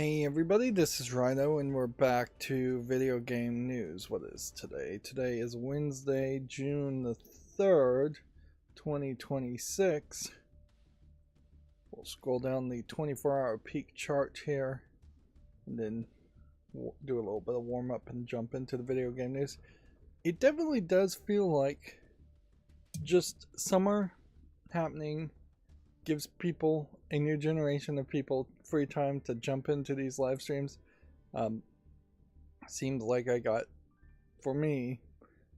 Hey everybody, this is Rydo and we're back to video game news. What is today? Today is Wednesday, June the 3rd, 2026. We'll scroll down the 24-hour peak chart here and then we'll do a little bit of warm up and jump into the video game news. It definitely does feel like just summer happening gives people, a new generation of people, free time to jump into these live streams. Seems like I got, for me,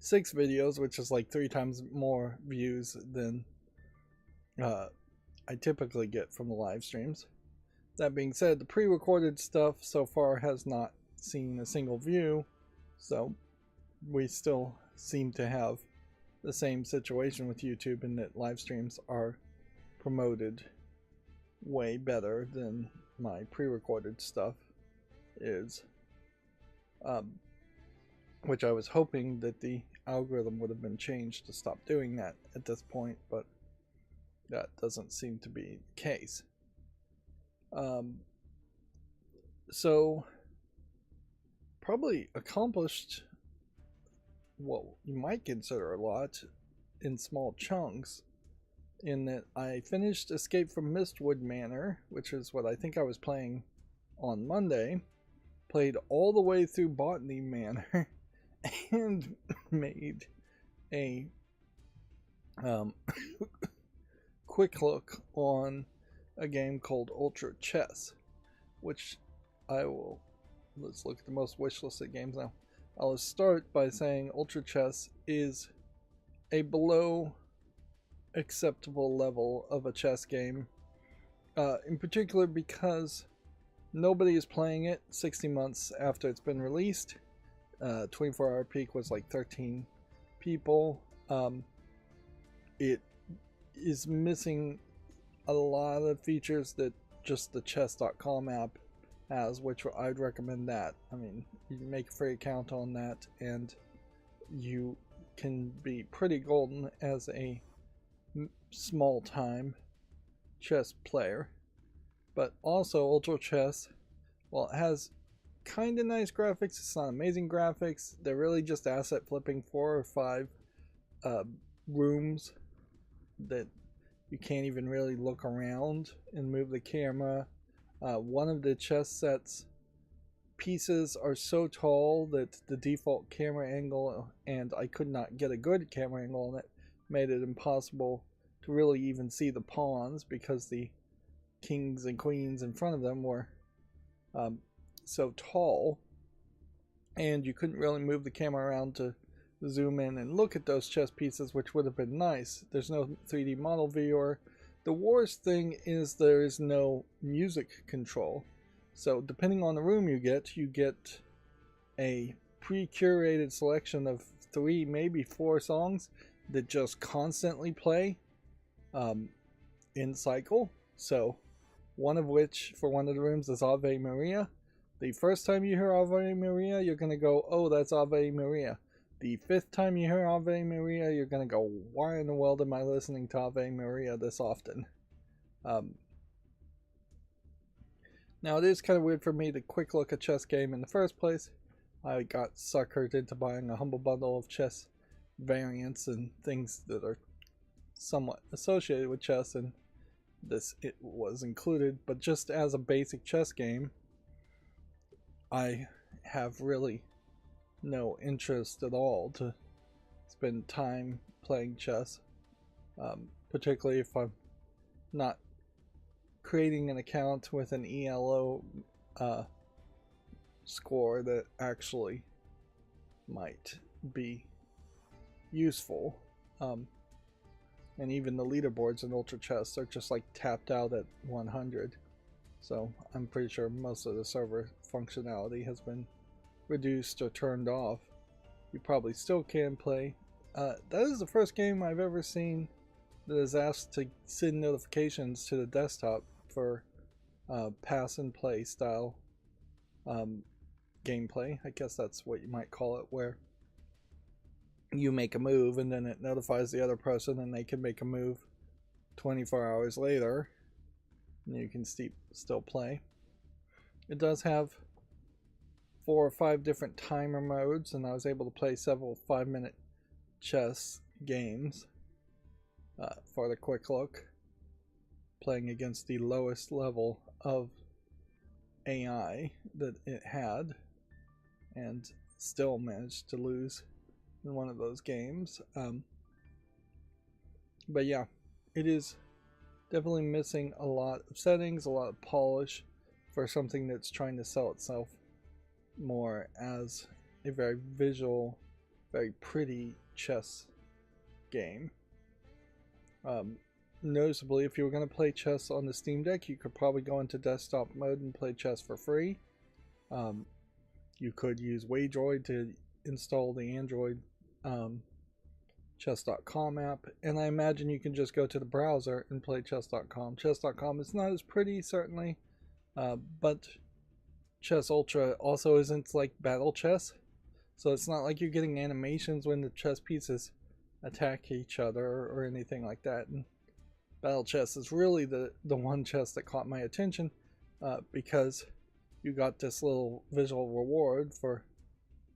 6 videos, which is like 3 times more views than I typically get from the live streams. That being said, the pre-recorded stuff so far has not seen a single view, so we still seem to have the same situation with YouTube in that live streams are promoted way better than my pre-recorded stuff is, which I was hoping that the algorithm would have been changed to stop doing that at this point, but that doesn't seem to be the case. So probably accomplished what you might consider a lot in small chunks, in that I finished Escape from Mistwood Manor, which is what I think I was playing on Monday, played all the way through Botany Manor, and made a quick look on a game called Ultra Chess, which let's look at the most wishlisted games now. I'll start by saying Ultra Chess is a below acceptable level of a chess game, in particular because nobody is playing it 60 months after it's been released. 24-hour peak was like 13 people. It is missing a lot of features that just the chess.com app has, which I'd recommend that. I mean, you can make a free account on that and you can be pretty golden as a small time chess player. But also Ultra Chess, well, it has kind of nice graphics. It's not amazing graphics. They're really just asset flipping 4 or 5 rooms that you can't even really look around and move the camera. One of the chess sets pieces are so tall that the default camera angle, and I could not get a good camera angle on it, made it impossible to really even see the pawns because the kings and queens in front of them were so tall, and you couldn't really move the camera around to zoom in and look at those chess pieces, which would have been nice. There's no 3D model viewer. The worst thing is there is no music control. So depending on the room you get a pre-curated selection of 3, maybe 4 songs that just constantly play in cycle. So one of which for one of the rooms is Ave Maria. The first time you hear Ave Maria, you're going to go, oh, that's Ave Maria. The 5th time you hear Ave Maria, you're going to go, why in the world am I listening to Ave Maria this often? Now, it is kind of weird for me to quick look at chess game in the first place. I got suckered into buying a humble bundle of chess variants and things that are somewhat associated with chess, and it was included. But just as a basic chess game, I have really no interest at all to spend time playing chess, particularly if I'm not creating an account with an ELO score that actually might be useful. And even the leaderboards in Ultra Chess are just like tapped out at 100, so I'm pretty sure most of the server functionality has been reduced or turned off. You probably still can play. That is the first game I've ever seen that is asked to send notifications to the desktop for pass and play style gameplay. I guess that's what you might call it, where you make a move and then it notifies the other person and they can make a move 24 hours later and you can still play. It does have 4 or 5 different timer modes, and I was able to play several 5-minute chess games for the quick look, playing against the lowest level of AI that it had, and still managed to lose in one of those games. But yeah, it is definitely missing a lot of settings, a lot of polish for something that's trying to sell itself more as a very visual, very pretty chess game. Noticeably, if you were going to play chess on the Steam Deck, you could probably go into desktop mode and play chess for free. You could use Waydroid to install the Android chess.com app, and I imagine you can just go to the browser and play chess.com. Chess.com is not as pretty, certainly, but Chess Ultra also isn't like battle chess, so it's not like you're getting animations when the chess pieces attack each other or anything like that. And battle chess is really the one chess that caught my attention, because you got this little visual reward for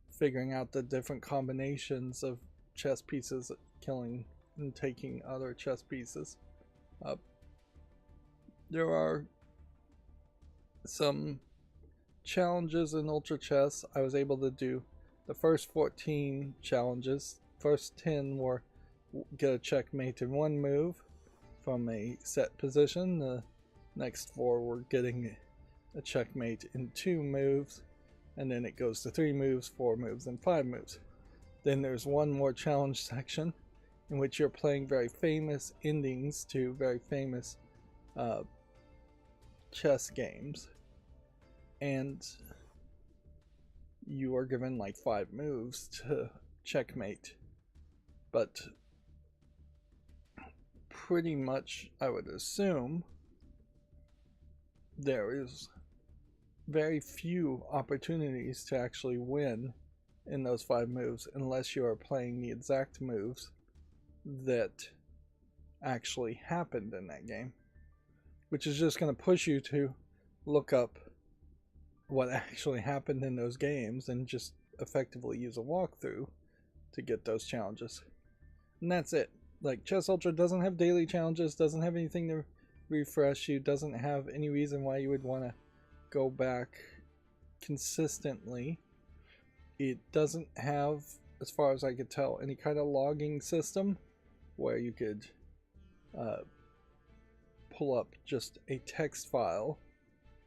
figuring out the different combinations of chess pieces killing and taking other chess pieces. There are some challenges in Ultra Chess. I was able to do the first 14 challenges. First 10 were get a checkmate in one move from a set position. The next 4 were getting a checkmate in 2 moves, and then it goes to 3 moves, 4 moves, and 5 moves. Then there's one more challenge section in which you're playing very famous endings to very famous chess games, and you are given like 5 moves to checkmate. But pretty much, I would assume, there is very few opportunities to actually win in those 5 moves unless you are playing the exact moves that actually happened in that game, which is just going to push you to look up what actually happened in those games and just effectively use a walkthrough to get those challenges. And that's it. Like, Chess Ultra doesn't have daily challenges, doesn't have anything to refresh you, doesn't have any reason why you would want to go back consistently. It doesn't have, as far as I could tell, any kind of logging system where you could pull up just a text file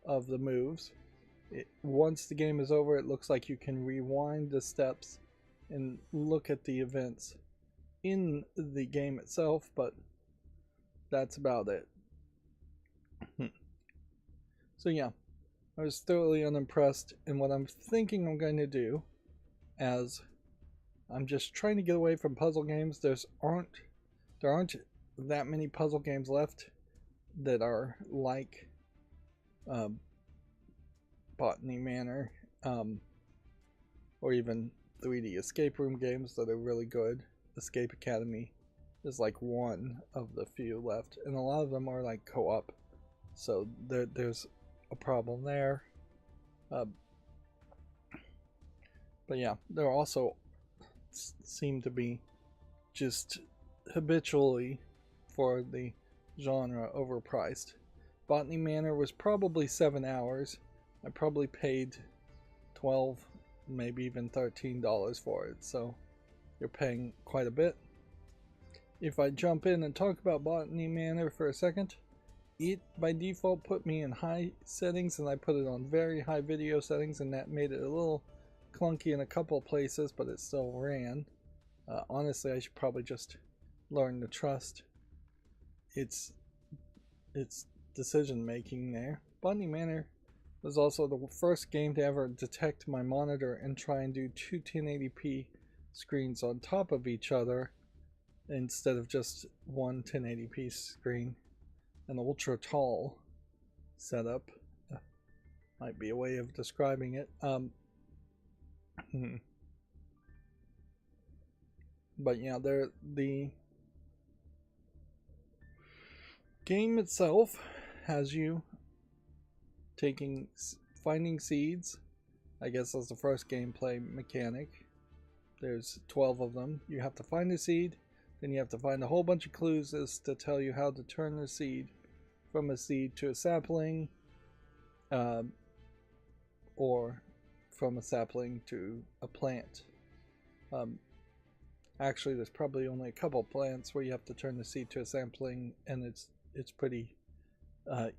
of the moves. Once the game is over, it looks like you can rewind the steps and look at the events in the game itself, but that's about it. So yeah, I was thoroughly unimpressed, and what I'm thinking I'm going to do, as I'm just trying to get away from puzzle games, there aren't that many puzzle games left that are like Botany Manor, or even 3D escape room games that are really good. Escape Academy is like one of the few left, and a lot of them are like co-op, so there's a problem there. But yeah, there also seem to be just habitually, for the genre, overpriced. Botany Manor was probably 7 hours. I probably paid $12, maybe even $13 for it, so you're paying quite a bit. If I jump in and talk about Botany Manor for a second, it by default put me in high settings, and I put it on very high video settings, and that made it a little clunky in a couple places, but it still ran. Honestly, I should probably just learn to trust its decision making there. Botany Manor was also the first game to ever detect my monitor and try and do 2 1080p screens on top of each other instead of just one 1080p screen. An ultra tall setup might be a way of describing it. But yeah, the game itself has you taking finding seeds. I guess that's the first gameplay mechanic. There's 12 of them. You have to find a seed, then you have to find a whole bunch of clues as to tell you how to turn the seed from a seed to a sapling, or from a sapling to a plant. Actually, there's probably only a couple plants where you have to turn the seed to a sapling, and it's pretty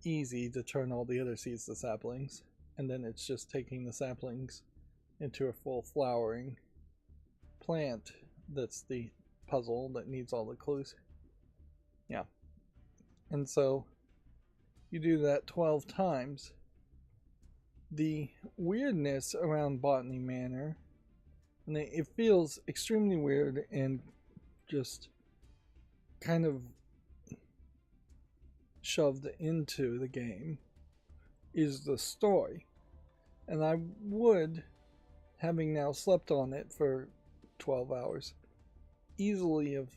easy to turn all the other seeds to saplings, and then it's just taking the saplings into a full flowering plant. That's the puzzle that needs all the clues. Yeah. And so you do that 12 times. The weirdness around Botany Manor, and it feels extremely weird and just kind of shoved into the game, is the story. And I would, having now slept on it for 12 hours, easily have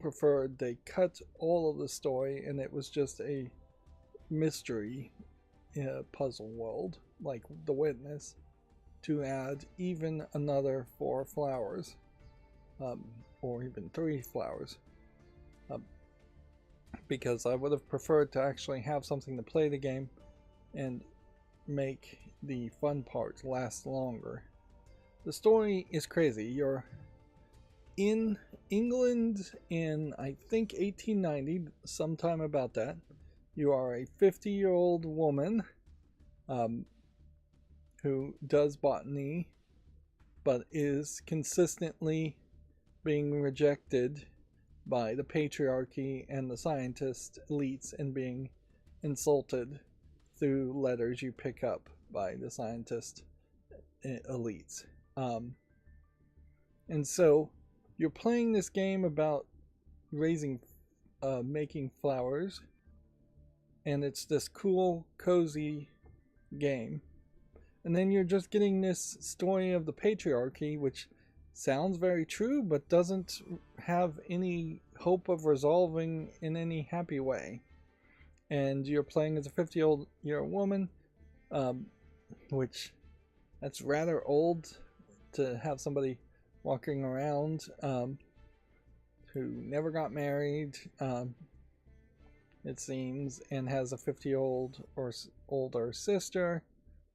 preferred they cut all of the story and it was just a mystery puzzle world like The Witness, to add even another 4 flowers, or even 3 flowers, because I would have preferred to actually have something to play the game and make the fun part last longer. The story is crazy. You're in England in, I think, 1890, sometime about that. You are a 50-year-old woman who does botany, but is consistently being rejected by the patriarchy and the scientist elites, and being insulted through letters you pick up by the scientist elites. And so you're playing this game about making flowers, and it's this cool, cozy game. And then you're just getting this story of the patriarchy, which sounds very true, but doesn't have any hope of resolving in any happy way. And you're playing as a 50-year-old woman, which that's rather old to have somebody walking around who never got married, it seems, and has a 50-year-old or older sister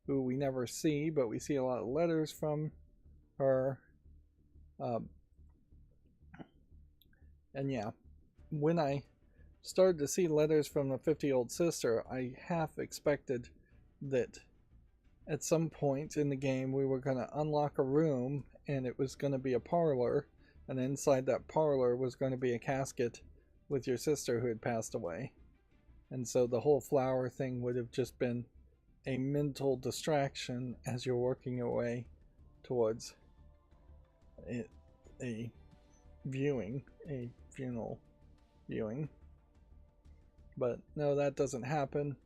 who we never see, but we see a lot of letters from her. And yeah, when I started to see letters from the 50-year-old sister, I half expected that at some point in the game we were going to unlock a room and it was going to be a parlor, and inside that parlor was going to be a casket with your sister who had passed away. And so the whole flower thing would have just been a mental distraction as you're working your way towards a funeral viewing. But no, that doesn't happen.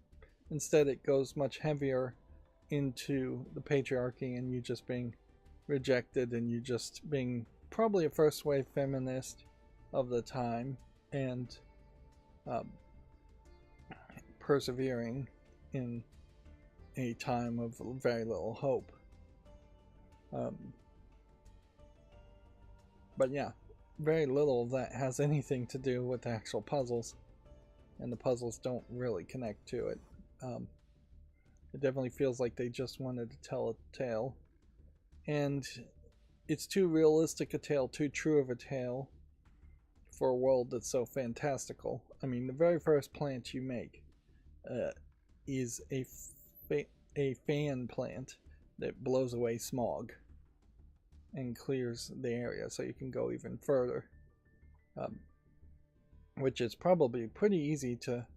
Instead, it goes much heavier into the patriarchy and you just being rejected, and you just being probably a first wave feminist of the time, and persevering in a time of very little hope. But yeah, very little of that has anything to do with the actual puzzles, and the puzzles don't really connect to it. It definitely feels like they just wanted to tell a tale, and it's too realistic a tale, too true of a tale for a world that's so fantastical. I mean, the very first plant you make is a fan plant that blows away smog and clears the area so you can go even further, which is probably pretty easy to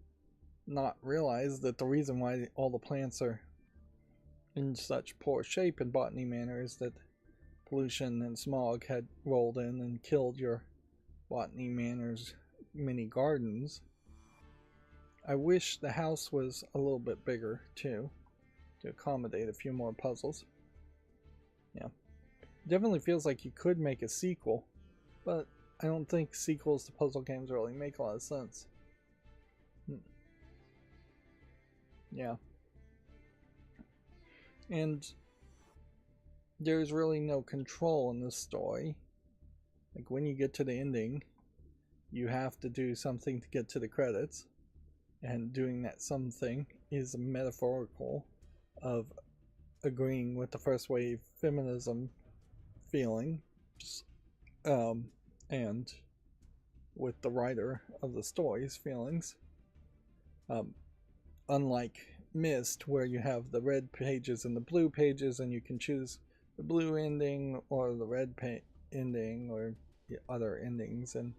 not realize that the reason why all the plants are in such poor shape in Botany Manor is that pollution and smog had rolled in and killed your Botany Manor's mini gardens. I wish the house was a little bit bigger too, to accommodate a few more puzzles. Yeah, definitely feels like you could make a sequel, but I don't think sequels to puzzle games really make a lot of sense. Yeah. And there's really no control in this story. Like, when you get to the ending, you have to do something to get to the credits, and doing that something is metaphorical of agreeing with the first wave feminism feeling, and with the writer of the story's feelings. Unlike Myst, where you have the red pages and the blue pages, and you can choose the blue ending or the red ending or the other endings, and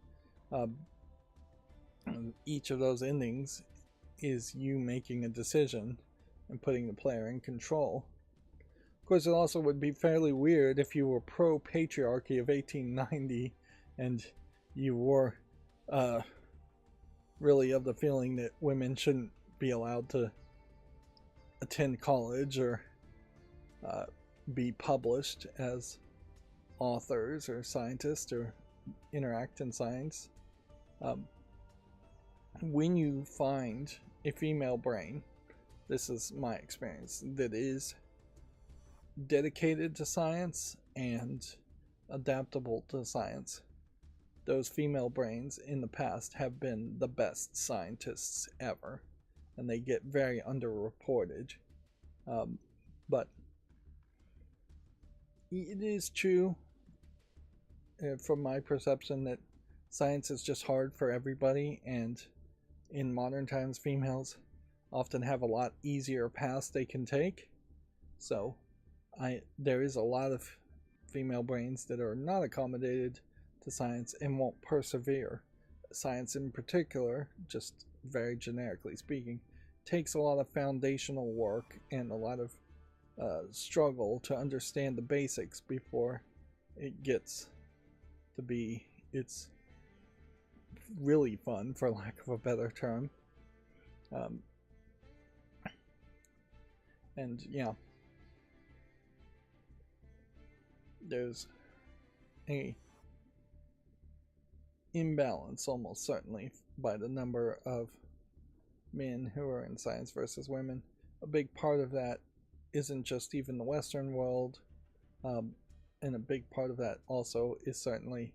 each of those endings is you making a decision and putting the player in control. Of course, it also would be fairly weird if you were pro-patriarchy of 1890 and you were really of the feeling that women shouldn't be allowed to attend college or be published as authors or scientists or interact in science. When you find a female brain, this is my experience, that is dedicated to science and adaptable to science, those female brains in the past have been the best scientists ever, and they get very underreported. But it is true, from my perception, that science is just hard for everybody, and in modern times, females often have a lot easier paths they can take. So there is a lot of female brains that are not accommodated to science and won't persevere. Science in particular, just very generically speaking, takes a lot of foundational work and a lot of struggle to understand the basics before it gets to be it's really fun, for lack of a better term. And yeah, there's a imbalance almost certainly by the number of men who are in science versus women. A big part of that isn't just even the Western world, and a big part of that also is certainly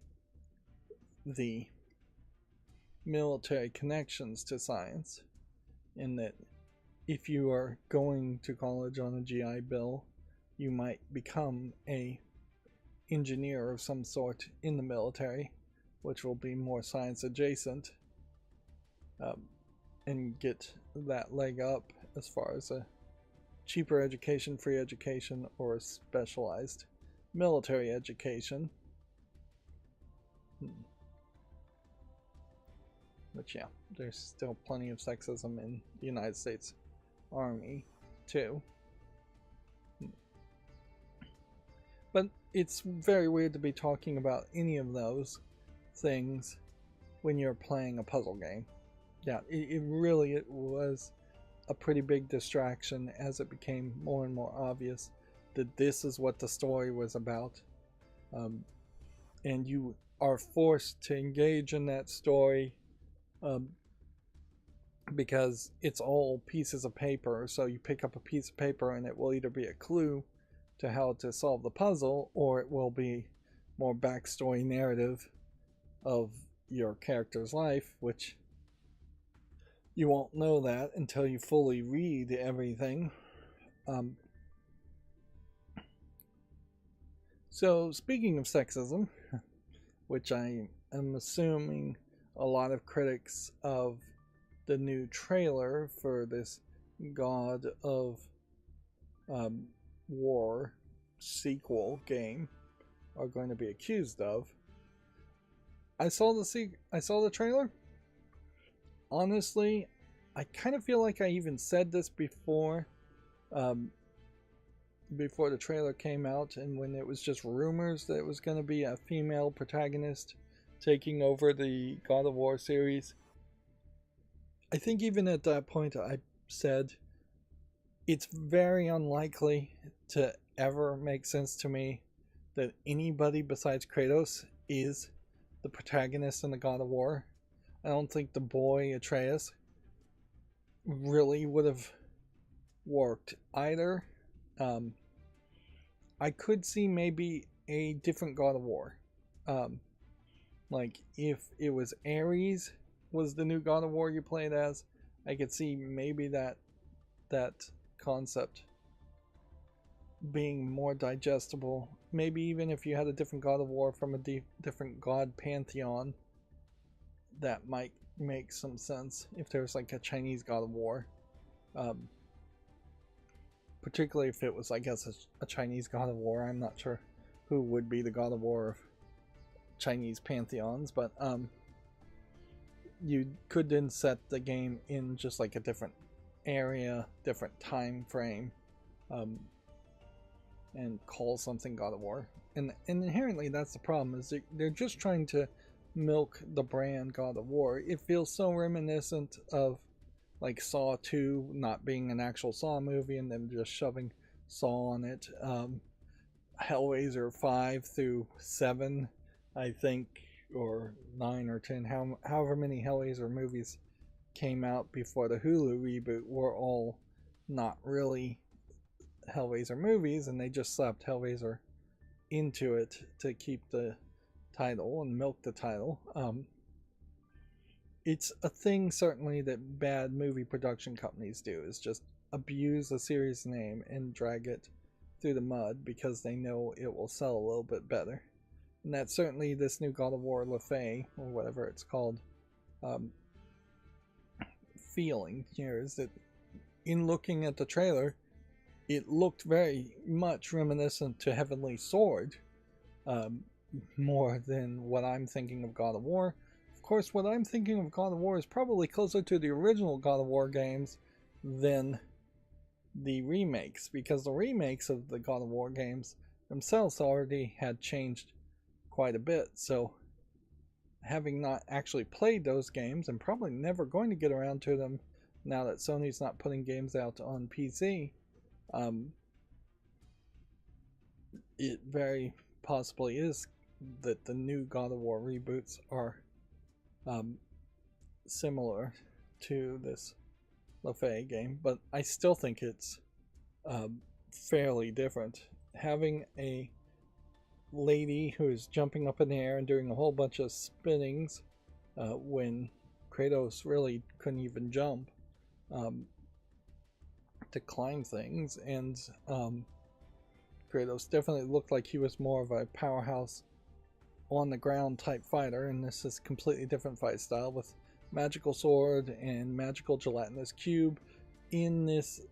the military connections to science, in that if you are going to college on a GI Bill, you might become a engineer of some sort in the military, which will be more science adjacent, and get that leg up as far as a cheaper education, free education, or a specialized military education. But yeah, there's still plenty of sexism in the United States Army too. But it's very weird to be talking about any of those things when you're playing a puzzle game. Yeah, it was a pretty big distraction as it became more and more obvious that this is what the story was about. And you are forced to engage in that story because it's all pieces of paper. So you pick up a piece of paper and it will either be a clue to how to solve the puzzle, or it will be more backstory narrative of your character's life, which you won't know that until you fully read everything. So speaking of sexism, which I am assuming a lot of critics of the new trailer for this God of War sequel game are going to be accused of. I saw the trailer. Honestly, I kind of feel like I even said this before the trailer came out, and when it was just rumors that it was going to be a female protagonist taking over the God of War series. I think even at that point I said it's very unlikely to ever make sense to me that anybody besides Kratos is the protagonist in the God of War. I don't think the boy Atreus really would have worked either. I could see maybe a different God of War. Like if it was Ares was the new God of War you played as, I could see maybe that concept being more digestible. Maybe even if you had a different God of War from a different god pantheon, that might make some sense. If there was like a Chinese God of War, particularly if it was, I guess, a Chinese God of War. I'm not sure who would be the God of War of Chinese pantheons, but you could then set the game in just like a different area, different time frame, and call something God of War. And inherently that's the problem, is they're just trying to milk the brand God of War. It feels so reminiscent of like Saw 2 not being an actual Saw movie and then just shoving Saw on it. Hellraiser 5 through 7, I think, or 9 or 10, however many Hellraiser movies came out before the Hulu reboot were all not really Hellraiser movies, and they just slapped Hellraiser into it to keep the title and milk the title. It's a thing certainly that bad movie production companies do, is just abuse a series name and drag it through the mud because they know it will sell a little bit better. And that's certainly this new God of War Le Fay, or whatever it's called, feeling here, is that in looking at the trailer, it looked very much reminiscent to Heavenly Sword, more than what I'm thinking of God of War. Of course, what I'm thinking of God of War is probably closer to the original God of War games than the remakes, because the remakes of the God of War games themselves already had changed quite a bit. So having not actually played those games, and probably never going to get around to them now that Sony's not putting games out on PC, it very possibly is that the new God of War reboots are similar to this Le Fay game, but I still think it's fairly different. Having a lady who's jumping up in the air and doing a whole bunch of spinnings when Kratos really couldn't even jump to climb things, and Kratos definitely looked like he was more of a powerhouse on the ground type fighter, and this is a completely different fight style with magical sword and magical gelatinous cube in this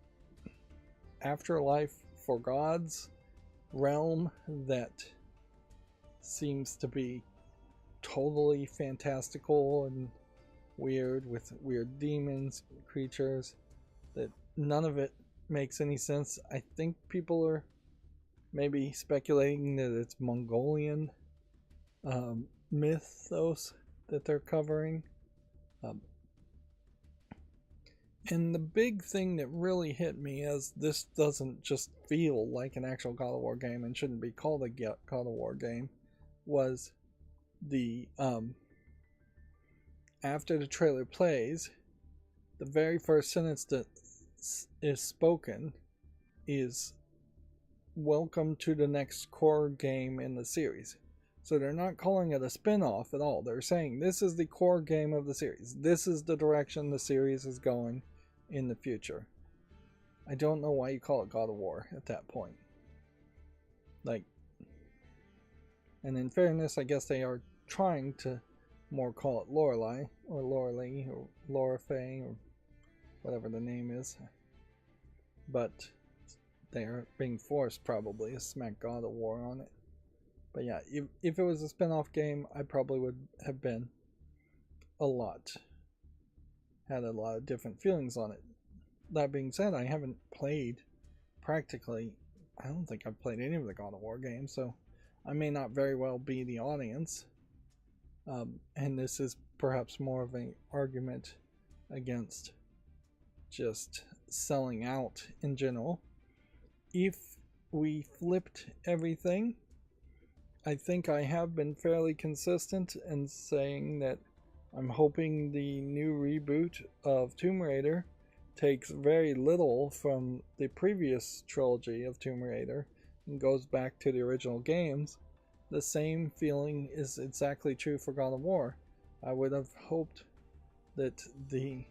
afterlife for gods realm that seems to be totally fantastical and weird, with weird demons, creatures, that none of it makes any sense. I think people are maybe speculating that it's Mongolian mythos that they're covering. And the big thing that really hit me, as this doesn't just feel like an actual God of War game and shouldn't be called a God of War game, was the after the trailer plays, the very first sentence that is spoken is "Welcome to the next core game in the series." So they're not calling it a spin-off at all. They're saying this is the core game of the series. This is the direction the series is going in the future. I don't know why you call it God of War at that point. Like, and in fairness, I guess they are trying to more call it Lorelei, or Lorelei, or Laura Faye, or whatever the name is. But they are being forced probably to smack God of War on it. But yeah, if it was a spin-off game, I probably would have been had a lot of different feelings on it. That being said, I haven't played practically, I don't think I've played any of the God of War games, so I may not very well be the audience. And this is perhaps more of an argument against just selling out in general. If we flipped everything, I think I have been fairly consistent in saying that I'm hoping the new reboot of Tomb Raider takes very little from the previous trilogy of Tomb Raider and goes back to the original games, the same feeling is exactly true for God of War. I would have hoped that the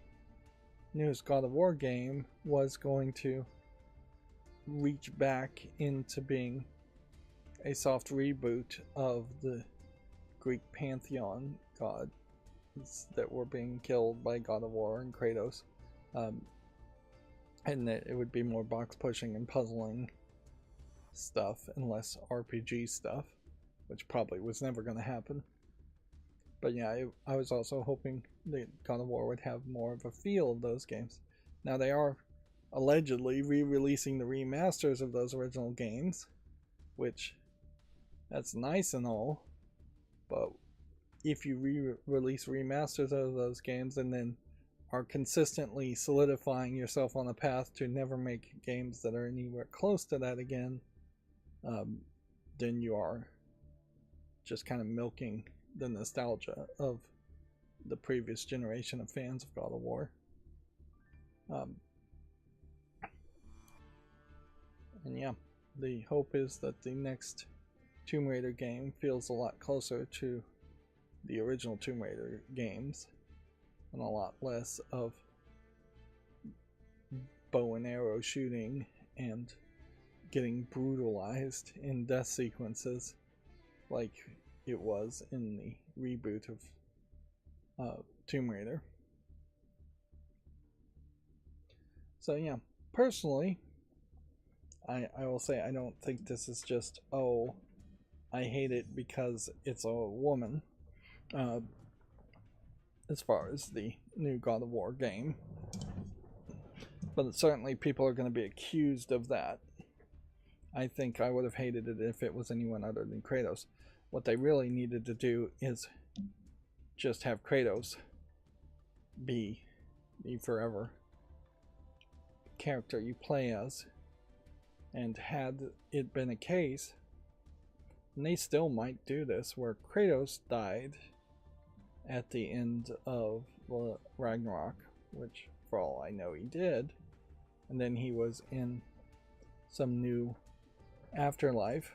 newest God of War game was going to reach back into being a soft reboot of the Greek pantheon gods that were being killed by God of War and Kratos, and that it would be more box pushing and puzzling stuff and less RPG stuff, which probably was never going to happen. But yeah, I was also hoping that God of War would have more of a feel of those games. Now they are allegedly re-releasing the remasters of those original games, which that's nice and all, but if you re-release remasters of those games and then are consistently solidifying yourself on a path to never make games that are anywhere close to that again, then you are just kind of milking the nostalgia of the previous generation of fans of God of War. And yeah, the hope is that the next Tomb Raider game feels a lot closer to the original Tomb Raider games and a lot less of bow and arrow shooting and getting brutalized in death sequences like it was in the reboot of Tomb Raider. So yeah, personally, I will say I don't think this is just, oh, I hate it because it's a woman, as far as the new God of War game. But certainly people are going to be accused of that. I think I would have hated it if it was anyone other than Kratos. What they really needed to do is just have Kratos be the forever character you play as. And had it been a case, and they still might do this, where Kratos died at the end of Ragnarok, which for all I know he did, and then he was in some new afterlife,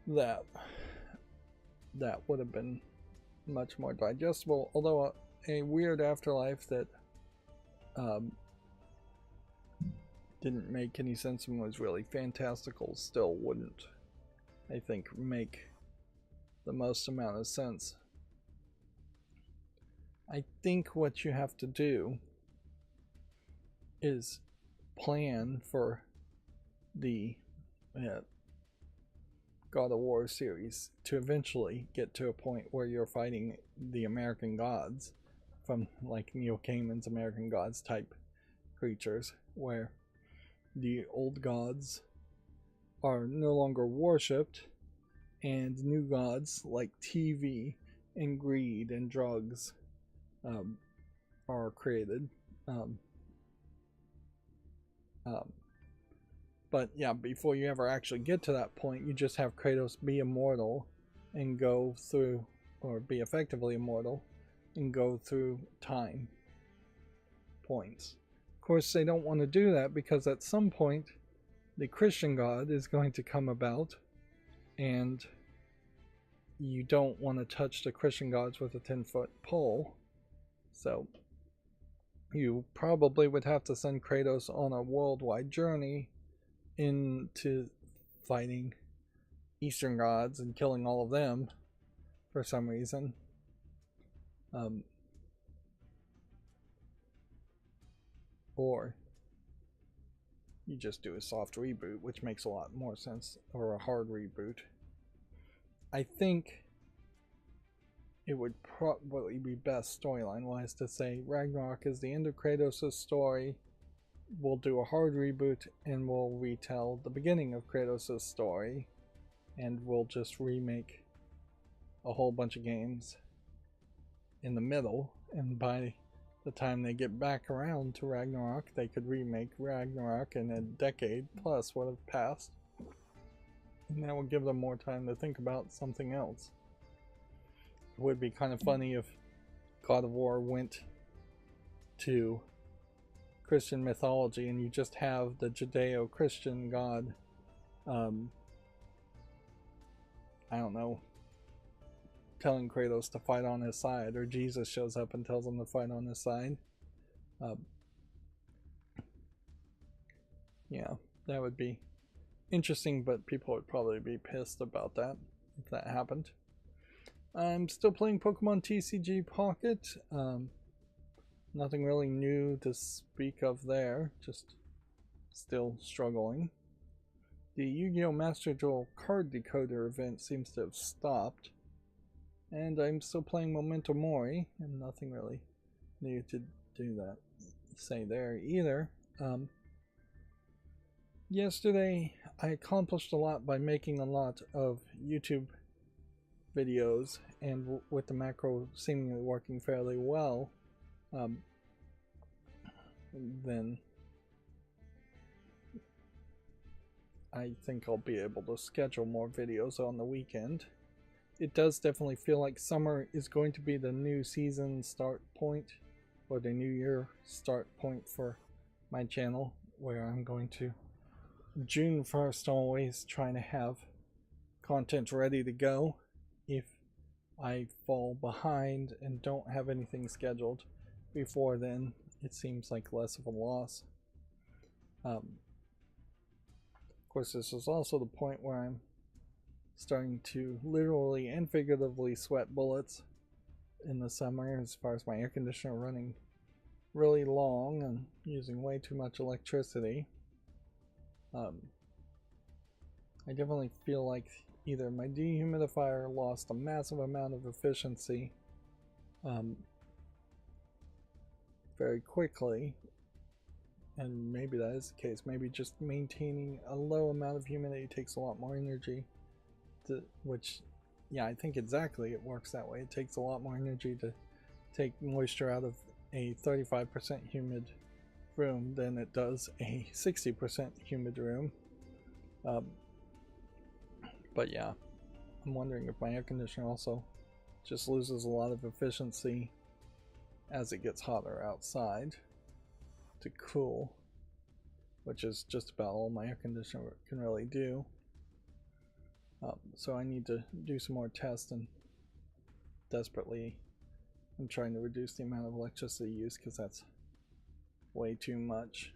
that would have been much more digestible. Although a weird afterlife that didn't make any sense and was really fantastical still wouldn't, I think, make the most amount of sense. I think what you have to do is plan for the God of War series to eventually get to a point where you're fighting the American gods from like Neil Gaiman's American Gods type creatures, where the old gods are no longer worshipped and new gods like TV and greed and drugs are created. But yeah, before you ever actually get to that point, you just have Kratos be immortal and go through, or be effectively immortal and go through time points. Of course, they don't want to do that because at some point the Christian God is going to come about, and you don't want to touch the Christian gods with a 10-foot pole. So you probably would have to send Kratos on a worldwide journey into fighting Eastern gods and killing all of them for some reason. Or you just do a soft reboot, which makes a lot more sense, or a hard reboot. I think it would probably be best storyline wise to say Ragnarok is the end of Kratos' story. We'll do a hard reboot and we'll retell the beginning of Kratos' story, and we'll just remake a whole bunch of games in the middle, and by the time they get back around to Ragnarok, they could remake Ragnarok, and a decade plus would have passed, and that would give them more time to think about something else. It would be kind of funny if God of War went to Christian mythology and you just have the Judeo-Christian God, I don't know, telling Kratos to fight on his side, or Jesus shows up and tells him to fight on his side. Yeah, that would be interesting, but people would probably be pissed about that if that happened. I'm still playing Pokemon TCG Pocket. Nothing really new to speak of there, just still struggling. The Yu-Gi-Oh! Master Duel card decoder event seems to have stopped. And I'm still playing Memento Mori, and nothing really new to say there either. Yesterday, I accomplished a lot by making a lot of YouTube videos, and with the macro seemingly working fairly well, then I think I'll be able to schedule more videos on the weekend. It does definitely feel like summer is going to be the new season start point, or the new year start point for my channel, where I'm going to June 1st always trying to have content ready to go. If I fall behind and don't have anything scheduled before then, it seems like less of a loss. Of course, this is also the point where I'm starting to literally and figuratively sweat bullets in the summer, as far as my air conditioner running really long and using way too much electricity. I definitely feel like either my dehumidifier lost a massive amount of efficiency very quickly, and maybe that is the case. Maybe just maintaining a low amount of humidity takes a lot more energy, which, yeah, I think exactly it works that way. It takes a lot more energy to take moisture out of a 35% humid room than it does a 60% humid room. But yeah, I'm wondering if my air conditioner also just loses a lot of efficiency as it gets hotter outside to cool, which is just about all my air conditioner can really do. So I need to do some more tests, and desperately I'm trying to reduce the amount of electricity used, because that's way too much.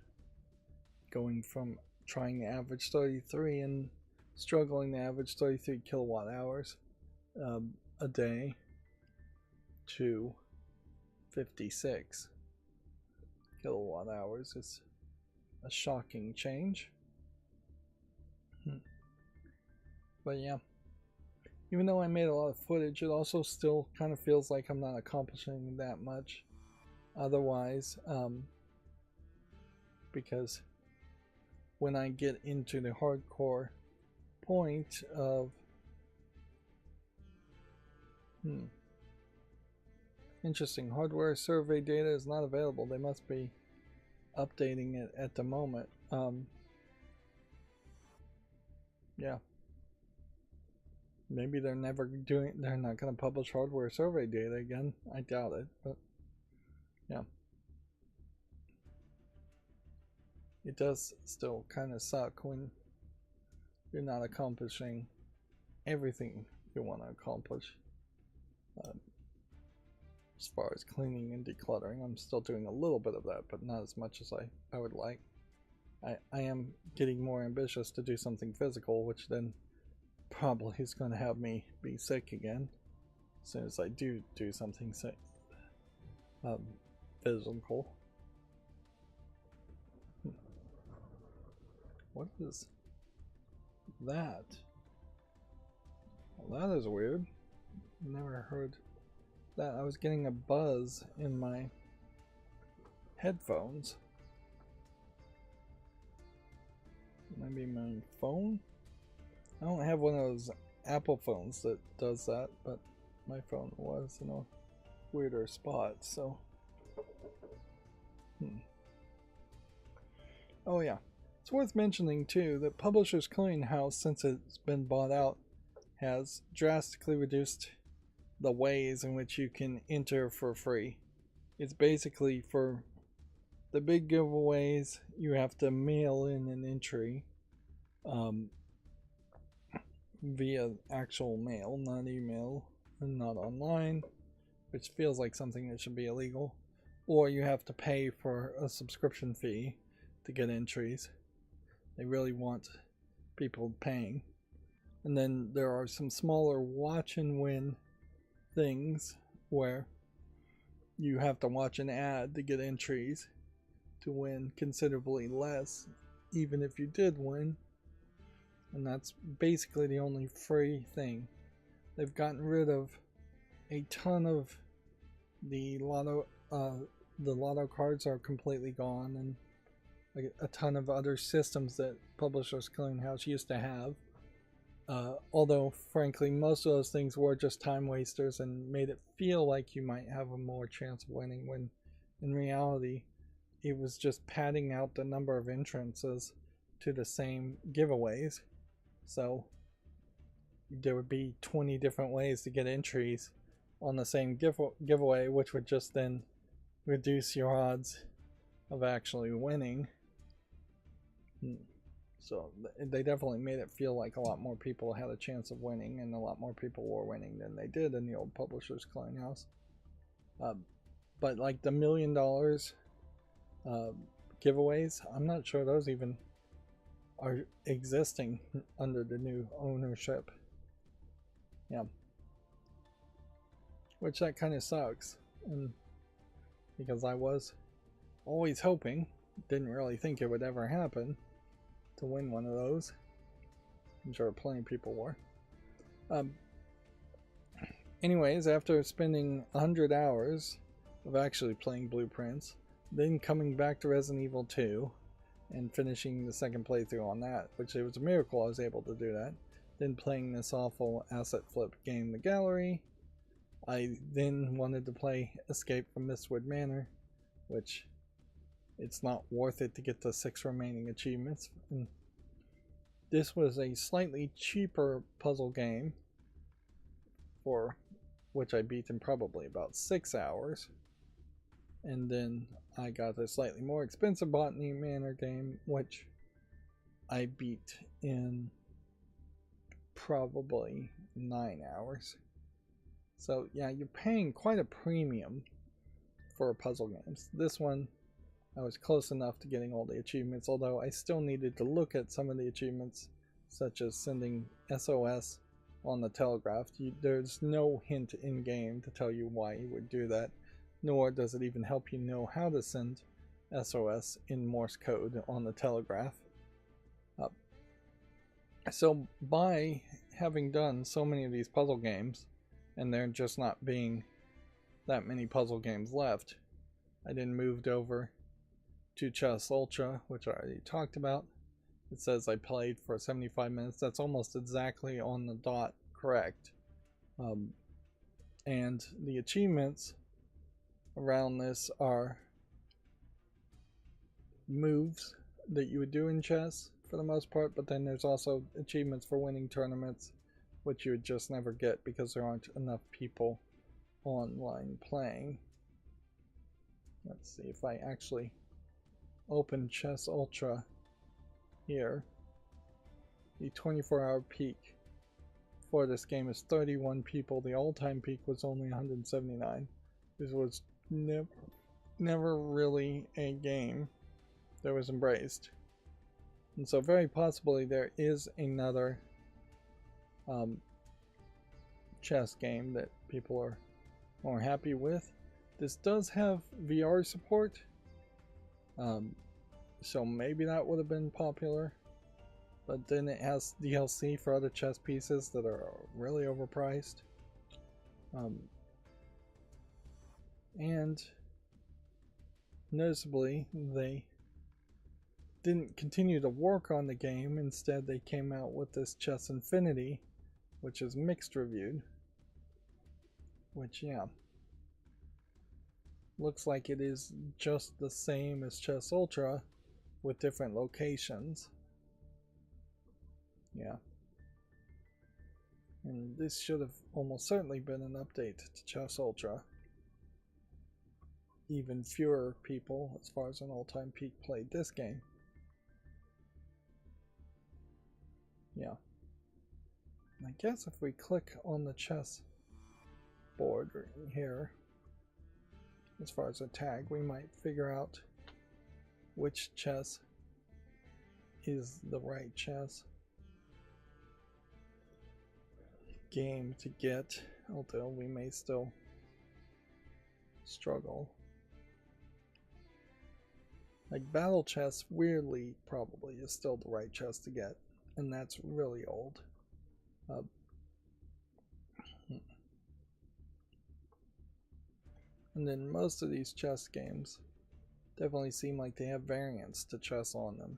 Going from trying to average 33 and struggling to average 33 kilowatt hours a day to 56 kilowatt hours is a shocking change. But yeah, even though I made a lot of footage, it also still kind of feels like I'm not accomplishing that much otherwise, because when I get into the hardcore point of interesting, hardware survey data is not available. They must be updating it at the moment. Yeah, maybe they're not going to publish hardware survey data again. I doubt it, but yeah, it does still kind of suck when you're not accomplishing everything you want to accomplish. As far as cleaning and decluttering, I'm still doing a little bit of that, but not as much as I would like. I am getting more ambitious to do something physical, which then probably is going to have me be sick again as soon as I do something physical. What is that? Well, that is weird. Never heard that. I was getting a buzz in my headphones. Maybe my phone? I don't have one of those Apple phones that does that, but my phone was in a weirder spot, so. Oh yeah, it's worth mentioning too that Publishers Clearinghouse, since it's been bought out, has drastically reduced the ways in which you can enter for free. It's basically for the big giveaways, you have to mail in an entry um, via actual mail, not email, and not online, which feels like something that should be illegal. Or you have to pay for a subscription fee to get entries. They really want people paying. And then there are some smaller watch and win things where you have to watch an ad to get entries to win considerably less, even if you did win. And that's basically the only free thing. They've gotten rid of a ton of the lotto. The lotto cards are completely gone, and a ton of other systems that Publishers Clearinghouse used to have. Although, frankly, most of those things were just time wasters and made it feel like you might have a more chance of winning, when in reality it was just padding out the number of entrances to the same giveaways. So there would be 20 different ways to get entries on the same giveaway, which would just then reduce your odds of actually winning. So they definitely made it feel like a lot more people had a chance of winning, and a lot more people were winning than they did in the old Publishers Clearinghouse. But like the $1 million giveaways, I'm not sure those even are existing under the new ownership. Yeah. Which that kind of sucks. And because I was always hoping, didn't really think it would ever happen, to win one of those. I'm sure plenty of people were. Anyways, after spending 100 hours of actually playing Blueprints, then coming back to Resident Evil 2 and finishing the second playthrough on that, which it was a miracle I was able to do that, then playing this awful asset flip game, The Gallery, I then wanted to play Escape from Mistwood Manor, which it's not worth it to get the 6 remaining achievements. And this was a slightly cheaper puzzle game, for which I beat in probably about 6 hours. And then I got a slightly more expensive Botany Manor game, which I beat in probably 9 hours. So yeah, you're paying quite a premium for puzzle games. This one, I was close enough to getting all the achievements, although I still needed to look at some of the achievements, such as sending SOS on the telegraph. There's no hint in game to tell you why you would do that, nor does it even help you know how to send SOS in Morse code on the telegraph. So by having done so many of these puzzle games, and there just not being that many puzzle games left, I then moved over to Chess Ultra, which I already talked about. It says I played for 75 minutes. That's almost exactly on the dot correct. And the achievements around this are moves that you would do in chess for the most part, but then there's also achievements for winning tournaments, which you would just never get because there aren't enough people online playing. Let's see if I actually open Chess Ultra here. The 24-hour peak for this game is 31 people. The all-time peak was only 179. This was never really a game that was embraced. And so very possibly there is another chess game that people are more happy with. This does have VR support, so maybe that would have been popular, but then it has DLC for other chess pieces that are really overpriced. And noticeably, they didn't continue to work on the game. Instead, they came out with this Chess Infinity, which is mixed reviewed, which, yeah, looks like it is just the same as Chess Ultra with different locations. Yeah. And this should have almost certainly been an update to Chess Ultra. even fewer people as far as an all-time peak played this game. Yeah. I guess if we click on the chess board right here, as far as a tag, we might figure out which chess is the right chess game to get, although we may still struggle. Like battle chess, weirdly, probably is still the right chess to get, and that's really old. And then most of these chess games definitely seem like they have variants to chess on them,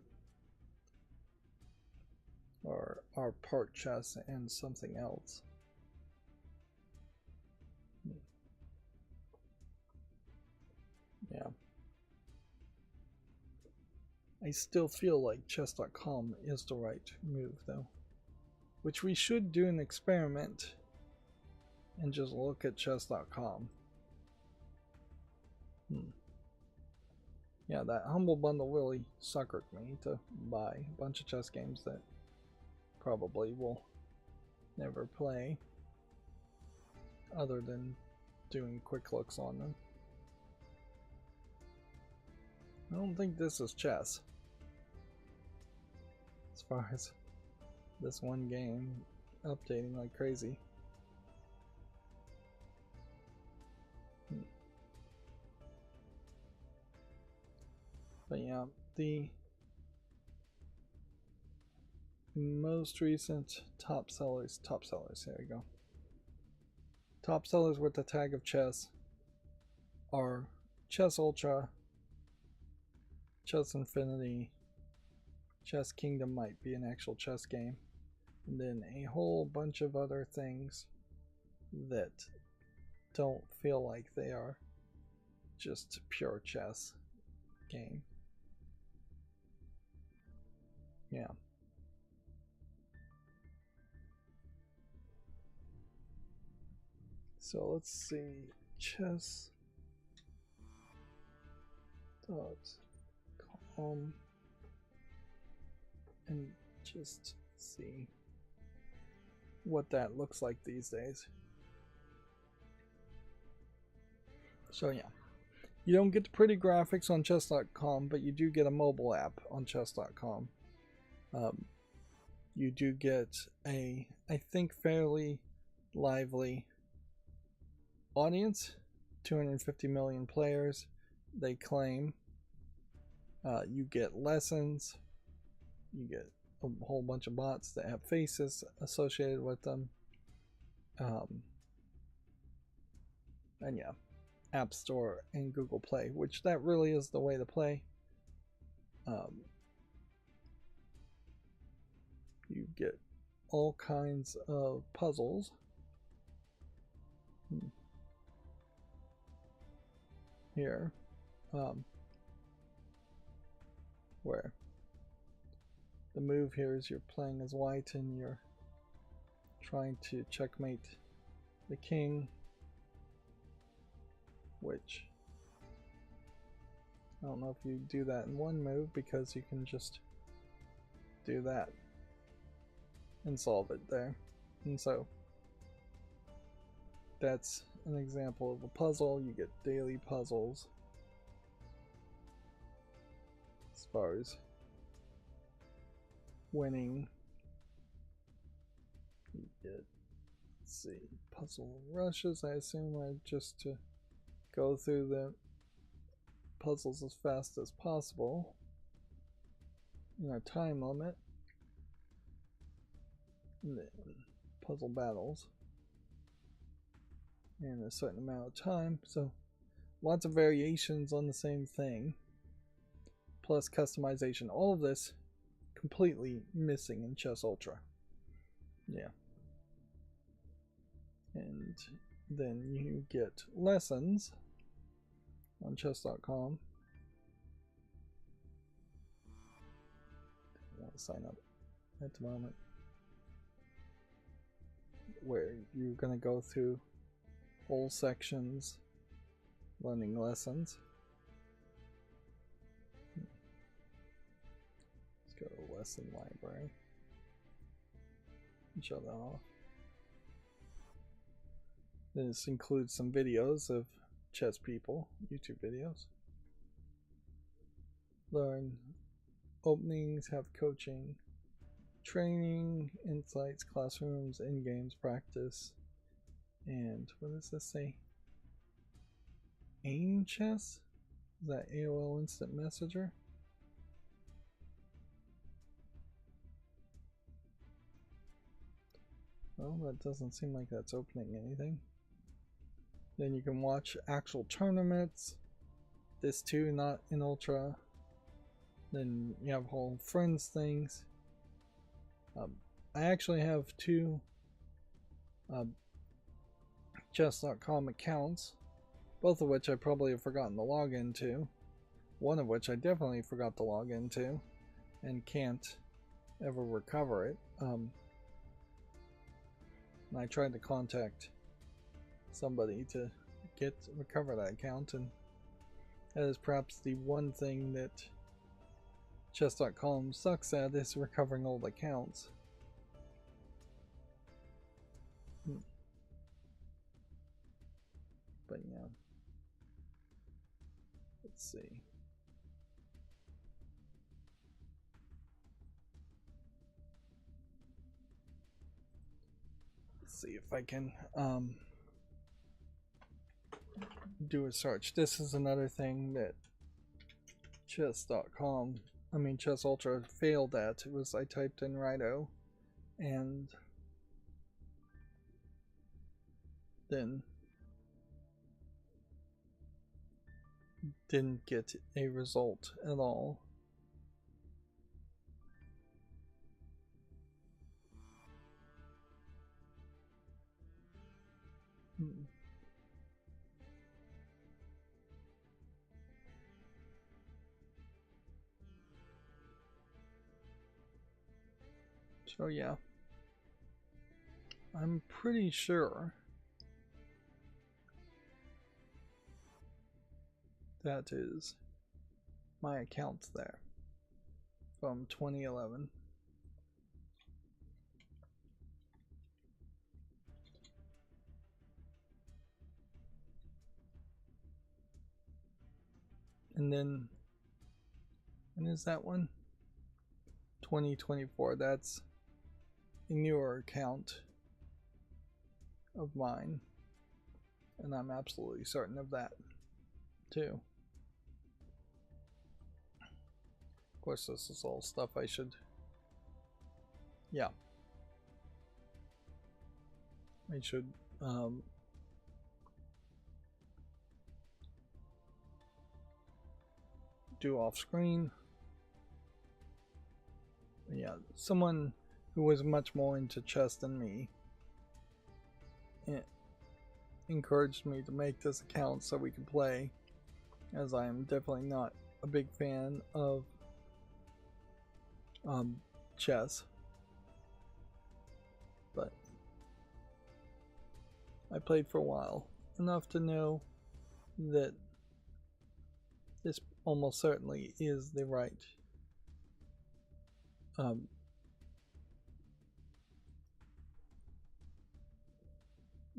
or are part chess and something else. Yeah. I still feel like chess.com is the right move though, which we should do an experiment and just look at chess.com. Yeah, that Humble Bundle really suckered me to buy a bunch of chess games that probably will never play other than doing quick looks on them. I don't think this is chess as far as this one game updating like crazy. But yeah, the most recent top sellers, here we go. Top sellers with the tag of chess are Chess Ultra, Chess Infinity, Chess Kingdom might be an actual chess game, and then a whole bunch of other things that don't feel like they are just pure chess game. Yeah. So let's see, chess.com and just see what that looks like these days. So yeah, you don't get the pretty graphics on chess.com, but you do get a mobile app on chess.com. You do get a, I think, fairly lively audience, 250 million players, they claim. You get lessons, you get a whole bunch of bots that have faces associated with them. And yeah, App Store and Google Play, which that really is the way to play. You get all kinds of puzzles. Here, where the move here is you're playing as white and you're trying to checkmate the king, which I don't know if you do that in one move, because you can just do that and solve it there. And so that's an example of a puzzle. You get daily puzzles as far as winning. You get, let's see, puzzle rushes. I assume are just to go through the puzzles as fast as possible in a time limit. And then puzzle battles in a certain amount of time, so lots of variations on the same thing, plus customization. All of this completely missing in Chess Ultra. Yeah. And then you get lessons on chess.com. I want to sign up at the moment, where you're going to go through whole sections learning lessons. Let's go to lesson library and shut that off. This includes some videos of chess people, YouTube videos. Learn openings, have coaching, training, insights, classrooms, in-games practice, and what does this say? AIM chess? Is that AOL Instant Messenger? Well, that doesn't seem like that's opening anything. Then you can watch actual tournaments. This too, not in Ultra. Then you have whole friends things. I actually have two chess.com accounts, both of which I probably have forgotten to log into. One of which I definitely forgot to log into and can't ever recover it. And I tried to contact somebody to recover that account, and that is perhaps the one thing that chess.com sucks at, is recovering old accounts. But yeah, let's see. Let's see if I can do a search. This is another thing that chess.com, I mean Chess Ultra, failed at. It was, I typed in Rydo and then didn't get a result at all. So yeah, I'm pretty sure that is my account there from 2011. And then, when is that one? 2024. That's a newer account of mine, and I'm absolutely certain of that too. Of course, this is all stuff I should, yeah, I should do off screen. Yeah, someone who was much more into chess than me encouraged me to make this account so we could play, as I am definitely not a big fan of chess, but I played for a while, enough to know that this almost certainly is the right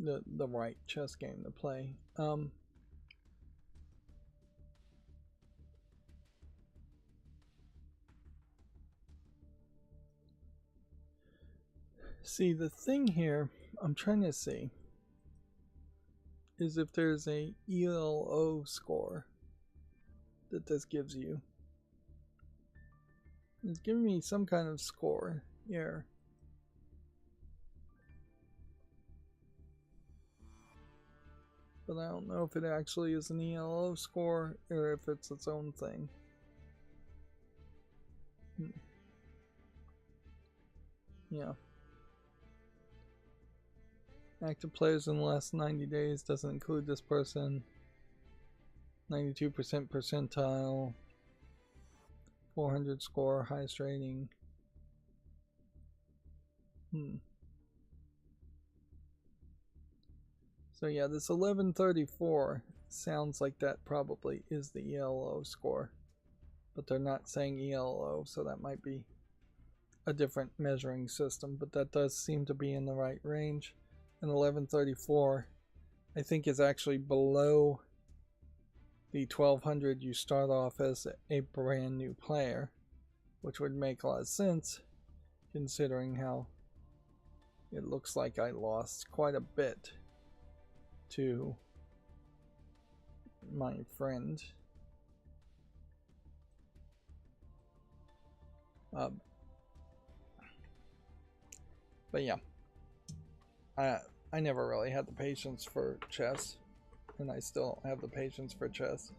the right chess game to play. See, the thing here I'm trying to see is if there's a ELO score that this gives you. It's giving me some kind of score here. But I don't know if it actually is an ELO score or if it's its own thing. Yeah. Active players in the last 90 days doesn't include this person. 92% percentile. 400 score, highest rating. So yeah, this 1134 Sounds like that probably is the ELO score, but they're not saying ELO, so that might be a different measuring system, but that does seem to be in the right range. And 1134 I think is actually below the 1200 you start off as a brand new player, which would make a lot of sense considering how it looks like I lost quite a bit to my friend. But yeah, I never really had the patience for chess, and I still don't have the patience for chess.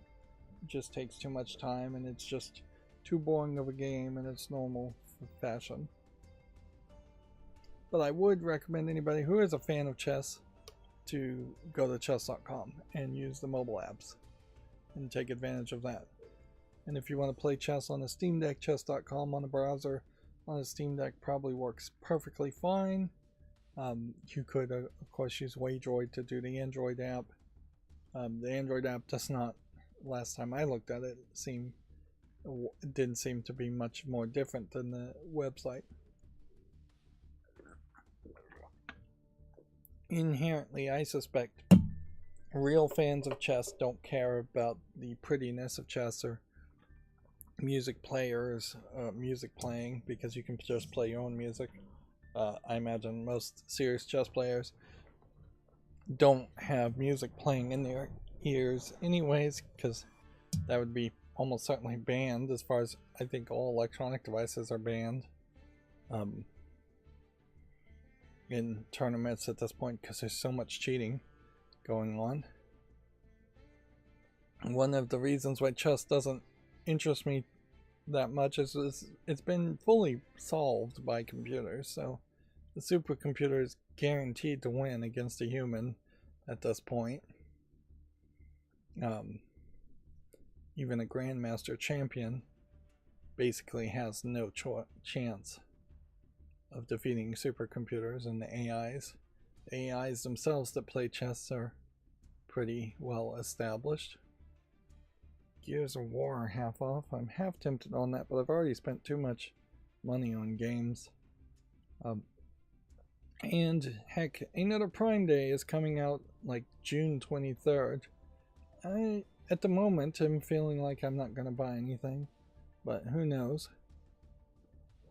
It just takes too much time, and it's just too boring of a game in its normal fashion. But I would recommend anybody who is a fan of chess to go to chess.com and use the mobile apps and take advantage of that. And if you want to play chess on a Steam Deck, chess.com on the browser on a Steam Deck probably works perfectly fine. You could, of course, use Waydroid to do the Android app. The Android app does not, last time I looked at it, it didn't seem to be much more different than the website. Inherently, I suspect real fans of chess don't care about the prettiness of chess or music players, music playing, because you can just play your own music. I imagine most serious chess players don't have music playing in their ears anyways, because that would be almost certainly banned, as far as I think all electronic devices are banned in tournaments at this point, because there's so much cheating going on. One of the reasons why chess doesn't interest me that much is it's been fully solved by computers, so the supercomputer is guaranteed to win against a human at this point. Even a grandmaster champion basically has no chance of defeating supercomputers and the AIs. The AIs themselves that play chess are pretty well established. Gears of War are half off. I'm half tempted on that, but I've already spent too much money on games. And heck, another Prime Day is coming out like June 23rd. I, at the moment, am feeling like I'm not going to buy anything, but who knows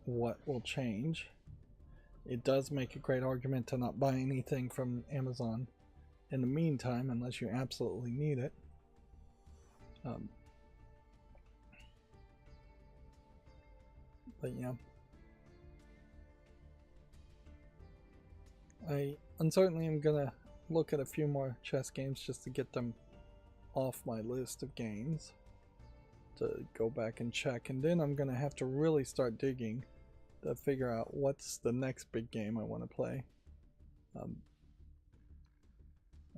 what will change. It does make a great argument to not buy anything from Amazon in the meantime, unless you absolutely need it. But yeah, I uncertainly am gonna look at a few more chess games just to get them off my list of games to go back and check, and then I'm gonna have to really start digging to figure out what's the next big game I want to play.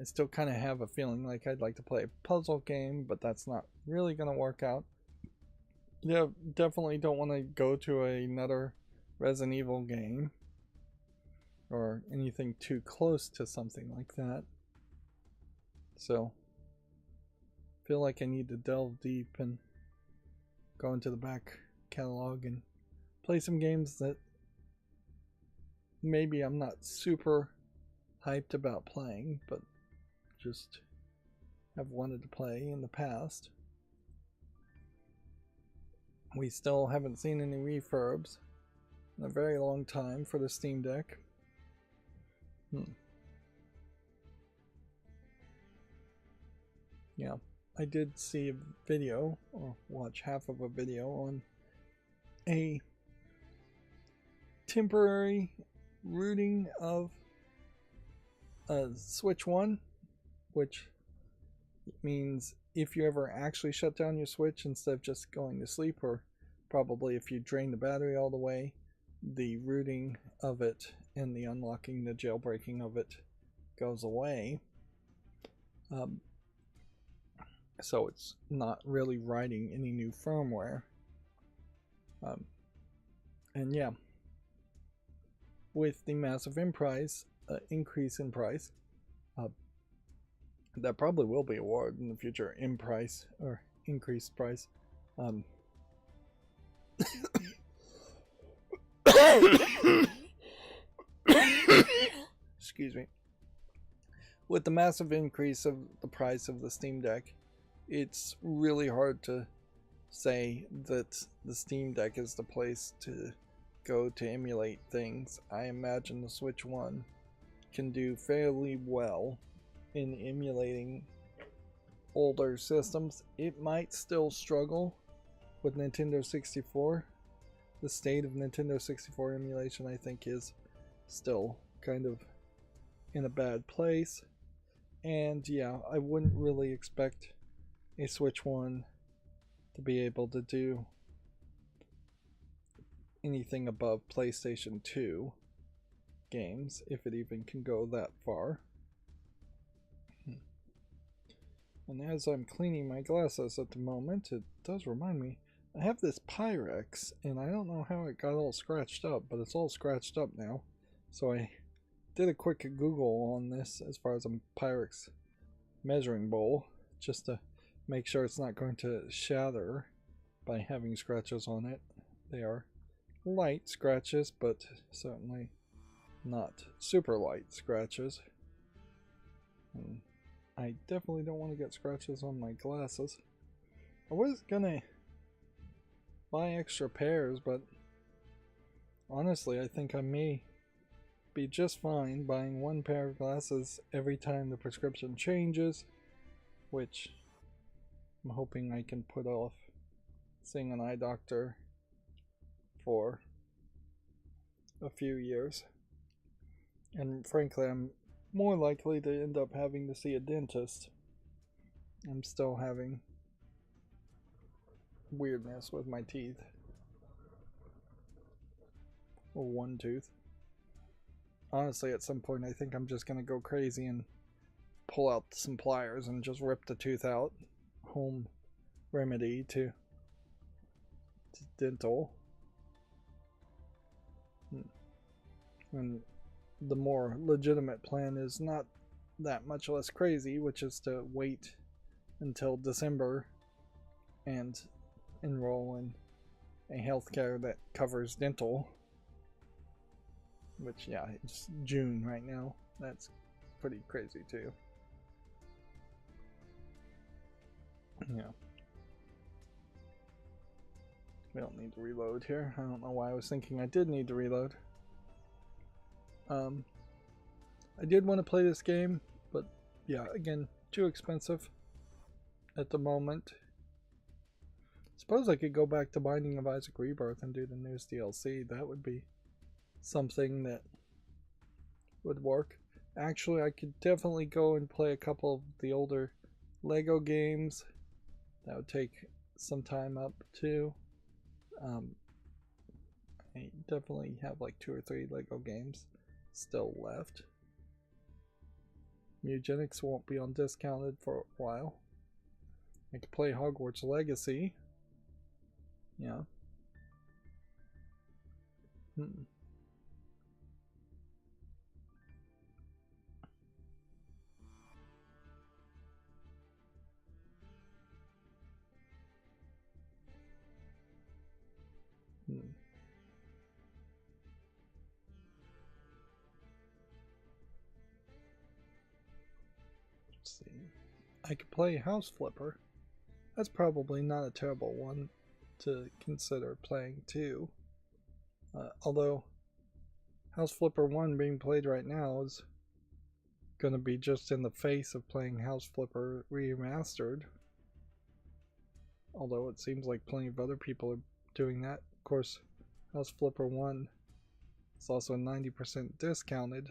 I still kind of have a feeling like I'd like to play a puzzle game, but that's not really gonna work out. Yeah, definitely don't want to go to another Resident Evil game or anything too close to something like that. So, feel like I need to delve deep and go into the back catalog and play some games that maybe I'm not super hyped about playing, but just have wanted to play in the past. We still haven't seen any refurbs in a very long time for the Steam Deck. Yeah, I did see a video, or watch half of a video, on a temporary rooting of Switch 1, which means if you ever actually shut down your Switch instead of just going to sleep, or probably if you drain the battery all the way, the rooting of it and the unlocking, the jailbreaking of it goes away. So it's not really writing any new firmware. And yeah, with the massive increase in price, That probably will be awarded in the future in price or increased price. Excuse me. With the massive increase of the price of the Steam Deck, it's really hard to say that the Steam Deck is the place to go to emulate things. I imagine the Switch 1 can do fairly well in emulating older systems. It might still struggle with Nintendo 64. The state of Nintendo 64 emulation, I think, is still kind of in a bad place. And yeah, I wouldn't really expect a Switch 1 to be able to do anything above PlayStation 2 games, if it even can go that far. And as I'm cleaning my glasses at the moment, it does remind me, I have this Pyrex, and I don't know how it got all scratched up, but it's all scratched up now. So I did a quick Google on this as far as a Pyrex measuring bowl, just to make sure it's not going to shatter by having scratches on it. They are light scratches, but certainly not super light scratches. And I definitely don't want to get scratches on my glasses. I was gonna buy extra pairs, but honestly I think I may be just fine buying one pair of glasses every time the prescription changes, which I'm hoping I can put off seeing an eye doctor for a few years. And frankly, I'm more likely to end up having to see a dentist. I'm still having weirdness with my teeth. Or one tooth. Honestly, at some point I think I'm just gonna go crazy and pull out some pliers and just rip the tooth out. Home remedy to dental. And the more legitimate plan is not that much less crazy, which is to wait until December and enroll in a healthcare that covers dental. Which, yeah, it's June right now. That's pretty crazy too. Yeah. We don't need to reload here. I don't know why I was thinking I did need to reload. I did want to play this game, but yeah, again, too expensive at the moment. Suppose I could go back to Binding of Isaac Rebirth and do the newest DLC. That would be something that would work. Actually, I could definitely go and play a couple of the older Lego games. That would take some time up too. I definitely have like 2 or 3 Lego games still left. Mugenics won't be on discounted for a while. I could play Hogwarts Legacy. Yeah. Let's see. I could play House Flipper. That's probably not a terrible one to consider playing too. Although House Flipper 1 being played right now is going to be just in the face of playing House Flipper Remastered. Although it seems like plenty of other people are doing that. Of course, House Flipper 1 is also 90% discounted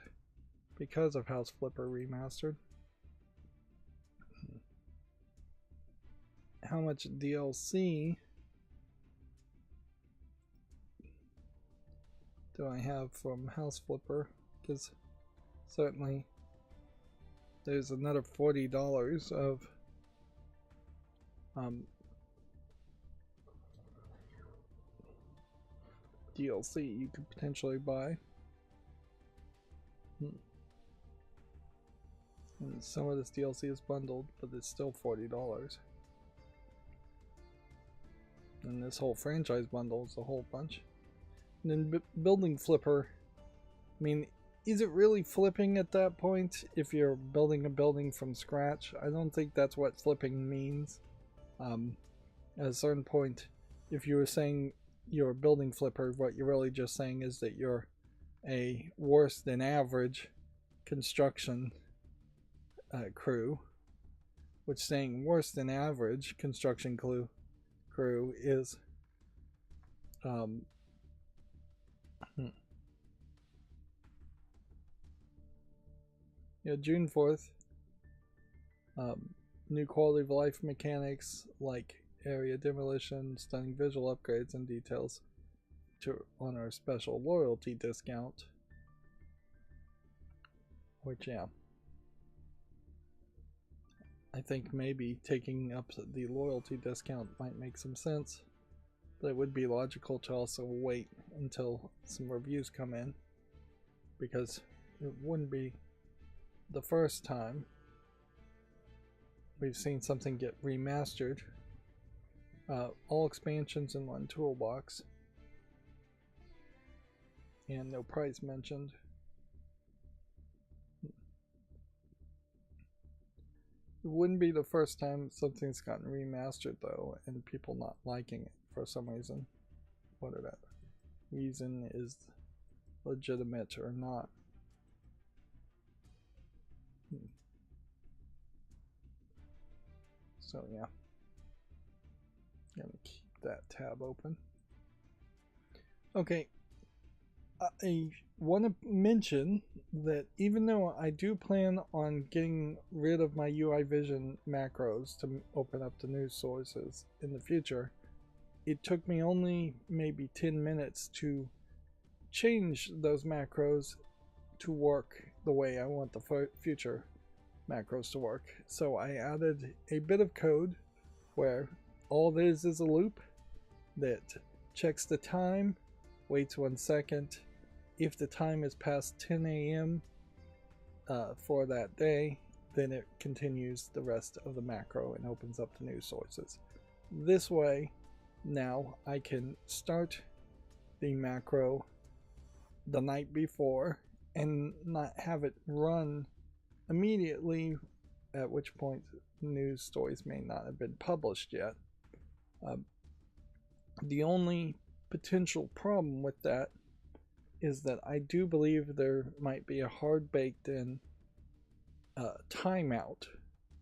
because of House Flipper Remastered. How much DLC do I have from House Flipper? Because certainly there's another $40 of DLC you could potentially buy. And some of this DLC is bundled, but it's still $40. And this whole franchise bundle is a whole bunch. And then building flipper, I mean, is it really flipping at that point if you're building a building from scratch? I don't think that's what flipping means. At a certain point, if you were saying you're a building flipper, what you're really just saying is that you're a worse than average construction crew, which saying worse than average construction crew is yeah, June 4th, new quality of life mechanics like area demolition, stunning visual upgrades, and details to honor a special loyalty discount. Which, yeah, I think maybe taking up the loyalty discount might make some sense, but it would be logical to also wait until some reviews come in, because it wouldn't be the first time we've seen something get remastered. All expansions in one toolbox, and no price mentioned. It wouldn't be the first time something's gotten remastered though, and people not liking it for some reason. Whether that reason is legitimate or not. So yeah, gonna keep that tab open. Okay, I want to mention that even though I do plan on getting rid of my UI Vision macros to open up the news sources in the future, it took me only maybe 10 minutes to change those macros to work the way I want the future macros to work. So I added a bit of code where all this is a loop that checks the time, waits 1 second. If the time is past 10 a.m. For that day, then it continues the rest of the macro and opens up the news sources. This way, now I can start the macro the night before and not have it run immediately, at which point news stories may not have been published yet. The only potential problem with that is that I do believe there might be a hard-baked in timeout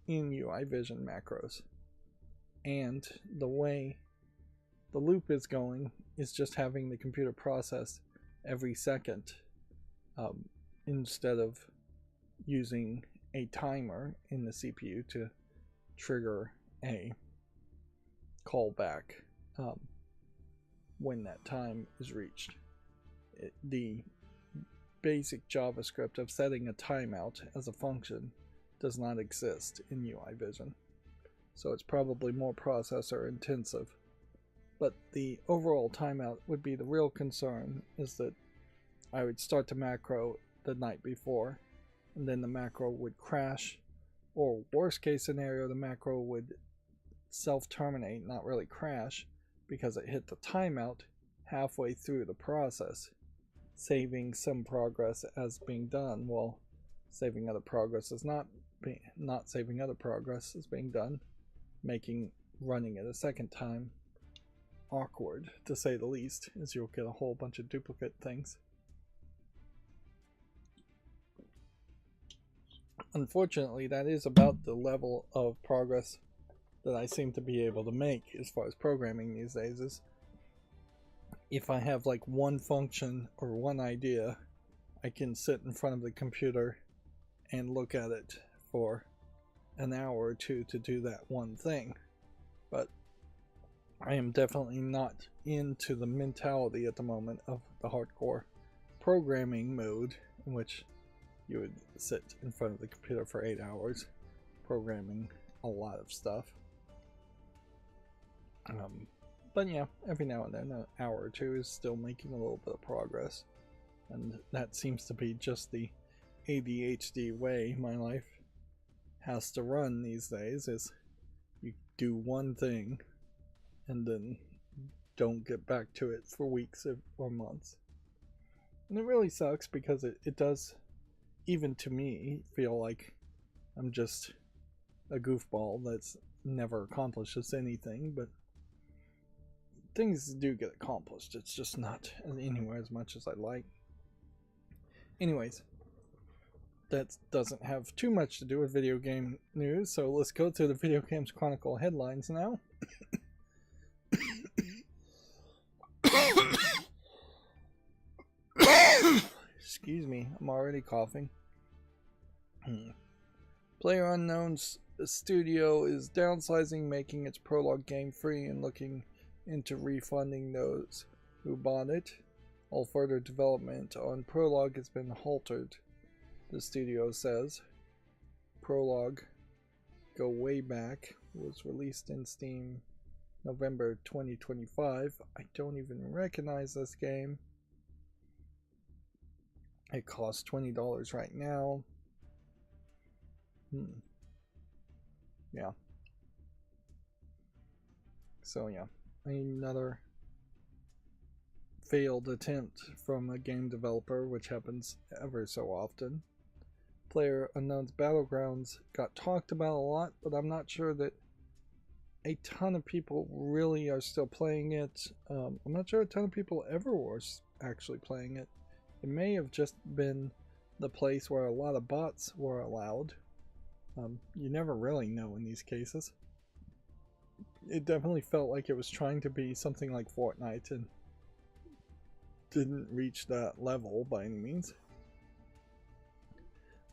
in UI Vision macros, and the way the loop is going is just having the computer process every second instead of using a timer in the CPU to trigger a callback when that time is reached. The basic JavaScript of setting a timeout as a function does not exist in UI Vision, so it's probably more processor intensive. But the overall timeout would be the real concern, is that I would start the macro the night before, and then the macro would crash, or worst case scenario, the macro would self-terminate, not really crash, because it hit the timeout halfway through the process, saving some progress as being done, while saving other progress is not saving other progress is being done, making running it a second time awkward, to say the least, as you'll get a whole bunch of duplicate things. Unfortunately, that is about the level of progress that I seem to be able to make as far as programming these days. Is if I have like one function or one idea, I can sit in front of the computer and look at it for an hour or two to do that one thing. But I am definitely not into the mentality at the moment of the hardcore programming mode, in which you would sit in front of the computer for 8 hours programming a lot of stuff. But yeah, every now and then, an hour or two is still making a little bit of progress, and that seems to be just the ADHD way in my life. has to run these days, is you do one thing and then don't get back to it for weeks or months. And it really sucks because it does, even to me, feel like I'm just a goofball that's never accomplishes anything, but things do get accomplished. It's just not anywhere as much as I'd like. Anyways, that doesn't have too much to do with video game news, so let's go to the Video Games Chronicle headlines now. Excuse me, I'm already coughing. PlayerUnknown's studio is downsizing, making its Prologue game free and looking into refunding those who bought it. All further development on Prologue has been halted, the studio says. Prologue, go way back, was released in Steam November 2025. I don't even recognize this game. It costs $20 right now. Yeah. So yeah, another failed attempt from a game developer, which happens ever so often. PlayerUnknown's Battlegrounds got talked about a lot, but I'm not sure that a ton of people really are still playing it. I'm not sure a ton of people ever were actually playing it. It may have just been the place where a lot of bots were allowed. You never really know in these cases. It definitely felt like it was trying to be something like Fortnite and didn't reach that level by any means.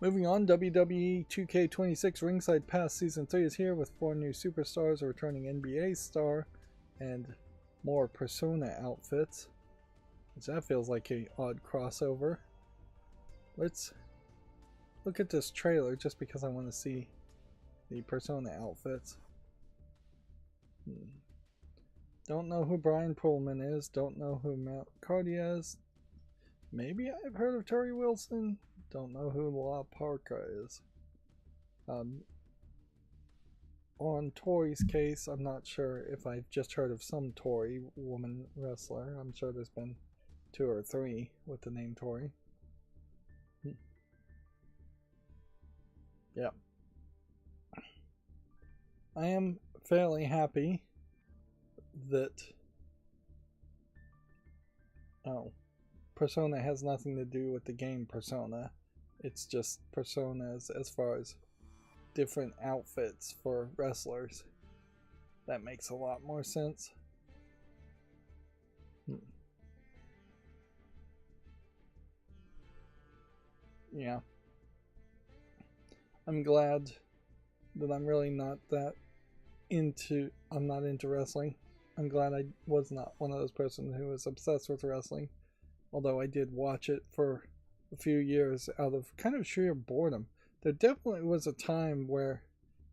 Moving on, WWE 2K26 Ringside Pass Season 3 is here with 4 new superstars, a returning NBA star, and more Persona outfits. Which that feels like an odd crossover. Let's look at this trailer just because I want to see the Persona outfits. Don't know who Brian Pullman is. Don't know who Matt Cardia is. Maybe I've heard of Terry Wilson. Don't know who La Parka is. On Tori's case, I'm not sure if I've just heard of some Tori woman wrestler. I'm sure there's been 2 or 3 with the name Tori. Yeah. I am fairly happy that Persona has nothing to do with the game Persona. It's just personas as far as different outfits for wrestlers. That makes a lot more sense. Yeah. I'm glad that I'm really not that I'm not into wrestling. I'm glad I was not one of those persons who was obsessed with wrestling. Although I did watch it for a few years out of kind of sheer boredom. There definitely was a time where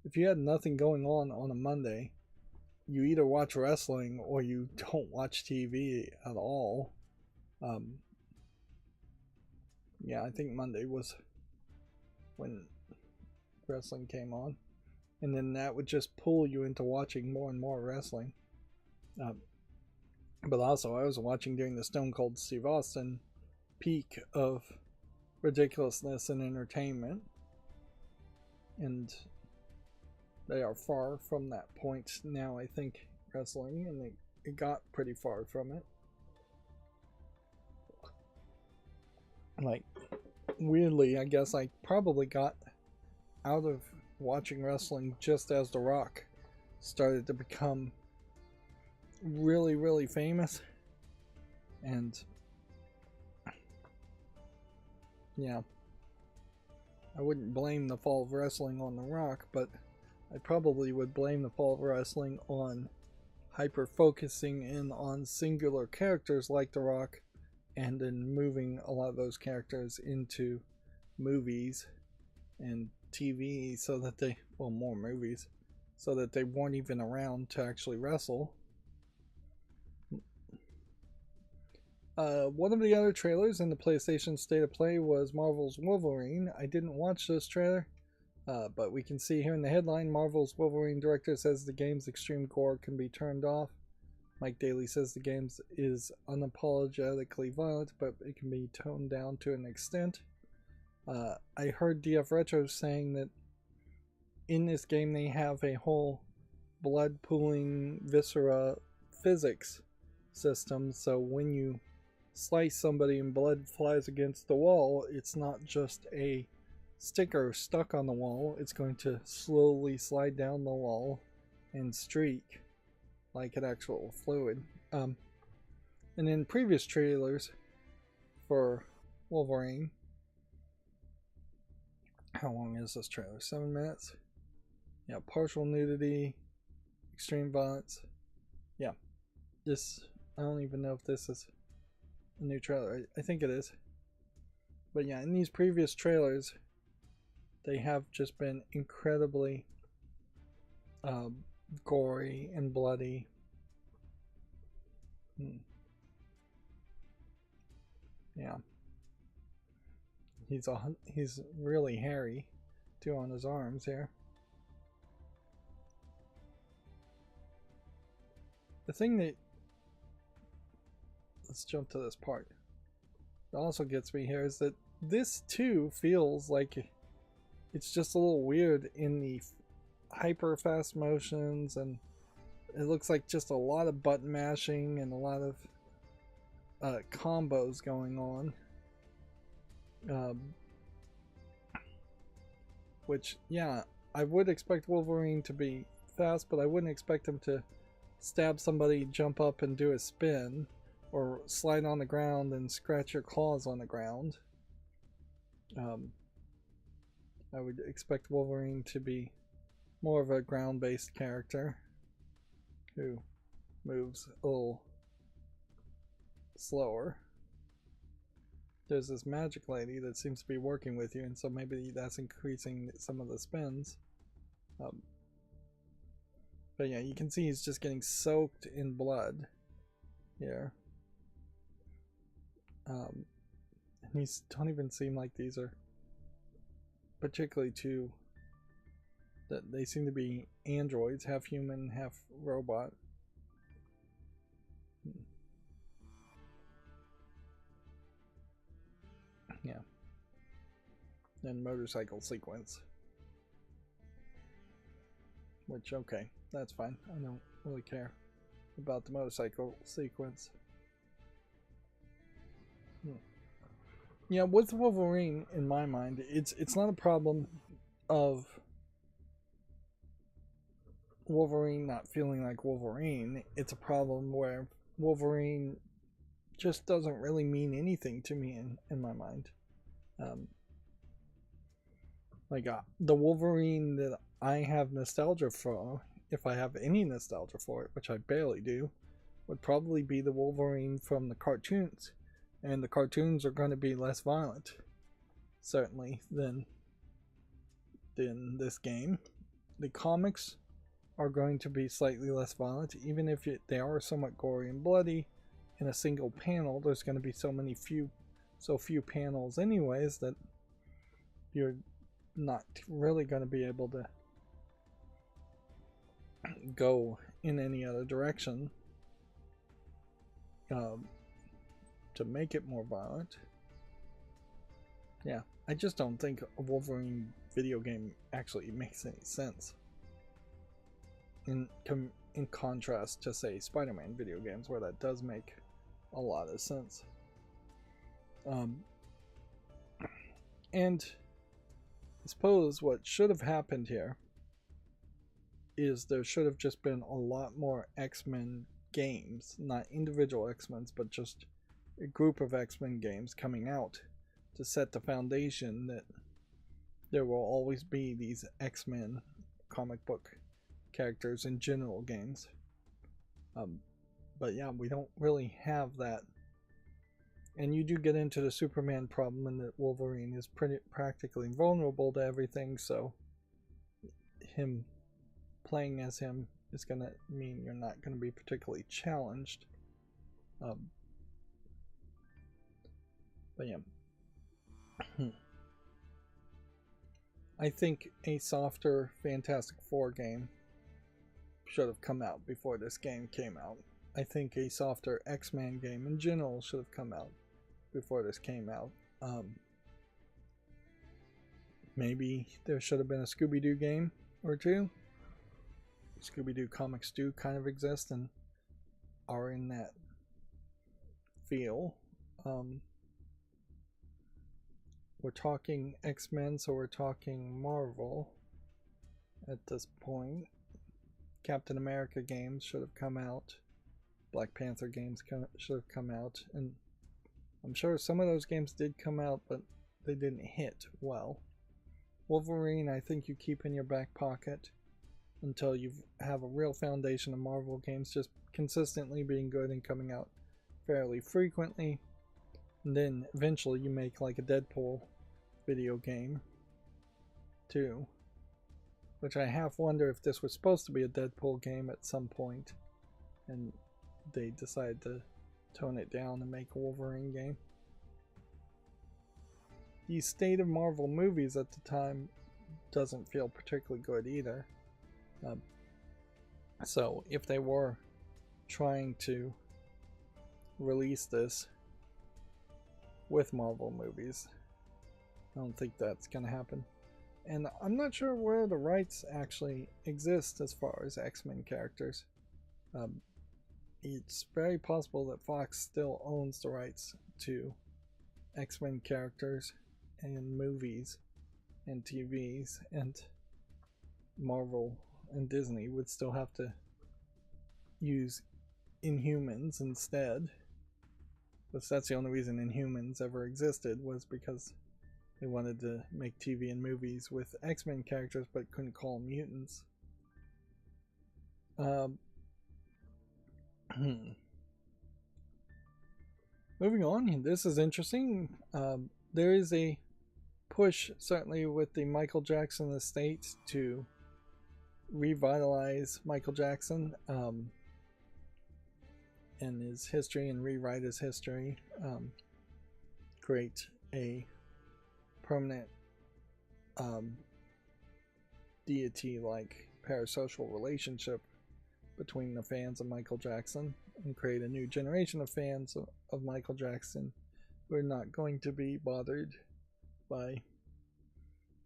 if you had nothing going on a Monday, you either watch wrestling or you don't watch TV at all. Yeah, I think Monday was when wrestling came on. And then that would just pull you into watching more and more wrestling. But also, I was watching during the Stone Cold Steve Austin peak of ridiculousness and entertainment. And they are far from that point now, I think, wrestling. And it got pretty far from it. Like, weirdly, I guess I probably got out of watching wrestling just as The Rock started to become really, really famous. And yeah, I wouldn't blame the fall of wrestling on The Rock, but I probably would blame the fall of wrestling on hyper focusing in on singular characters like The Rock and then moving a lot of those characters into movies and TV so that they, well, more movies, so that they weren't even around to actually wrestle. One of the other trailers in the PlayStation State of Play was Marvel's Wolverine. I didn't watch this trailer. But we can see here in the headline, Marvel's Wolverine director says the game's extreme gore can be turned off. Mike Daly says the game is unapologetically violent, but it can be toned down to an extent. I heard DF Retro saying that in this game they have a whole blood pooling viscera physics system, so when you slice somebody and blood flies against the wall, it's not just a sticker stuck on the wall, it's going to slowly slide down the wall and streak like an actual fluid. And in previous trailers for Wolverine, how long is this trailer? 7 minutes? Yeah, partial nudity, extreme violence. Yeah, this, I don't even know if this is a new trailer. I think it is. But yeah, in these previous trailers, they have just been incredibly gory and bloody. Yeah. He's really hairy too on his arms here. The thing that, let's jump to this part, that also gets me here is that this too feels like it's just a little weird in the hyper fast motions, and it looks like just a lot of button mashing and a lot of combos going on. Which, yeah, I would expect Wolverine to be fast, but I wouldn't expect him to stab somebody, jump up and do a spin, or slide on the ground and scratch your claws on the ground. I would expect Wolverine to be more of a ground-based character who moves a little slower. There's this magic lady that seems to be working with you, and so maybe that's increasing some of the spins. But yeah, you can see he's just getting soaked in blood here. And these don't even seem like these are particularly too, that they seem to be androids, half human, half robot. Yeah. Then motorcycle sequence. Which, okay, that's fine. I don't really care about the motorcycle sequence. Yeah, with Wolverine, in my mind, it's not a problem of Wolverine not feeling like Wolverine. It's a problem where Wolverine just doesn't really mean anything to me in my mind. The Wolverine that I have nostalgia for, if I have any nostalgia for it, which I barely do, would probably be the Wolverine from the cartoons. And the cartoons are going to be less violent, certainly, than this game. The comics are going to be slightly less violent, even if they are somewhat gory and bloody. In a single panel, there's going to be so few panels anyways that you're not really going to be able to go in any other direction to make it more violent. Yeah, I just don't think a Wolverine video game actually makes any sense in contrast to, say, Spider-Man video games, where that does make a lot of sense. And I suppose what should have happened here is there should have just been a lot more X-Men games, not individual X-Men, but just a group of X-Men games coming out to set the foundation that there will always be these X-Men comic book characters in general games. But yeah, we don't really have that. And you do get into the Superman problem, and that Wolverine is practically invulnerable to everything, so him playing as him is going to mean you're not going to be particularly challenged. But yeah. I think a softer Fantastic Four game should have come out before this game came out. I think a softer X-Men game in general should have come out before this came out. Maybe there should have been a Scooby-Doo game or two. Scooby-Doo comics do kind of exist and are in that feel. We're talking X-Men, so we're talking Marvel at this point. Captain America games should have come out. Black Panther games should have come out. And I'm sure some of those games did come out, but they didn't hit well. Wolverine, I think you keep in your back pocket until you have a real foundation of Marvel games just consistently being good and coming out fairly frequently. And then eventually you make like a Deadpool video game too, which I half wonder if this was supposed to be a Deadpool game at some point and they decided to tone it down and make a Wolverine game. The state of Marvel movies at the time doesn't feel particularly good either. So if they were trying to release this with Marvel movies, I don't think that's going to happen. And I'm not sure where the rights actually exist as far as X-Men characters. It's very possible that Fox still owns the rights to X-Men characters and movies and TVs, and Marvel and Disney would still have to use Inhumans instead. But that's the only reason Inhumans ever existed, was because they wanted to make TV and movies with X-Men characters but couldn't call them mutants. Moving on, this is interesting. There is a push, certainly with the Michael Jackson estate, to revitalize Michael Jackson and his history and rewrite his history. Create a permanent deity-like parasocial relationship between the fans of Michael Jackson and create a new generation of fans of Michael Jackson who are not going to be bothered by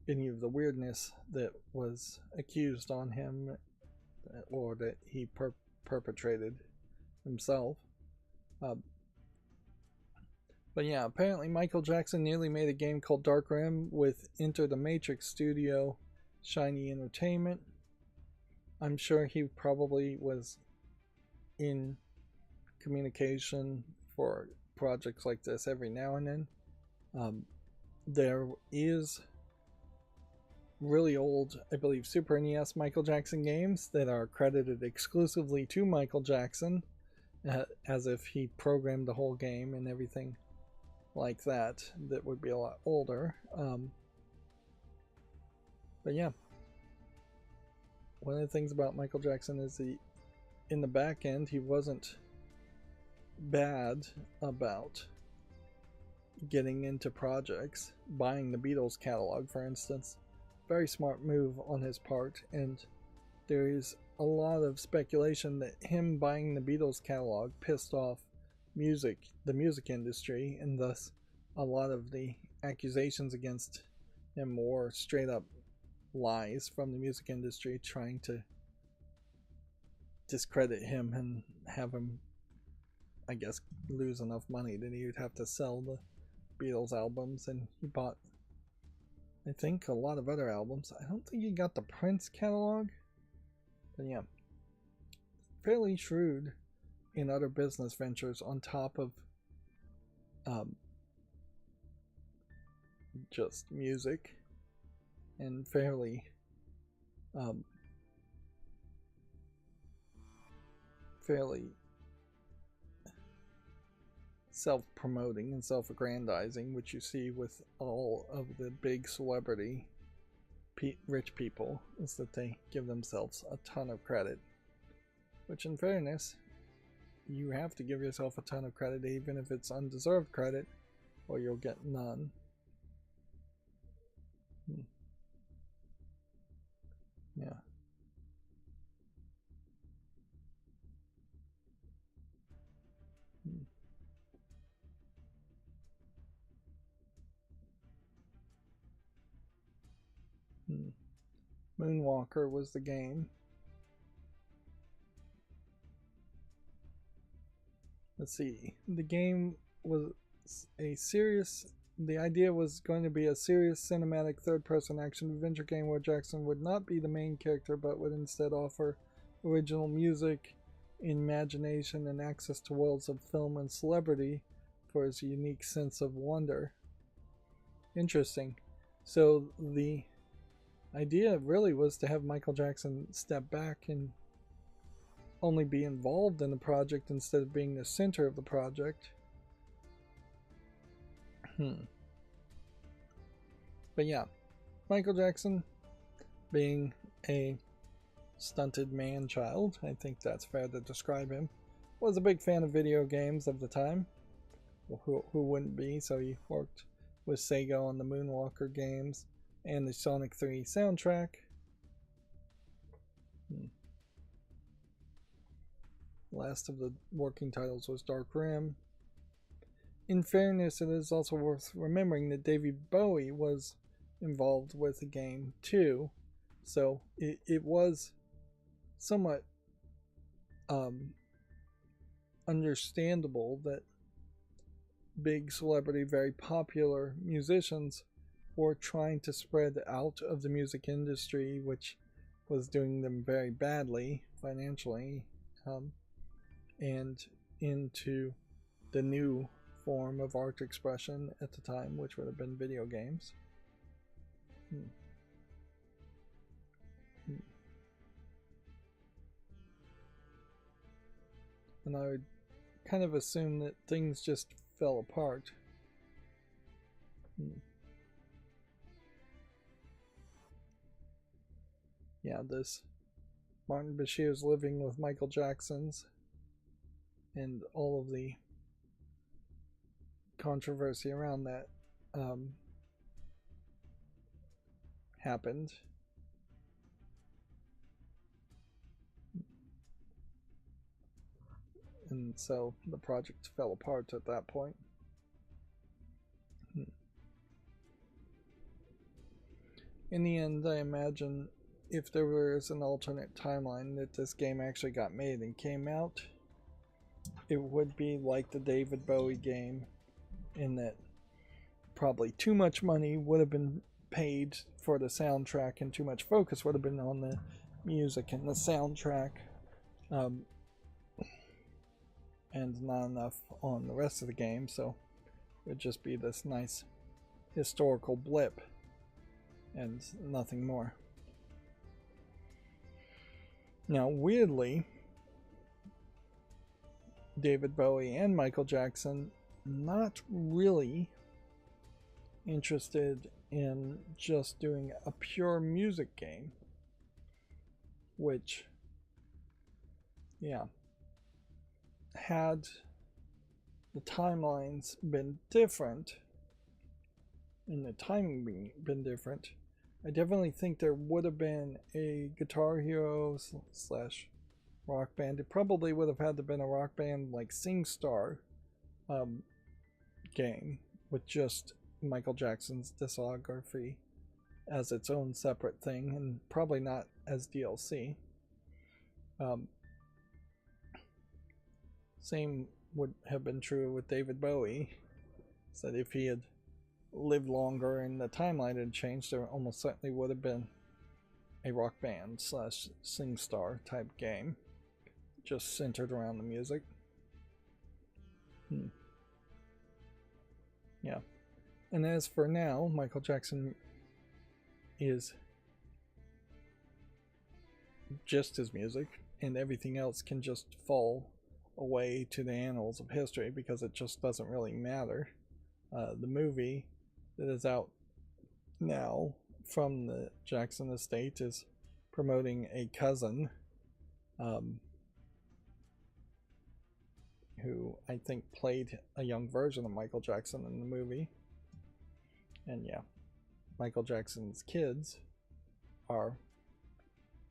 any of the weirdness that was accused on him or that he perpetrated himself. But yeah, apparently Michael Jackson nearly made a game called Dark Rim with Enter the Matrix Studio Shiny Entertainment. I'm sure he probably was in communication for projects like this every now and then. There is really old, I believe, Super NES Michael Jackson games that are credited exclusively to Michael Jackson, as if he programmed the whole game and everything like that would be a lot older. But yeah, one of the things about Michael Jackson is in the back end, he wasn't bad about getting into projects. Buying the Beatles catalog, for instance, very smart move on his part, and there is a lot of speculation that him buying the Beatles catalog pissed off the music industry, and thus a lot of the accusations against him were straight up lies from the music industry, trying to discredit him and have him, I guess, lose enough money that he would have to sell the Beatles albums. And he bought, I think, a lot of other albums. I don't think he got the Prince catalog, but yeah, fairly shrewd in other business ventures on top of just music, and fairly self-promoting and self-aggrandizing, which you see with all of the big celebrity rich people, is that they give themselves a ton of credit, which in fairness, you have to give yourself a ton of credit, even if it's undeserved credit, or you'll get none. Yeah. Hmm. Hmm. Moonwalker was the game. Let's see. The game was a serious. The idea was going to be a serious cinematic third person action adventure game where Jackson would not be the main character but would instead offer original music, imagination, and access to worlds of film and celebrity for his unique sense of wonder. Interesting. So the idea really was to have Michael Jackson step back and only be involved in the project instead of being the center of the project. But yeah, Michael Jackson being a stunted man child, I think that's fair to describe him, was a big fan of video games of the time. Who wouldn't be? So he worked with Sega on the Moonwalker games and the Sonic 3 soundtrack. Last of the working titles was Dark Rim. In fairness, it is also worth remembering that David Bowie was involved with the game too, so it was somewhat understandable that big celebrity, very popular musicians were trying to spread out of the music industry, which was doing them very badly financially, and into the new form of art expression at the time, which would have been video games. And I would kind of assume that things just fell apart. Yeah, this Martin Bashir's living with Michael Jackson's and all of the controversy around that happened. And so the project fell apart at that point. In the end, I imagine if there was an alternate timeline that this game actually got made and came out, it would be like the David Bowie game, in that probably too much money would have been paid for the soundtrack and too much focus would have been on the music and the soundtrack, and not enough on the rest of the game, so it would just be this nice historical blip and nothing more. Now, weirdly, David Bowie and Michael Jackson not really interested in just doing a pure music game, which, yeah, had the timelines been different and the timing been different, I definitely think there would have been a Guitar Hero slash rock band. It probably would have had to been a rock band like SingStar game with just Michael Jackson's discography as its own separate thing, and probably not as DLC. Same would have been true with David Bowie, so that if he had lived longer and the timeline had changed, there almost certainly would have been a rock band slash SingStar type game, just centered around the music. Yeah. And as for now, Michael Jackson is just his music, and everything else can just fall away to the annals of history because it just doesn't really matter. The movie that is out now from the Jackson estate is promoting a cousin who I think played a young version of Michael Jackson in the movie. And yeah, Michael Jackson's kids are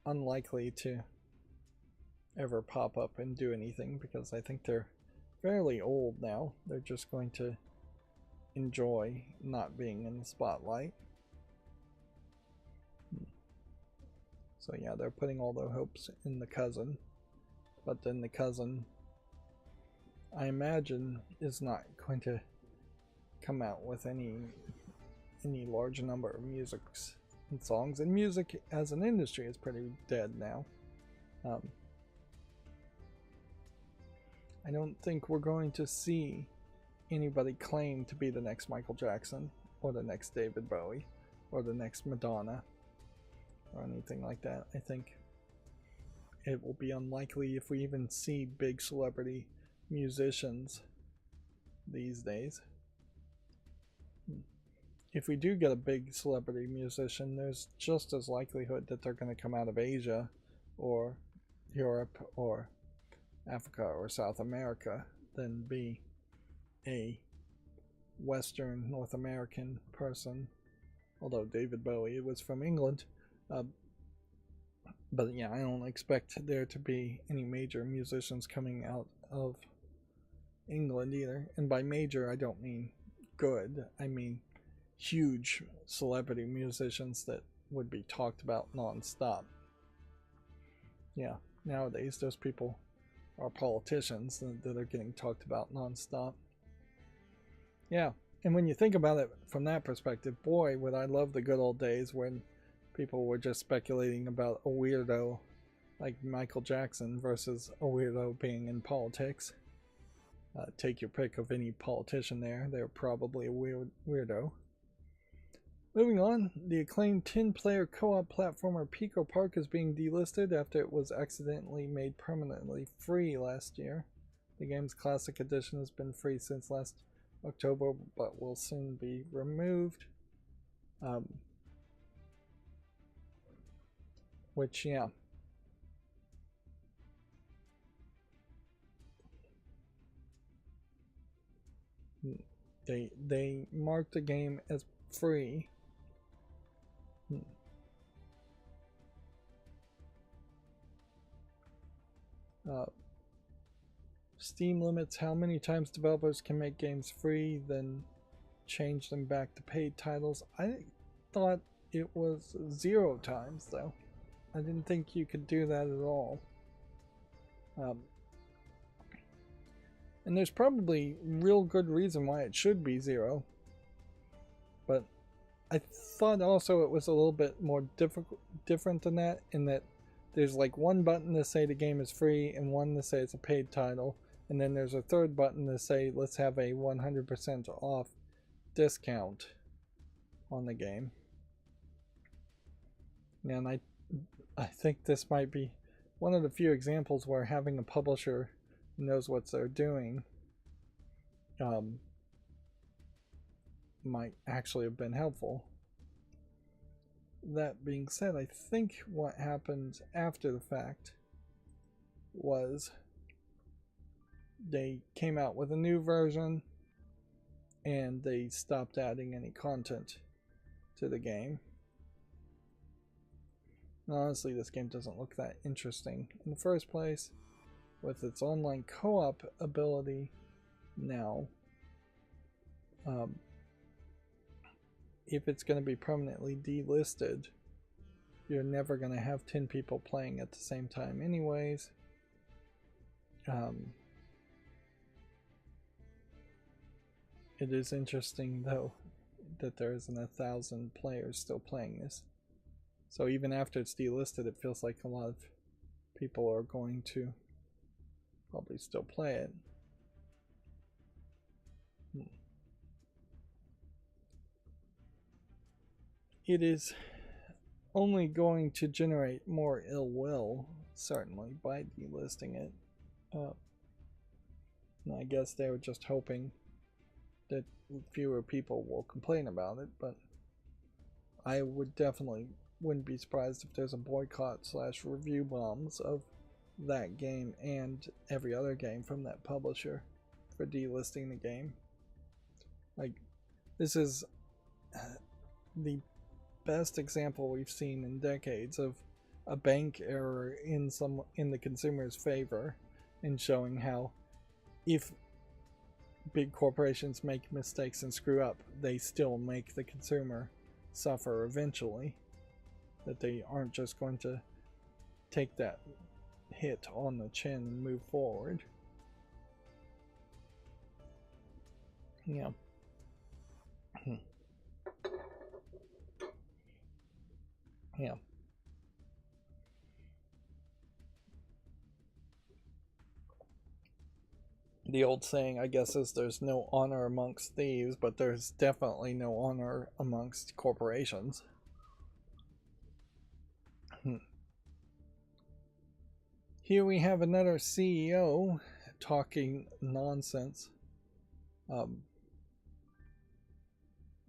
unlikely to ever pop up and do anything because I think they're fairly old now. They're just going to enjoy not being in the spotlight. So yeah, they're putting all their hopes in the cousin, but then the cousin, I imagine, is not going to come out with any large number of musics and songs, and music as an industry is pretty dead now. I don't think we're going to see anybody claim to be the next Michael Jackson or the next David Bowie or the next Madonna or anything like that. I think it will be unlikely if we even see big celebrity musicians these days. If we do get a big celebrity musician, there's just as likelihood that they're going to come out of Asia or Europe or Africa or South America than be a Western North American person, although David Bowie was from England. But yeah, I don't expect there to be any major musicians coming out of England either. And by major, I don't mean good. I mean huge celebrity musicians that would be talked about non-stop. Yeah, nowadays those people are politicians that are getting talked about non-stop. Yeah, and when you think about it from that perspective, boy, would I love the good old days when people were just speculating about a weirdo like Michael Jackson versus a weirdo being in politics. Take your pick of any politician there. They're probably a weirdo. Moving on, the acclaimed 10-player co-op platformer Pico Park is being delisted after it was accidentally made permanently free last year. The game's Classic Edition has been free since last October, but will soon be removed. Which, yeah. They marked the game as free. Steam limits how many times developers can make games free, then change them back to paid titles. I thought it was 0 times, though. I didn't think you could do that at all. And there's probably real good reason why it should be 0. But I thought also it was a little bit more different than that, in that there's like one button to say the game is free and one to say it's a paid title, and then there's a third button to say let's have a 100% off discount on the game. And I think this might be one of the few examples where having a publisher who knows what they're doing might actually have been helpful. That being said, I think what happened after the fact was they came out with a new version and they stopped adding any content to the game. Honestly, this game doesn't look that interesting in the first place. With its online co-op ability now, if it's going to be permanently delisted, you're never going to have 10 people playing at the same time anyways. It is interesting, though, that there isn't 1,000 players still playing this. So even after it's delisted, it feels like a lot of people are going to probably still play it. It is only going to generate more ill will, certainly, by delisting it. And I guess they were just hoping that fewer people will complain about it, but I wouldn't be surprised if there's a boycott / review bombs of that game and every other game from that publisher for delisting the game. Like, this is the best example we've seen in decades of a bank error in the consumer's favor, in showing how if big corporations make mistakes and screw up, they still make the consumer suffer eventually. That they aren't just going to take that hit on the chin and move forward. Yeah. Yeah. The old saying, I guess, is there's no honor amongst thieves, but there's definitely no honor amongst corporations. Here we have another CEO talking nonsense,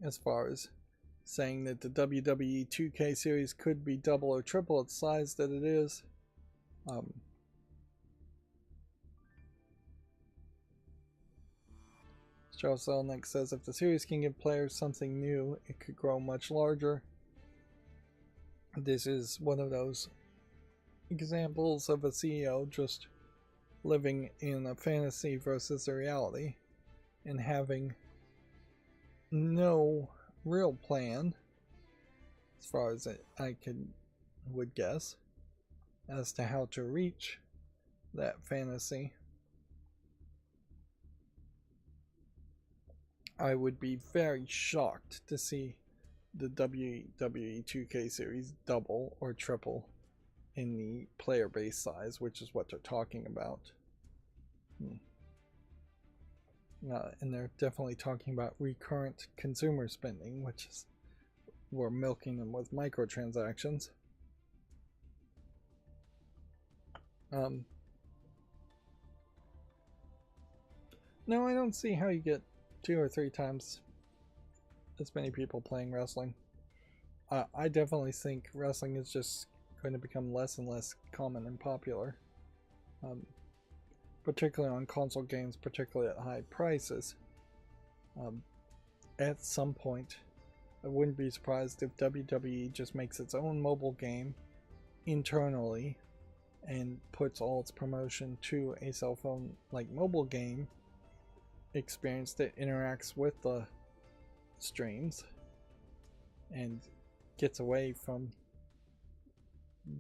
as far as saying that the WWE 2K series could be double or triple its size that it is. Charles Zelnick says if the series can give players something new, it could grow much larger. This is one of those examples of a CEO just living in a fantasy versus a reality and having no real plan, as far as I would guess, as to how to reach that fantasy. I would be very shocked to see the WWE 2K series double or triple in the player base size, which is what they're talking about. And they're definitely talking about recurrent consumer spending, which is, we're milking them with microtransactions. No, I don't see how you get 2 or 3 times as many people playing wrestling. I definitely think wrestling is just going to become less and less common and popular, particularly on console games, particularly at high prices. At some point, I wouldn't be surprised if WWE just makes its own mobile game internally and puts all its promotion to a cell phone like mobile game experience that interacts with the streams and gets away from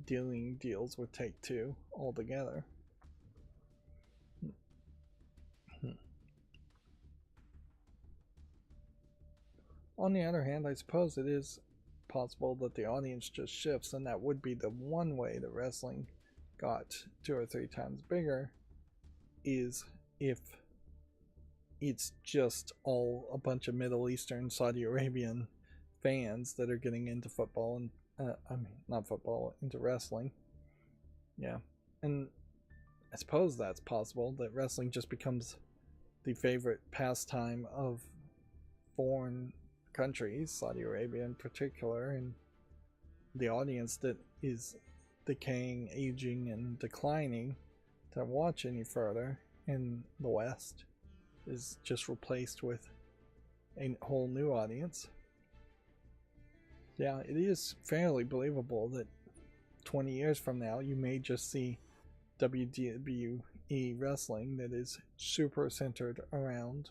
dealing deals with Take-Two altogether. On the other hand, I suppose it is possible that the audience just shifts, and that would be the one way that wrestling got 2 or 3 times bigger, is if it's just all a bunch of Middle Eastern, Saudi Arabian fans that are getting into football and not football, into wrestling. Yeah, and I suppose that's possible, that wrestling just becomes the favorite pastime of foreign countries, Saudi Arabia in particular, and the audience that is decaying, aging, and declining to watch any further in the West is just replaced with a whole new audience. Yeah, it is fairly believable that 20 years from now you may just see WWE wrestling that is super centered around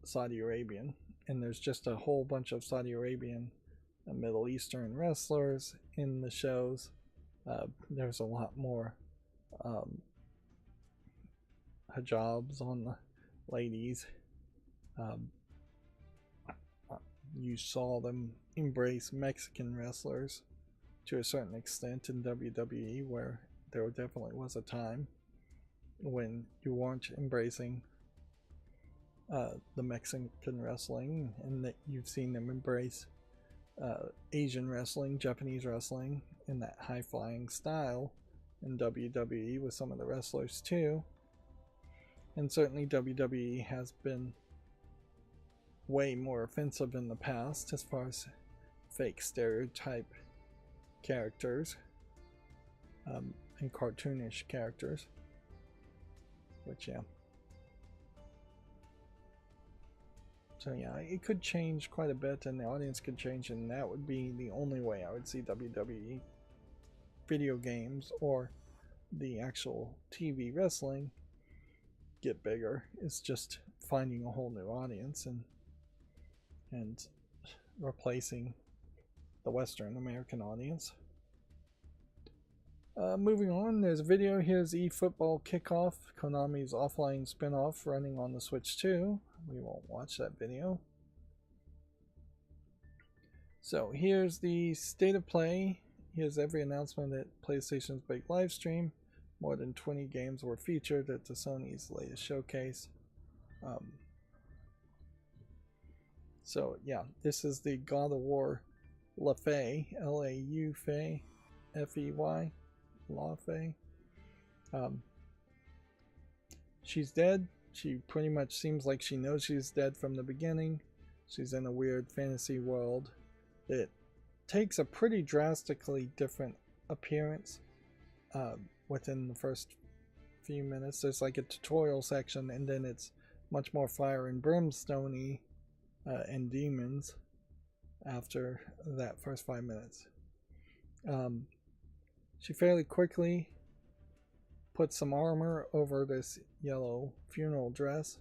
Saudi Arabian, and there's just a whole bunch of Saudi Arabian and Middle Eastern wrestlers in the shows. There's a lot more hijabs on the ladies. You saw them embrace Mexican wrestlers to a certain extent in WWE, where there definitely was a time when you weren't embracing the Mexican wrestling, and that you've seen them embrace Asian wrestling, Japanese wrestling in that high-flying style in WWE with some of the wrestlers too. And certainly WWE has been way more offensive in the past as far as fake stereotype characters and cartoonish characters, which yeah. So yeah, it could change quite a bit, and the audience could change, and that would be the only way I would see WWE video games or the actual TV wrestling get bigger. It's just finding a whole new audience and replacing the Western American audience. Moving on, there's a video. Here's eFootball Kickoff, Konami's offline spin-off running on the Switch 2. We won't watch that video. So here's the state of play. Here's every announcement at PlayStation's big live stream. More than 20 games were featured at the Sony's latest showcase. So yeah, this is the God of War LaFey, L-A-U-Fey, F-E-Y, LaFey. She's dead. She pretty much seems like she knows she's dead from the beginning. She's in a weird fantasy world that takes a pretty drastically different appearance within the first few minutes. There's like a tutorial section, and then it's much more fire and brimstone-y and demons after that first 5 minutes. She fairly quickly puts some armor over this yellow funeral dress.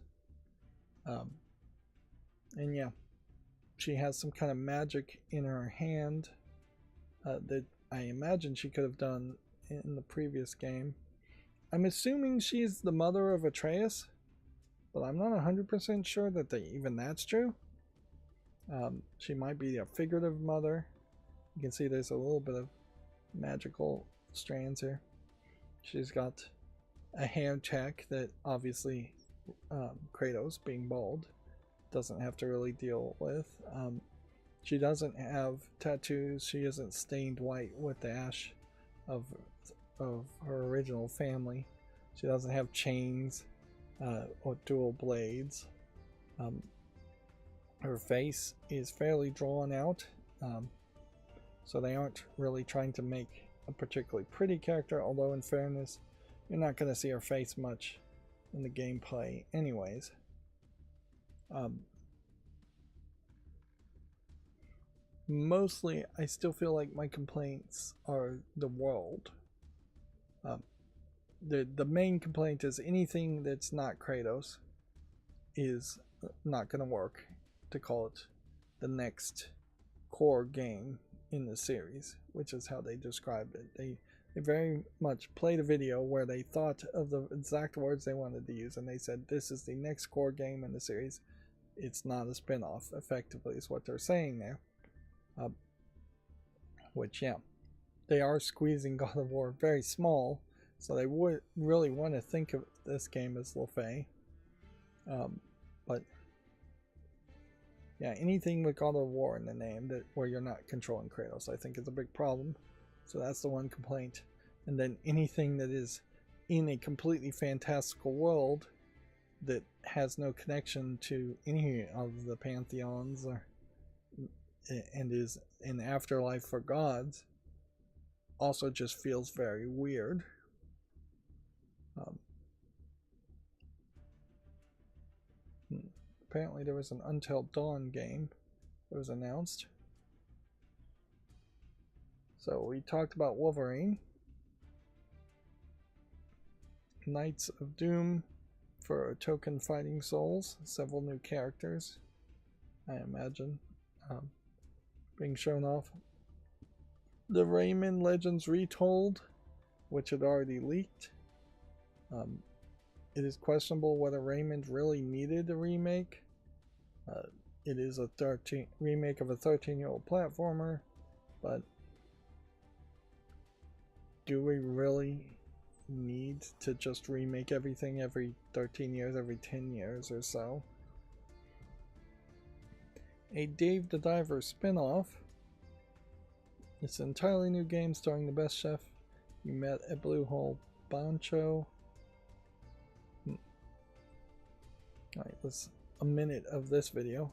And yeah, she has some kind of magic in her hand that I imagine she could have done in the previous game. I'm assuming she's the mother of Atreus, but I'm not 100% sure that even that's true. She might be a figurative mother. You can see there's a little bit of magical strands here. She's got a hair tech that obviously Kratos, being bald, doesn't have to really deal with. She doesn't have tattoos. She isn't stained white with the ash of her original family. She doesn't have chains or dual blades. Her face is fairly drawn out, so they aren't really trying to make a particularly pretty character, although in fairness, you're not going to see her face much in the gameplay anyways. Mostly, I still feel like my complaints are the world. The main complaint is anything that's not Kratos is not going to work to call it the next core game in the series, which is how they described it. They very much played a video where they thought of the exact words they wanted to use, and they said this is the next core game in the series. It's not a spin-off, effectively, is what they're saying there. Which, yeah, they are squeezing God of War very small, so they would really want to think of this game as LaFey. But yeah, anything with God of War in the name where you're not controlling Kratos, I think is a big problem. So that's the one complaint. And then anything that is in a completely fantastical world that has no connection to any of the pantheons and is an afterlife for gods also just feels very weird. Apparently there was an Until Dawn game that was announced. So we talked about Wolverine. Knights of Doom for Token Fighting Souls. Several new characters, I imagine, being shown off. The Rayman Legends Retold, which had already leaked. It is questionable whether Rayman really needed a remake. It is a remake of a 13-year-old platformer, but do we really need to just remake everything every 13 years, every 10 years or so? A Dave the Diver spin-off. It's an entirely new game starring the best chef you met at Blue Hole, Bancho. Alright, let's a minute of this video.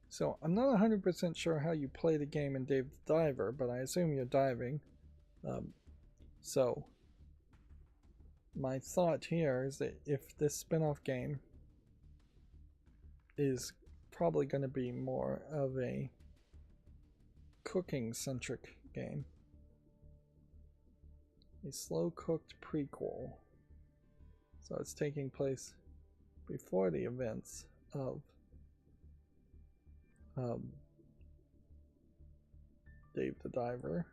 So, I'm not 100% sure how you play the game in Dave the Diver, but I assume you're diving. So, my thought here is that if this spin-off game is probably going to be more of a cooking-centric game. A slow-cooked prequel. So it's taking place before the events of Dave the Diver.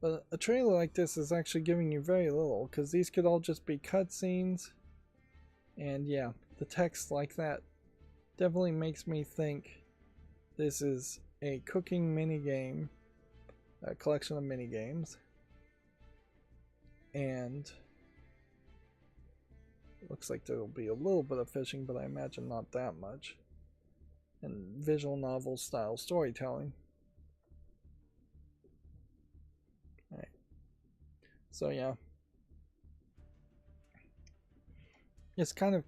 But a trailer like this is actually giving you very little, because these could all just be cutscenes. And yeah, the text like that definitely makes me think this is a cooking minigame, a collection of minigames. And it looks like there will be a little bit of fishing, but I imagine not that much. And visual novel style storytelling. Alright. So yeah. It's kind of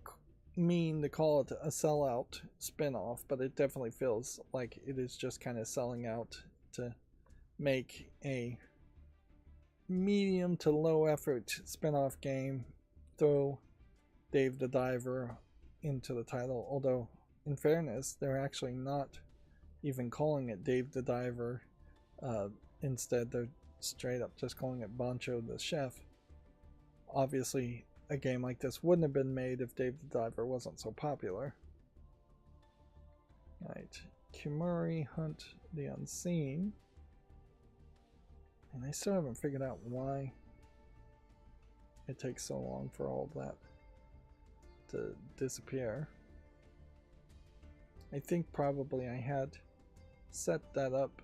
mean to call it a sellout spin-off, but it definitely feels like it is just kind of selling out to make a medium to low effort spin-off game, throw Dave the Diver into the title, although in fairness they're actually not even calling it Dave the Diver. Instead they're straight up just calling it Bancho the Chef. Obviously a game like this wouldn't have been made if Dave the Diver wasn't so popular. Right, Kimuri Hunt the Unseen. And I still haven't figured out why it takes so long for all of that to disappear. I think probably I had set that up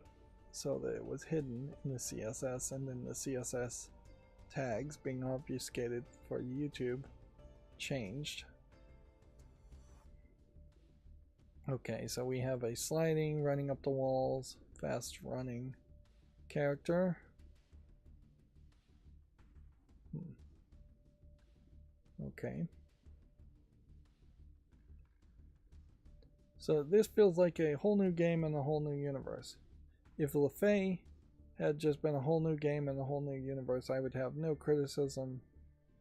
so that it was hidden in the CSS, and then the CSS tags being obfuscated for YouTube changed. Okay, so we have a sliding, running up the walls, fast running character. Okay. So this feels like a whole new game in a whole new universe. If LaFay had just been a whole new game in a whole new universe, I would have no criticism,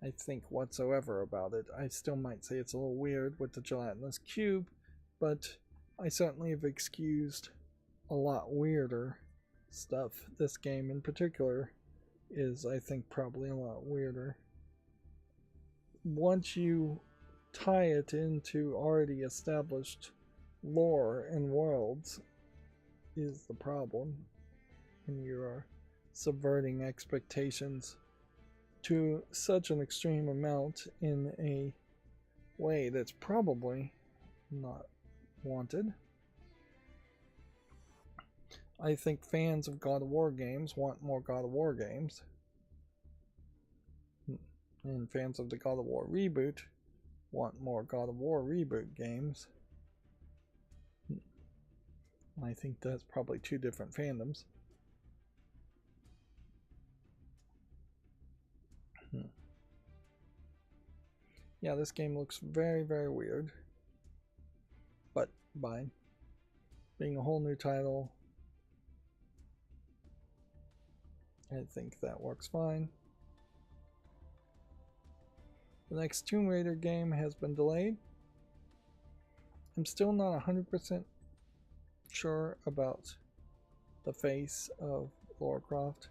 I think, whatsoever about it. I still might say it's a little weird with the gelatinous cube, but I certainly have excused a lot weirder stuff. This game in particular is, I think, probably a lot weirder. Once you tie it into already established lore and worlds is the problem, and you are subverting expectations to such an extreme amount in a way that's probably not wanted. I think fans of God of War games want more God of War games, and fans of the God of War reboot want more God of War reboot games. I think that's probably two different fandoms. Yeah, this game looks very, very weird. But by being a whole new title, I think that works fine. The next Tomb Raider game has been delayed. I'm still not 100% sure about the face of Lara Croft.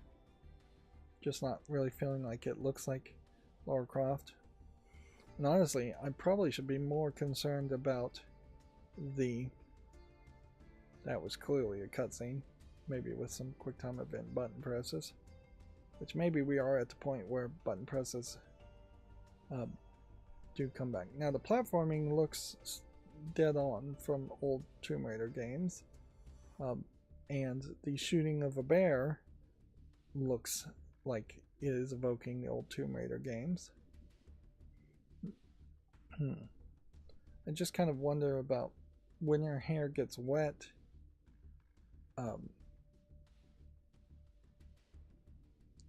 Just not really feeling like it looks like Lara Croft. And honestly, I probably should be more concerned about that was clearly a cutscene, maybe with some QuickTime event button presses, which maybe we are at the point where button presses do come back. Now the platforming looks dead on from old Tomb Raider games, and the shooting of a bear looks like it is evoking the old Tomb Raider games. I just kind of wonder about when your hair gets wet.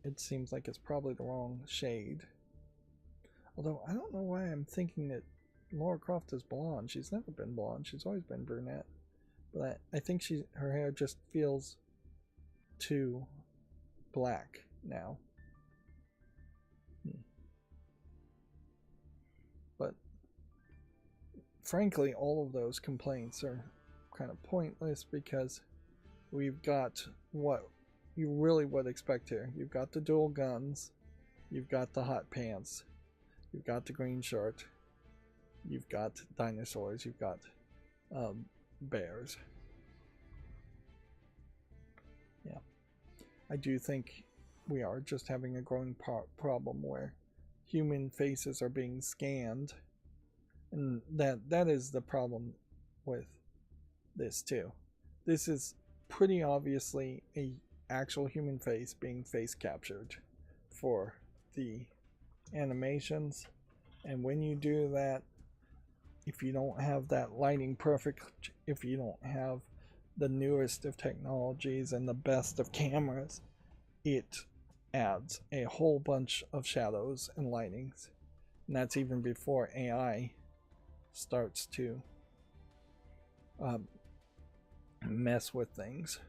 It seems like it's probably the wrong shade. Although I don't know why I'm thinking that Lara Croft is blonde. She's never been blonde. She's always been brunette. But I think her hair just feels too black now. But frankly, all of those complaints are kind of pointless because we've got what you really would expect here. You've got the dual guns, you've got the hot pants, you've got the green shirt, you've got dinosaurs, you've got bears. Yeah, I do think we are just having a growing problem where human faces are being scanned, and that is the problem with this too. This is pretty obviously a actual human face being face captured for the animations, and when you do that, if you don't have that lighting perfect, if you don't have the newest of technologies and the best of cameras, it adds a whole bunch of shadows and lightings, and that's even before AI starts to mess with things.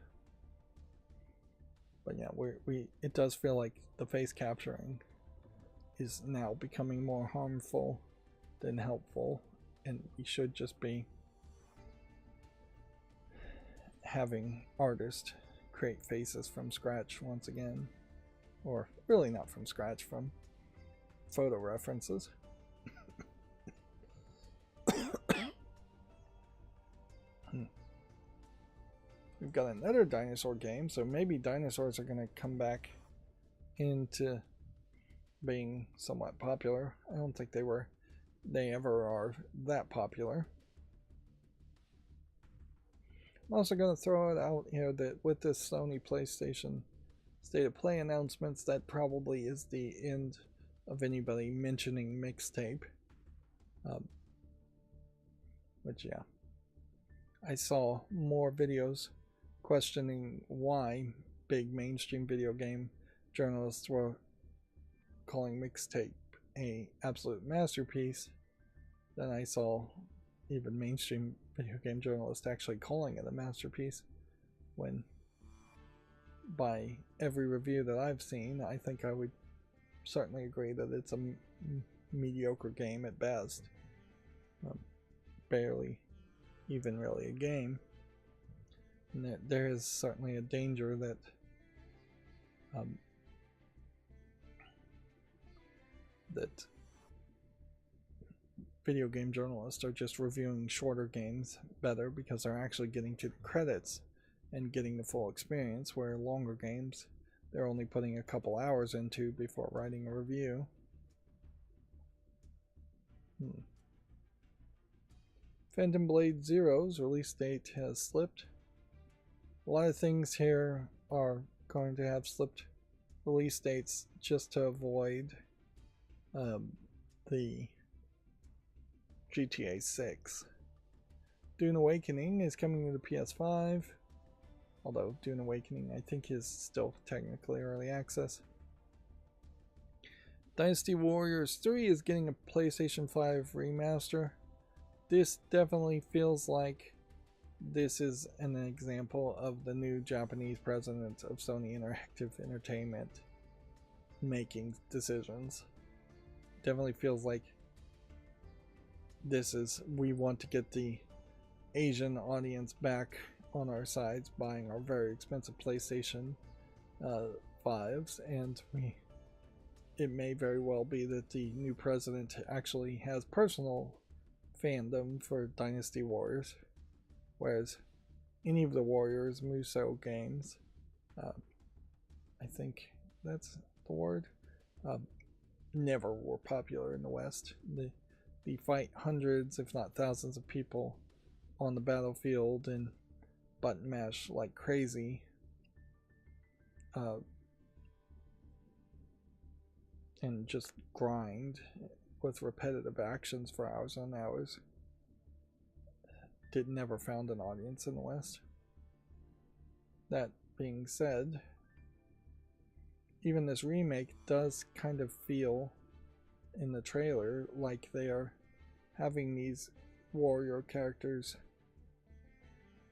But yeah, it does feel like the face capturing is now becoming more harmful than helpful, and we should just be having artists create faces from scratch once again, or really not from scratch, from photo references. We've got another dinosaur game, so maybe dinosaurs are going to come back into being somewhat popular. I don't think they ever are that popular. I'm also going to throw it out here that with this Sony PlayStation State of Play announcements, that probably is the end of anybody mentioning mixtape. But yeah, I saw more videos questioning why big mainstream video game journalists were calling mixtape a absolute masterpiece than I saw even mainstream video game journalists actually calling it a masterpiece, when by every review that I've seen, I think I would certainly agree that it's a mediocre game at best. Barely even really a game. And that there is certainly a danger that that video game journalists are just reviewing shorter games better because they're actually getting to the credits and getting the full experience, where longer games they're only putting a couple hours into before writing a review. Phantom Blade Zero's release date has slipped. A lot of things here are going to have slipped release dates just to avoid the GTA 6. Dune Awakening is coming to the PS5, although Dune Awakening I think is still technically early access. Dynasty Warriors 3 is getting a PlayStation 5 remaster. This definitely feels like this is an example of the new Japanese president of Sony Interactive Entertainment making decisions. Definitely feels like this is, we want to get the Asian audience back on our sides buying our very expensive PlayStation 5s, and it may very well be that the new president actually has personal fandom for Dynasty Warriors, whereas any of the Warriors Musou games, I think that's the word, never were popular in the West. They fight hundreds, if not thousands, of people on the battlefield and button mash like crazy. And just grind with repetitive actions for hours on hours. Never found an audience in the West. That being said, even this remake does kind of feel in the trailer like they are having these warrior characters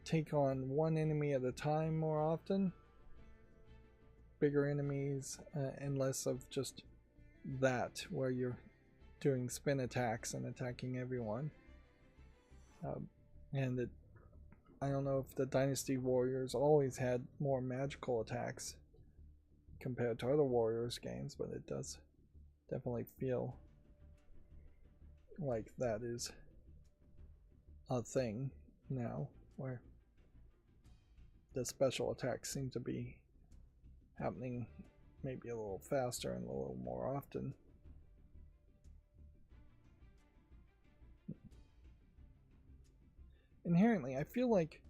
take on one enemy at a time more often, bigger enemies, and less of just that where you're doing spin attacks and attacking everyone. And I don't know if the Dynasty Warriors always had more magical attacks compared to other Warriors games, but it does definitely feel like that is a thing now, where the special attacks seem to be happening maybe a little faster and a little more often. Inherently, I feel like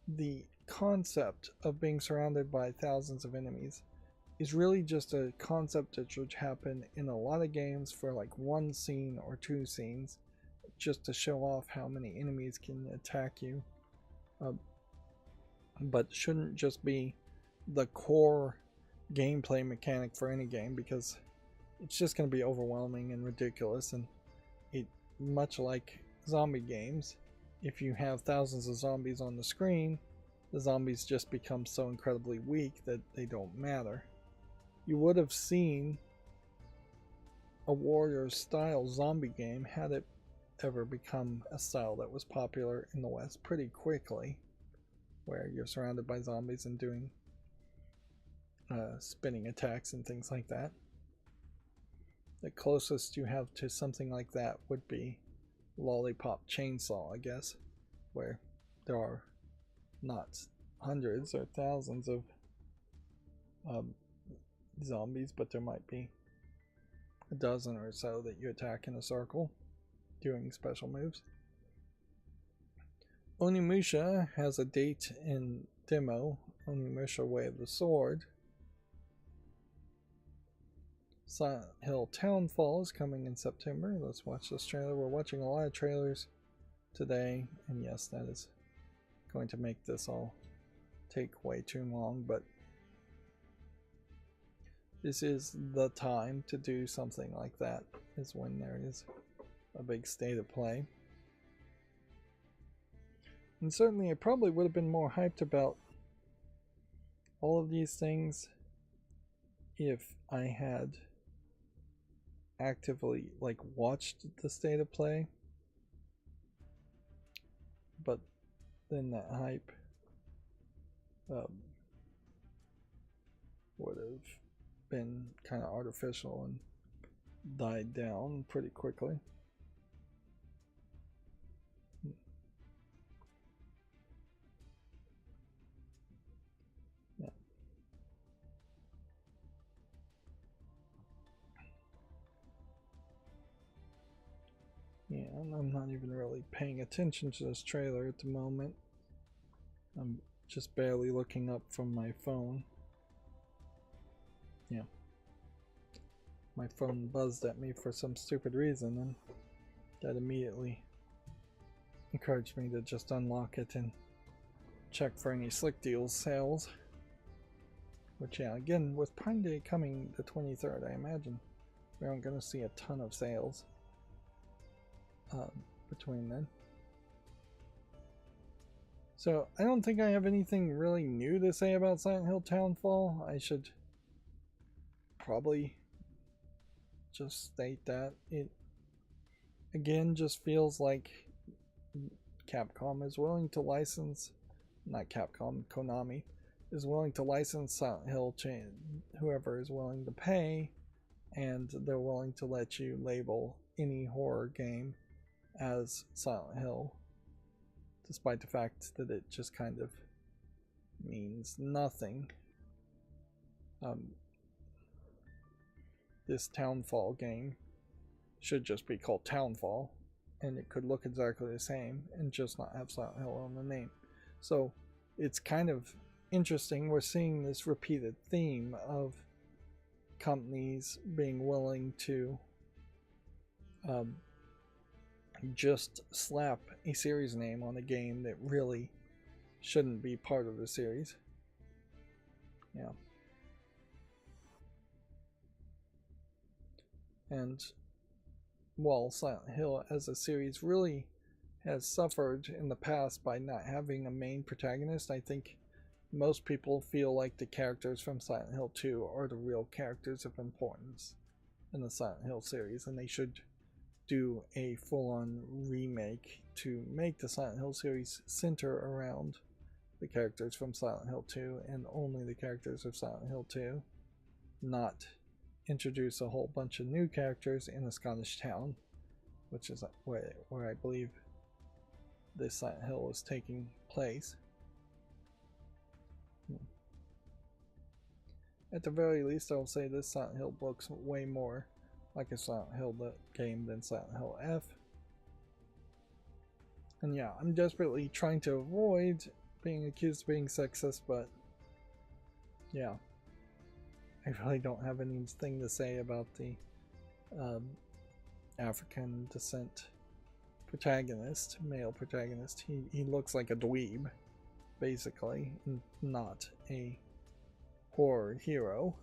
the concept of being surrounded by thousands of enemies is really just a concept that should happen in a lot of games for like one scene or two scenes, just to show off how many enemies can attack you, but shouldn't just be the core gameplay mechanic for any game, because it's just going to be overwhelming and ridiculous. And it, much like zombie games, if you have thousands of zombies on the screen, the zombies just become so incredibly weak that they don't matter. You would have seen a warrior style zombie game, had it ever become a style that was popular in the West, pretty quickly, where you're surrounded by zombies and doing spinning attacks and things like that. The closest you have to something like that would be Lollipop Chainsaw, I guess, where there are not hundreds or thousands of zombies, but there might be a dozen or so that you attack in a circle doing special moves. Onimusha has a date in demo, Onimusha Way of the Sword. Silent Hill Townfall is coming in September. Let's watch this trailer. We're watching a lot of trailers today, and yes, that is going to make this all take way too long, but this is the time to do something like that, is when there is a big state of play. And certainly I probably would have been more hyped about all of these things if I had actively watched the state of play, but then that hype would have been kind of artificial and died down pretty quickly. Yeah. Yeah, and I'm not even really paying attention to this trailer at the moment. I'm just barely looking up from my phone. Yeah. My phone buzzed at me for some stupid reason, and that immediately encouraged me to just unlock it and check for any Slick Deals sales. Which, yeah, again, with Prime Day coming the 23rd, I imagine we aren't going to see a ton of sales between then. So I don't think I have anything really new to say about Silent Hill Townfall. I should probably just state that it again just feels like Capcom is willing to license, not Capcom, Konami is willing to license Silent Hill, whoever is willing to pay, and they're willing to let you label any horror game as Silent Hill, despite the fact that it just kind of means nothing. This Townfall game should just be called Townfall, and it could look exactly the same and just not have Silent Hill on the name. So it's kind of interesting. We're seeing this repeated theme of companies being willing to just slap a series name on a game that really shouldn't be part of the series. Yeah. And while Silent Hill as a series really has suffered in the past by not having a main protagonist, I think most people feel like the characters from Silent Hill 2 are the real characters of importance in the Silent Hill series, and they should do a full-on remake to make the Silent Hill series center around the characters from Silent Hill 2 and only the characters of Silent Hill 2, not introduce a whole bunch of new characters in a Scottish town, which is where I believe this Silent Hill is taking place. At the very least, I'll say this Silent Hill looks way more like a Silent Hill game than Silent Hill F. And yeah, I'm desperately trying to avoid being accused of being sexist, but yeah, I really don't have anything to say about the African descent protagonist, male protagonist. He looks like a dweeb, basically, not a horror hero.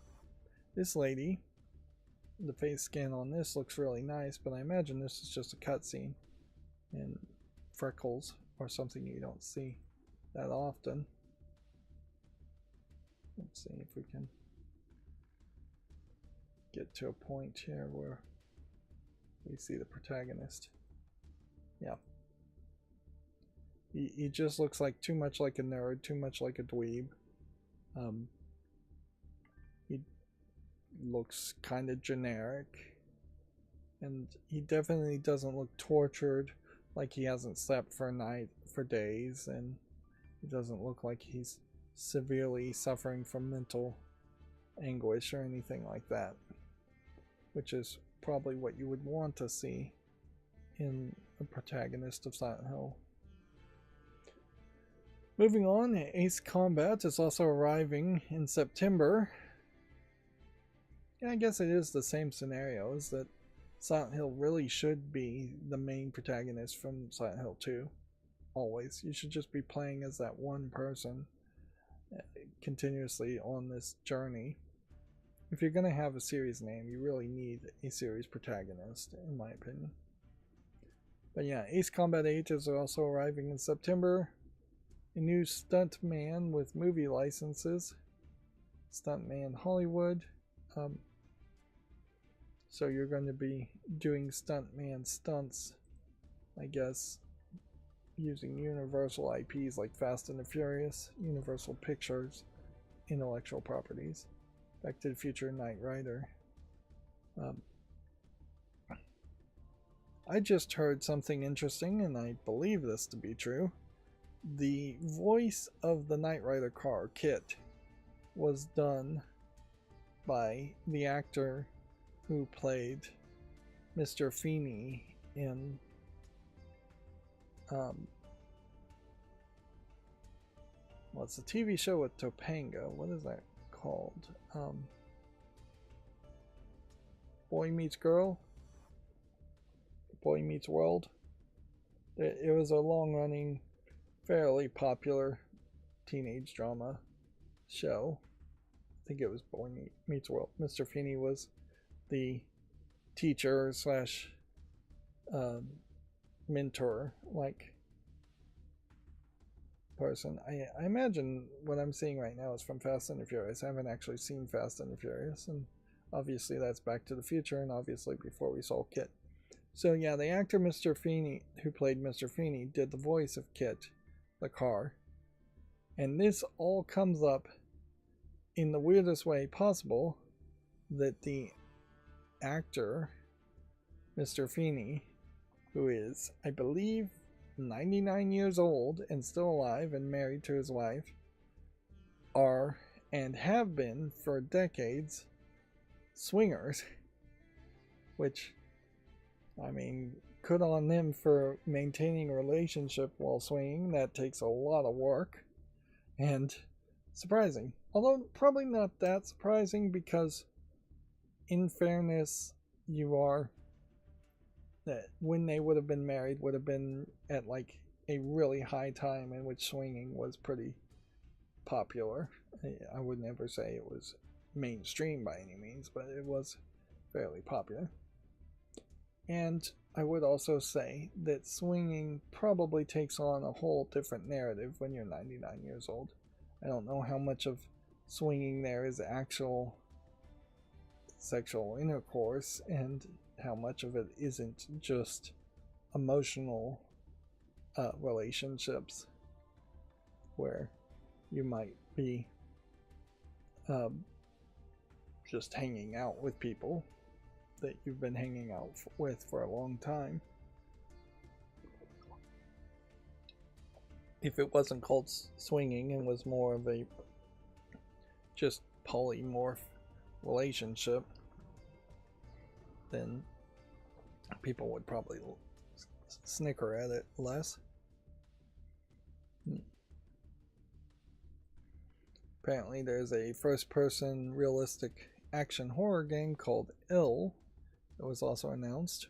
This lady, the face scan on this looks really nice, but I imagine this is just a cutscene and freckles or something you don't see that often. Let's see if we can get to a point here where we see the protagonist. Yeah. He just looks like too much like a nerd, too much like a dweeb. He looks kind of generic, and he definitely doesn't look tortured, like he hasn't slept for a night for days, and he doesn't look like he's severely suffering from mental anguish or anything like that, which is probably what you would want to see in a protagonist of Silent Hill. Moving on, Ace Combat is also arriving in September. Yeah, I guess it is the same scenario, is that Silent Hill really should be the main protagonist from Silent Hill 2. Always. You should just be playing as that one person continuously on this journey. If you're going to have a series name, you really need a series protagonist, in my opinion. But yeah, Ace Combat 8 is also arriving in September. A new stuntman with movie licenses. Stuntman Hollywood. So you're going to be doing stuntman stunts, I guess, using Universal IPs like Fast and the Furious, Universal Pictures, intellectual properties, Back to the Future, Knight Rider. I just heard something interesting, and I believe this to be true. The voice of the Knight Rider car, Kit, was done by the actor who played Mr. Feeney in what's the TV show with Topanga? What is that called? Boy Meets Girl? Boy Meets World? It was a long-running, fairly popular teenage drama show. I think it was Boy Meets World. Mr. Feeney was the teacher slash mentor like person. I imagine what I'm seeing right now is from Fast and the Furious. I haven't actually seen Fast and the Furious, and obviously that's Back to the Future, and obviously before we saw Kit. So yeah, the actor Mr. Feeney, who played Mr. Feeney, did the voice of Kit, the car. And this all comes up in the weirdest way possible, that the actor Mr. Feeney, who is, I believe, 99 years old and still alive and married to his wife, are and have been for decades swingers, which, I mean, good on them for maintaining a relationship while swinging. That takes a lot of work and surprising, although probably not that surprising, because in fairness, you are that when they would have been married would have been at like a really high time in which swinging was pretty popular. I would never say it was mainstream by any means, but it was fairly popular. And I would also say that swinging probably takes on a whole different narrative when you're 99 years old. I don't know how much of swinging there is actual sexual intercourse and how much of it isn't just emotional relationships where you might be just hanging out with people that you've been hanging out with for a long time. If it wasn't called swinging and was more of a just polymorph relationship, then people would probably snicker at it less. Apparently there's a first-person realistic action horror game called Ill that was also announced.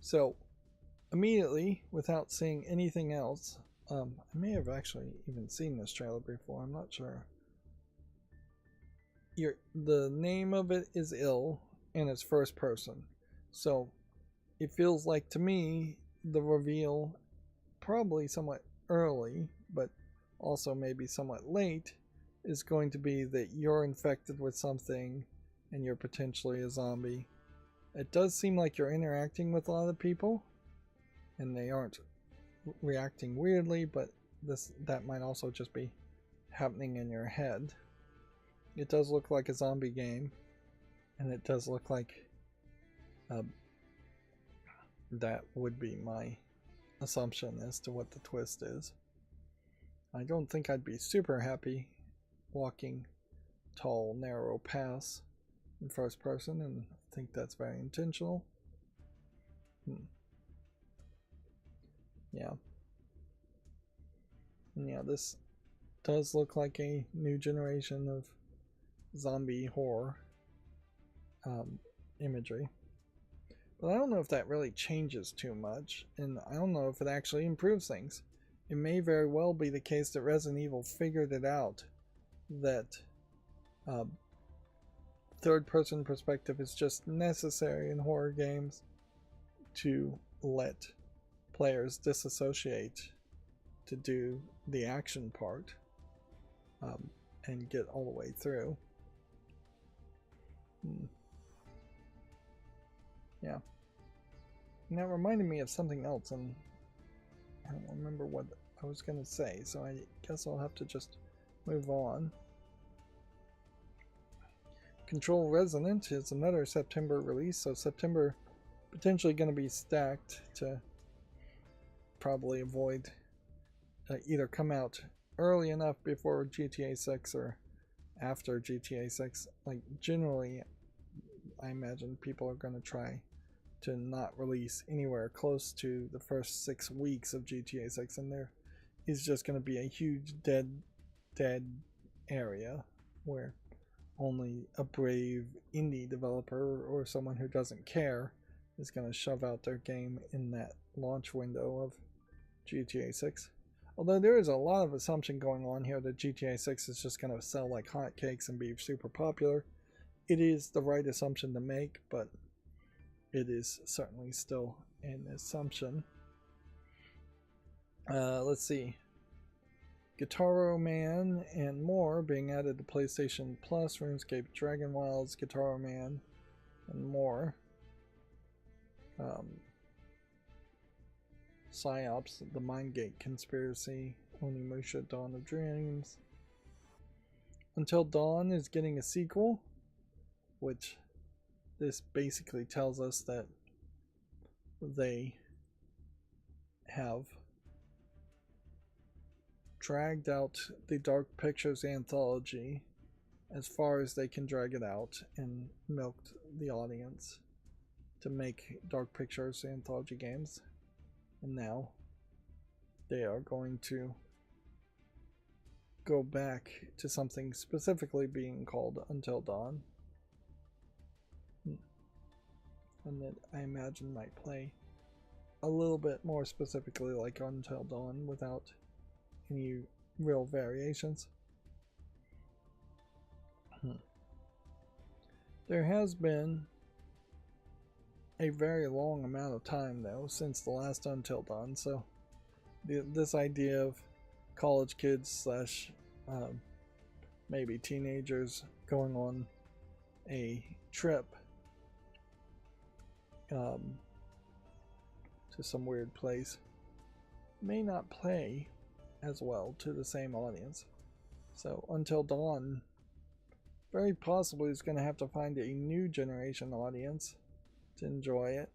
So immediately, without seeing anything else, I may have actually even seen this trailer before, I'm not sure. The name of it is Ill, and it's first person. So it feels like to me the reveal, probably somewhat early, but also maybe somewhat late, is going to be that you're infected with something and you're potentially a zombie. It does seem like you're interacting with a lot of people and they aren't reacting weirdly, but that might also just be happening in your head. It does look like a zombie game, and it does look like that would be my assumption as to what the twist is. I don't think I'd be super happy walking tall, narrow paths in first person, and I think that's very intentional. Yeah. Yeah, this does look like a new generation of zombie horror imagery. But I don't know if that really changes too much, and I don't know if it actually improves things. It may very well be the case that Resident Evil figured it out, that third-person perspective is just necessary in horror games to let players disassociate to do the action part and get all the way through. Yeah. And that reminded me of something else, and I don't remember what I was going to say, so I guess I'll have to just move on. Control Resonant is another September release, so September potentially going to be stacked to probably avoid either come out early enough before GTA 6 or after GTA 6. Like, generally, I imagine people are going to try to not release anywhere close to the first 6 weeks of GTA 6, and there is just going to be a huge dead area where only a brave indie developer or someone who doesn't care is going to shove out their game in that launch window of GTA 6. Although there is a lot of assumption going on here that GTA 6 is just going to sell like hotcakes and be super popular. It is the right assumption to make, but it is certainly still an assumption. Let's see. Guitar Man and more being added to PlayStation Plus, RuneScape, Dragon Wilds, Guitar Man, and more. Psyops, The Mindgate Conspiracy, Onimusha, Dawn of Dreams. Until Dawn is getting a sequel, which this basically tells us that they have dragged out the Dark Pictures anthology as far as they can drag it out and milked the audience to make Dark Pictures anthology games. And now they are going to go back to something specifically being called Until Dawn. And that I imagine might play a little bit more specifically like Until Dawn without any real variations. There has been a very long amount of time though since the last Until Dawn, so this idea of college kids slash maybe teenagers going on a trip to some weird place may not play as well to the same audience. So Until Dawn very possibly is going to have to find a new generation audience to enjoy it,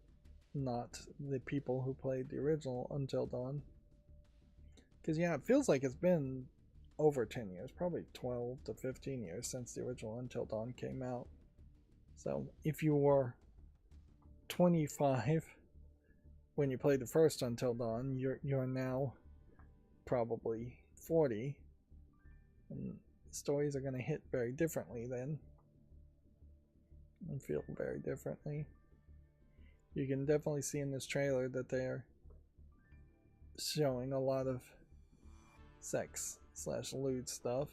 not the people who played the original Until Dawn. Because yeah, it feels like it's been over 10 years, probably 12 to 15 years since the original Until Dawn came out. So if you were 25 when you played the first Until Dawn, you're now probably 40, and stories are going to hit very differently then and feel very differently. You can definitely see in this trailer that they're showing a lot of sex / lewd stuff,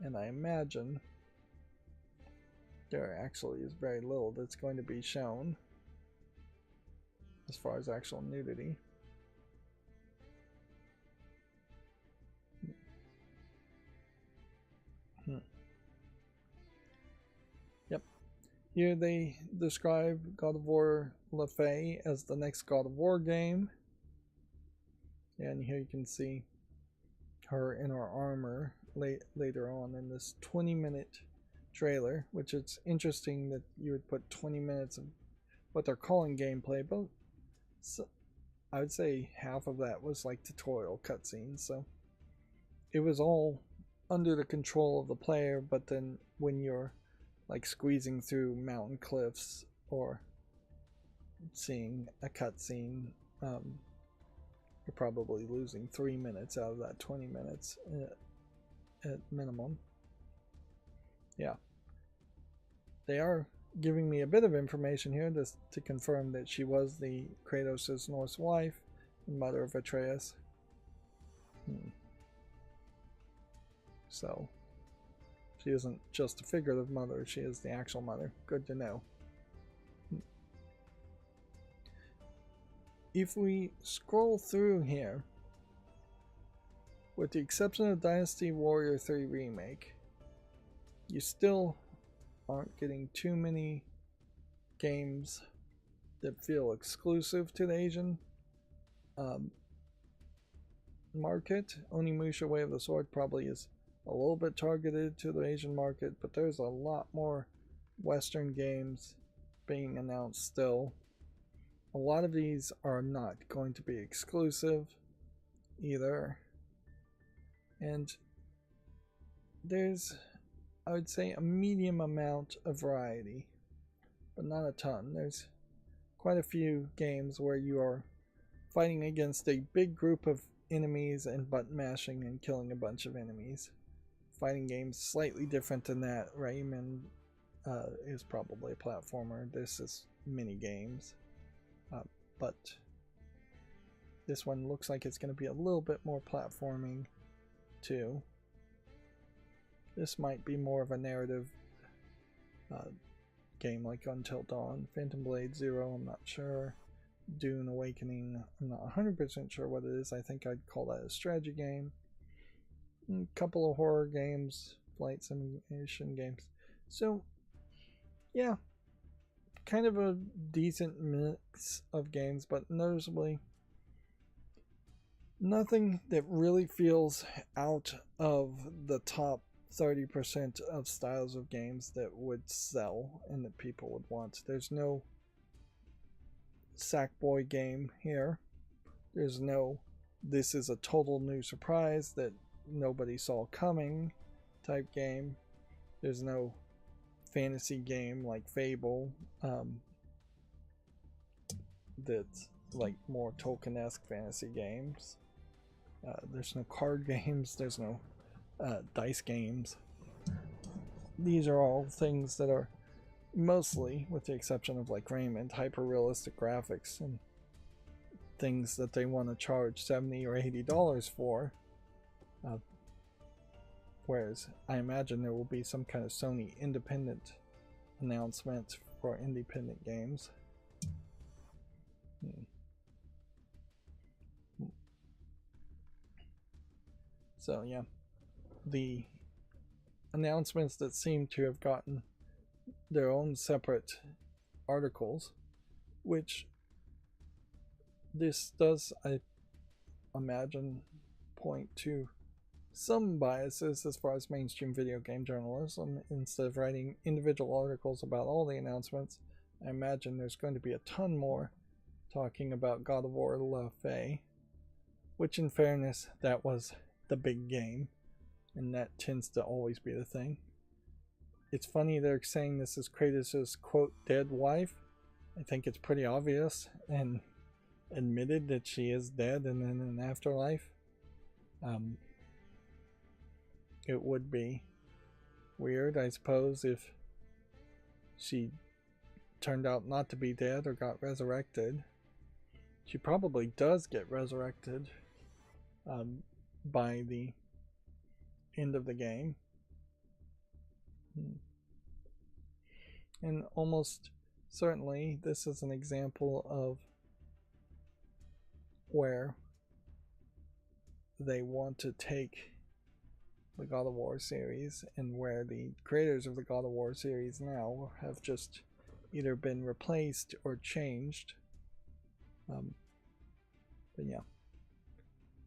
and I imagine there actually is very little that's going to be shown as far as actual nudity. Yep. Here they describe God of War Le Fay as the next God of War game. And here you can see her in her armor later on in this 20-minute trailer, which it's interesting that you would put 20 minutes of what they're calling gameplay, but so I would say half of that was like tutorial cutscenes, so it was all under the control of the player. But then when you're like squeezing through mountain cliffs or seeing a cutscene, you're probably losing 3 minutes out of that 20 minutes at minimum. Yeah, they are giving me a bit of information here to confirm that she was the Kratos' Norse wife and mother of Atreus. So she isn't just a figurative mother, she is the actual mother. Good to know. If we scroll through here, with the exception of Dynasty Warrior 3 Remake, you still aren't getting too many games that feel exclusive to the Asian market. Onimusha Way of the Sword probably is a little bit targeted to the Asian market, but there's a lot more Western games being announced still. A lot of these are not going to be exclusive either, and there's, I would say, a medium amount of variety, but not a ton. There's quite a few games where you are fighting against a big group of enemies and button mashing and killing a bunch of enemies. Fighting games slightly different than that. Rayman is probably a platformer. This is mini games, but this one looks like it's going to be a little bit more platforming too. This might be more of a narrative game like Until Dawn. Phantom Blade Zero, I'm not sure. Dune Awakening, I'm not 100% sure what it is. I think I'd call that a strategy game. A couple of horror games, flight simulation games. So, yeah, kind of a decent mix of games, but noticeably nothing that really feels out of the top 30% of styles of games that would sell and that people would want. There's no Sackboy game here. There's no this is a total new surprise that nobody saw coming type game. There's no fantasy game like Fable that's like more Tolkien-esque fantasy games. There's no card games. There's no dice games. These are all things that are mostly, with the exception of like Raymond, hyper-realistic graphics and things that they want to charge $70 or $80 for. Whereas I imagine there will be some kind of Sony independent announcement for independent games. So yeah, the announcements that seem to have gotten their own separate articles, which this does, I imagine, point to some biases as far as mainstream video game journalism. Instead of writing individual articles about all the announcements, I imagine there's going to be a ton more talking about God of War Le Fay, which in fairness, that was the big game, and that tends to always be the thing. It's funny they're saying this is Kratos' quote dead wife. I think it's pretty obvious and admitted that she is dead and in an afterlife. It would be weird, I suppose, if she turned out not to be dead or got resurrected. She probably does get resurrected by the end of the game. And almost certainly this is an example of where they want to take the God of War series, and where the creators of the God of War series now have just either been replaced or changed. But yeah,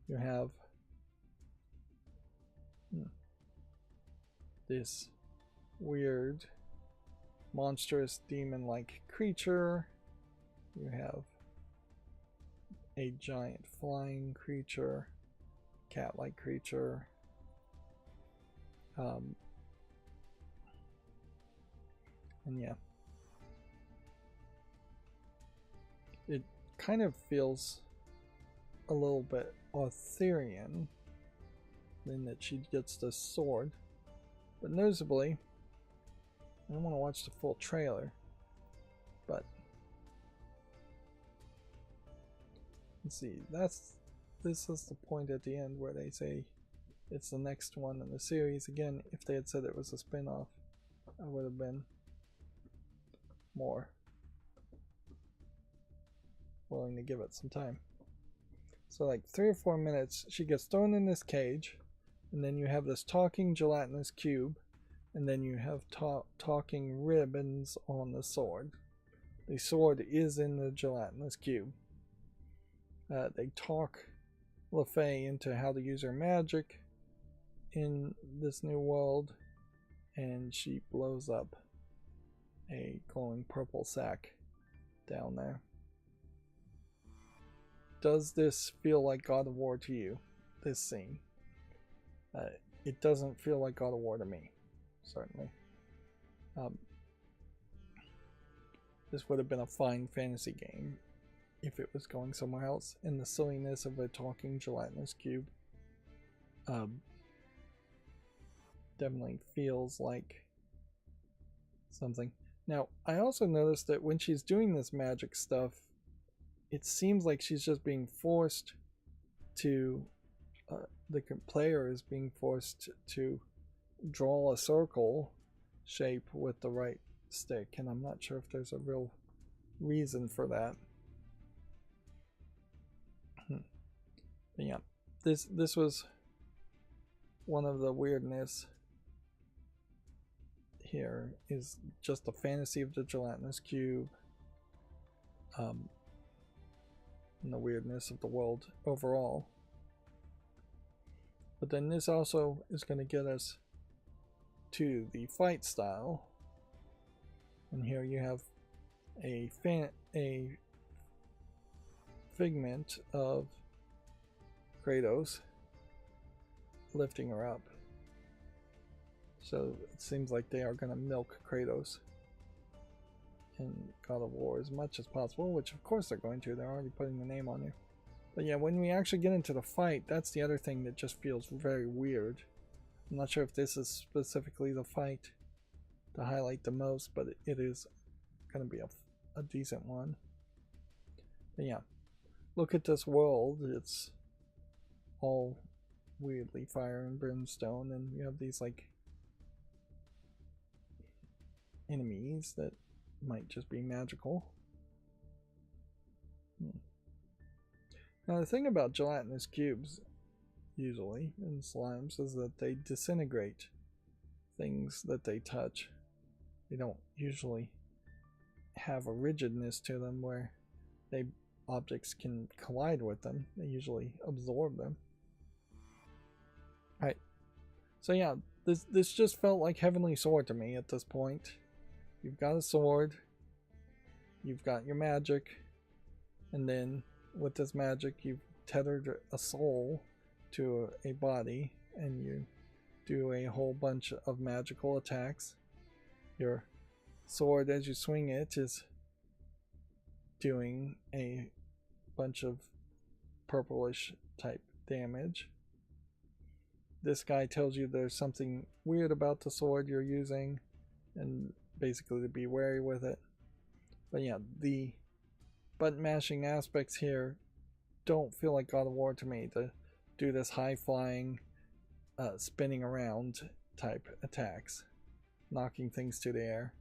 you have this weird monstrous demon-like creature. You have a giant flying creature, cat-like creature. And yeah, it kind of feels a little bit Arthurian in that she gets this sword. But noticeably, I don't want to watch the full trailer, but let's see, this is the point at the end where they say it's the next one in the series. Again, if they had said it was a spin-off, I would have been more willing to give it some time. So like 3 or 4 minutes, she gets thrown in this cage, and then you have this talking gelatinous cube, and then you have talking ribbons on the sword. The sword is in the gelatinous cube. They talk Le Fay into how to use her magic in this new world, and she blows up a glowing purple sack down there. Does this feel like God of War to you, this scene? It doesn't feel like God of War to me, certainly. This would have been a fine fantasy game if it was going somewhere else, and the silliness of a talking gelatinous cube definitely feels like something. Now, I also noticed that when she's doing this magic stuff, it seems like she's just being forced to, the player is being forced to draw a circle shape with the right stick, and I'm not sure if there's a real reason for that. But yeah, this was one of the weirdness here, is just the fantasy of the gelatinous cube, and the weirdness of the world overall. But then this also is going to get us to the fight style, and here you have a figment of Kratos lifting her up. So it seems like they are going to milk Kratos in God of War as much as possible, which of course they're going to. They're already putting the name on you. But yeah, when we actually get into the fight, that's the other thing that just feels very weird. I'm not sure if this is specifically the fight to highlight the most, but it is going to be a decent one. But yeah, look at this world. It's all weirdly fire and brimstone, and you have these like enemies that might just be magical. Now the thing about gelatinous cubes usually in slimes is that they disintegrate things that they touch. They don't usually have a rigidness to them where objects can collide with them. They usually absorb them. Alright. So yeah, this just felt like Heavenly Sword to me at this point. You've got a sword, you've got your magic, and then with this magic you've tethered a soul to a body, and you do a whole bunch of magical attacks. Your sword, as you swing it, is doing a bunch of purplish type damage. This guy tells you there's something weird about the sword you're using, and basically to be wary with it. But yeah, the button mashing aspects here don't feel like God of War to me, to do this high flying, spinning around type attacks, knocking things to the air.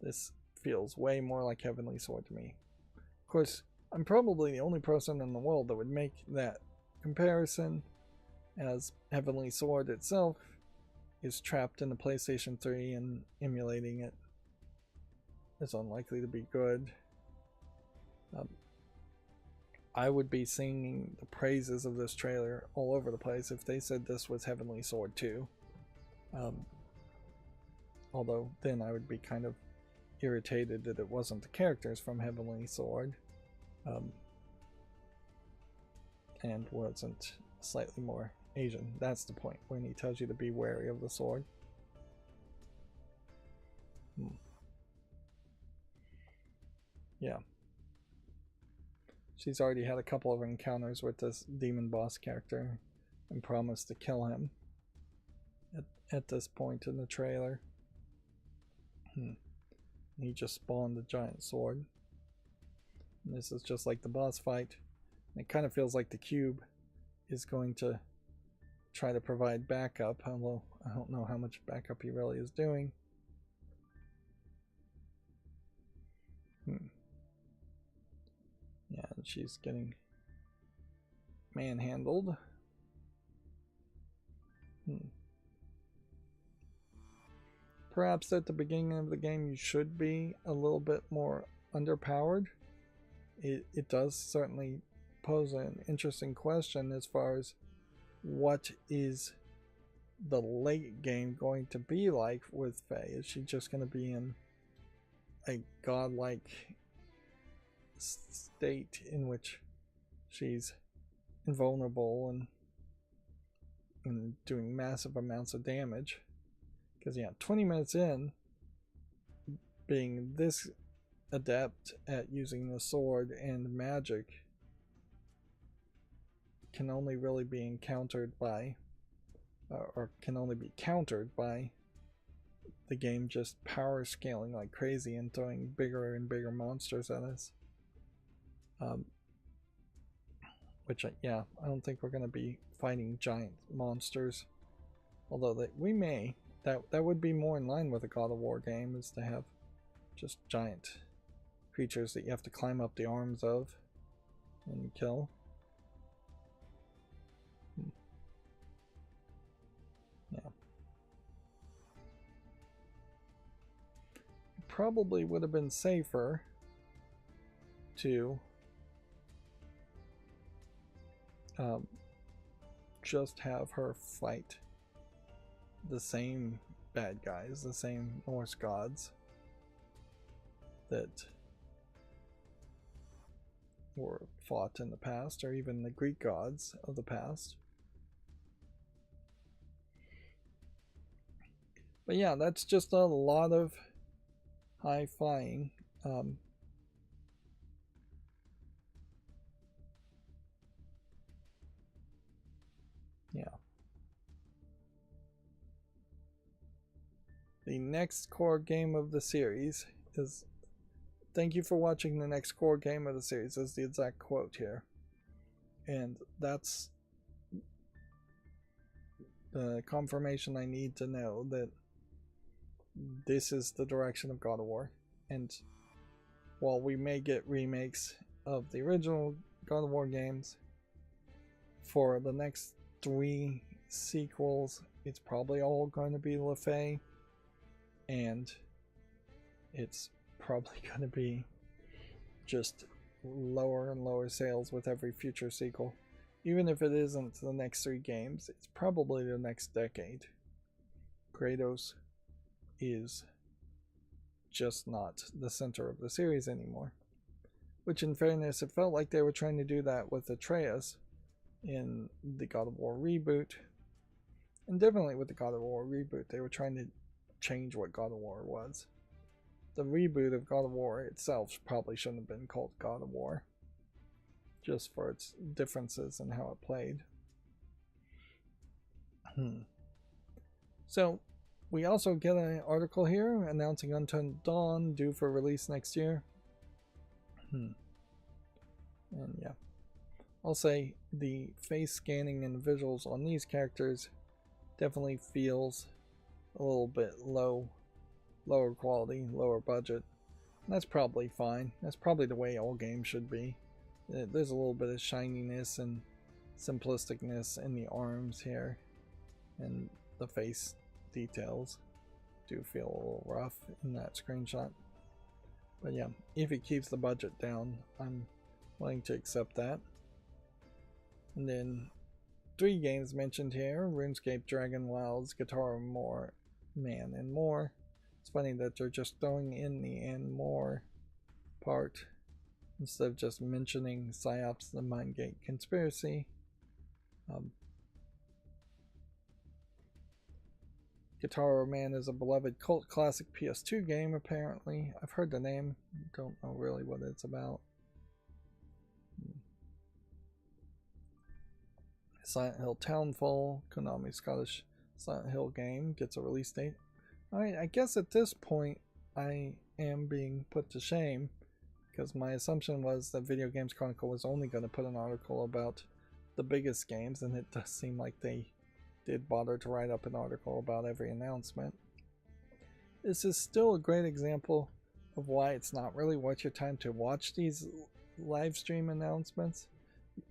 This feels way more like Heavenly Sword to me. Of course, I'm probably the only person in the world that would make that comparison, as Heavenly Sword itself is trapped in the PlayStation 3 and emulating it is unlikely to be good. I would be singing the praises of this trailer all over the place if they said this was Heavenly Sword 2. Although then I would be kind of irritated that it wasn't the characters from Heavenly Sword, and wasn't slightly more Asian. That's the point, when he tells you to be wary of the sword. Yeah. She's already had a couple of encounters with this demon boss character and promised to kill him at this point in the trailer. He just spawned a giant sword. And this is just like the boss fight. It kind of feels like the cube is going to try to provide backup, although I don't know how much backup he really is doing. Yeah, and she's getting manhandled. Perhaps at the beginning of the game you should be a little bit more underpowered. It does certainly pose an interesting question as far as what is the late game going to be like with Faye. Is she just going to be in a godlike state in which she's invulnerable and doing massive amounts of damage? Because yeah, 20 minutes in, being this adept at using the sword and magic can only really be encountered by, or can only be countered by, the game just power scaling like crazy and throwing bigger and bigger monsters at us. Which, yeah, I don't think we're going to be fighting giant monsters. Although we may. That would be more in line with a God of War game, is to have just giant creatures that you have to climb up the arms of and kill. Yeah. It probably would have been safer to just have her fight the same bad guys, the same Norse gods that were fought in the past, or even the Greek gods of the past. But yeah, that's just a lot of high flying. Yeah. The next core game of the series is, "Thank you for watching the next core game of the series," is the exact quote here. And that's the confirmation I need to know that this is the direction of God of War. And while we may get remakes of the original God of War games, for the next 3 sequels, it's probably all going to be LaFay, and it's probably going to be just lower and lower sales with every future sequel. Even if it isn't the next 3 games, it's probably the next decade. Kratos is just not the center of the series anymore. Which, in fairness, it felt like they were trying to do that with Atreus in the God of War reboot. And definitely with the God of War reboot, they were trying to change what God of War was. The reboot of God of War itself probably shouldn't have been called God of War, just for its differences in how it played. So, we also get an article here announcing Until Dawn due for release next year. And yeah, I'll say the face scanning and visuals on these characters definitely feels a little bit lower quality, lower budget. And that's probably fine. That's probably the way all games should be. There's a little bit of shininess and simplisticness in the arms here, and the face details do feel a little rough in that screenshot. But yeah, if it keeps the budget down, I'm willing to accept that. And then 3 games mentioned here: RuneScape, Dragon Wilds, Guitar More, Man, and More. It's funny that they're just throwing in the and more part instead of just mentioning PsyOps, the Mindgate conspiracy. Guitar Man is a beloved cult classic PS2 game, apparently. I've heard the name, don't know really what it's about. Silent Hill Townfall, Konami Scottish Silent Hill game, gets a release date. Alright, I guess at this point I am being put to shame, because my assumption was that Video Games Chronicle was only going to put an article about the biggest games, and it does seem like they did bother to write up an article about every announcement. This is still a great example of why it's not really worth your time to watch these live stream announcements.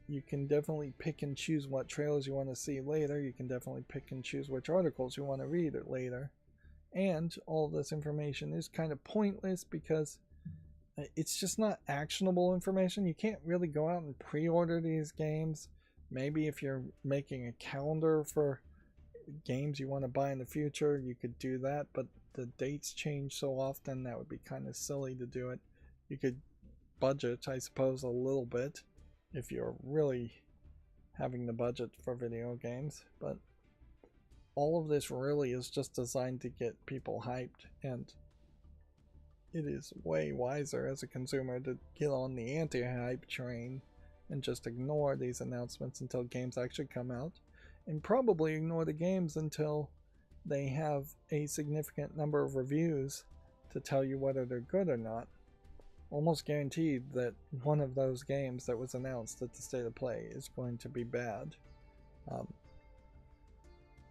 You can definitely pick and choose what trailers you want to see later. You can definitely pick and choose which articles you want to read later. And all of this information is kind of pointless because it's just not actionable information. You can't really go out and pre-order these games. Maybe if you're making a calendar for games you want to buy in the future, you could do that, but the dates change so often that would be kind of silly to do it. You could budget, I suppose, a little bit if you're really having the budget for video games, but all of this really is just designed to get people hyped, and it is way wiser as a consumer to get on the anti-hype train and just ignore these announcements until games actually come out, and probably ignore the games until they have a significant number of reviews to tell you whether they're good or not. Almost guaranteed that one of those games that was announced at the State of Play is going to be bad.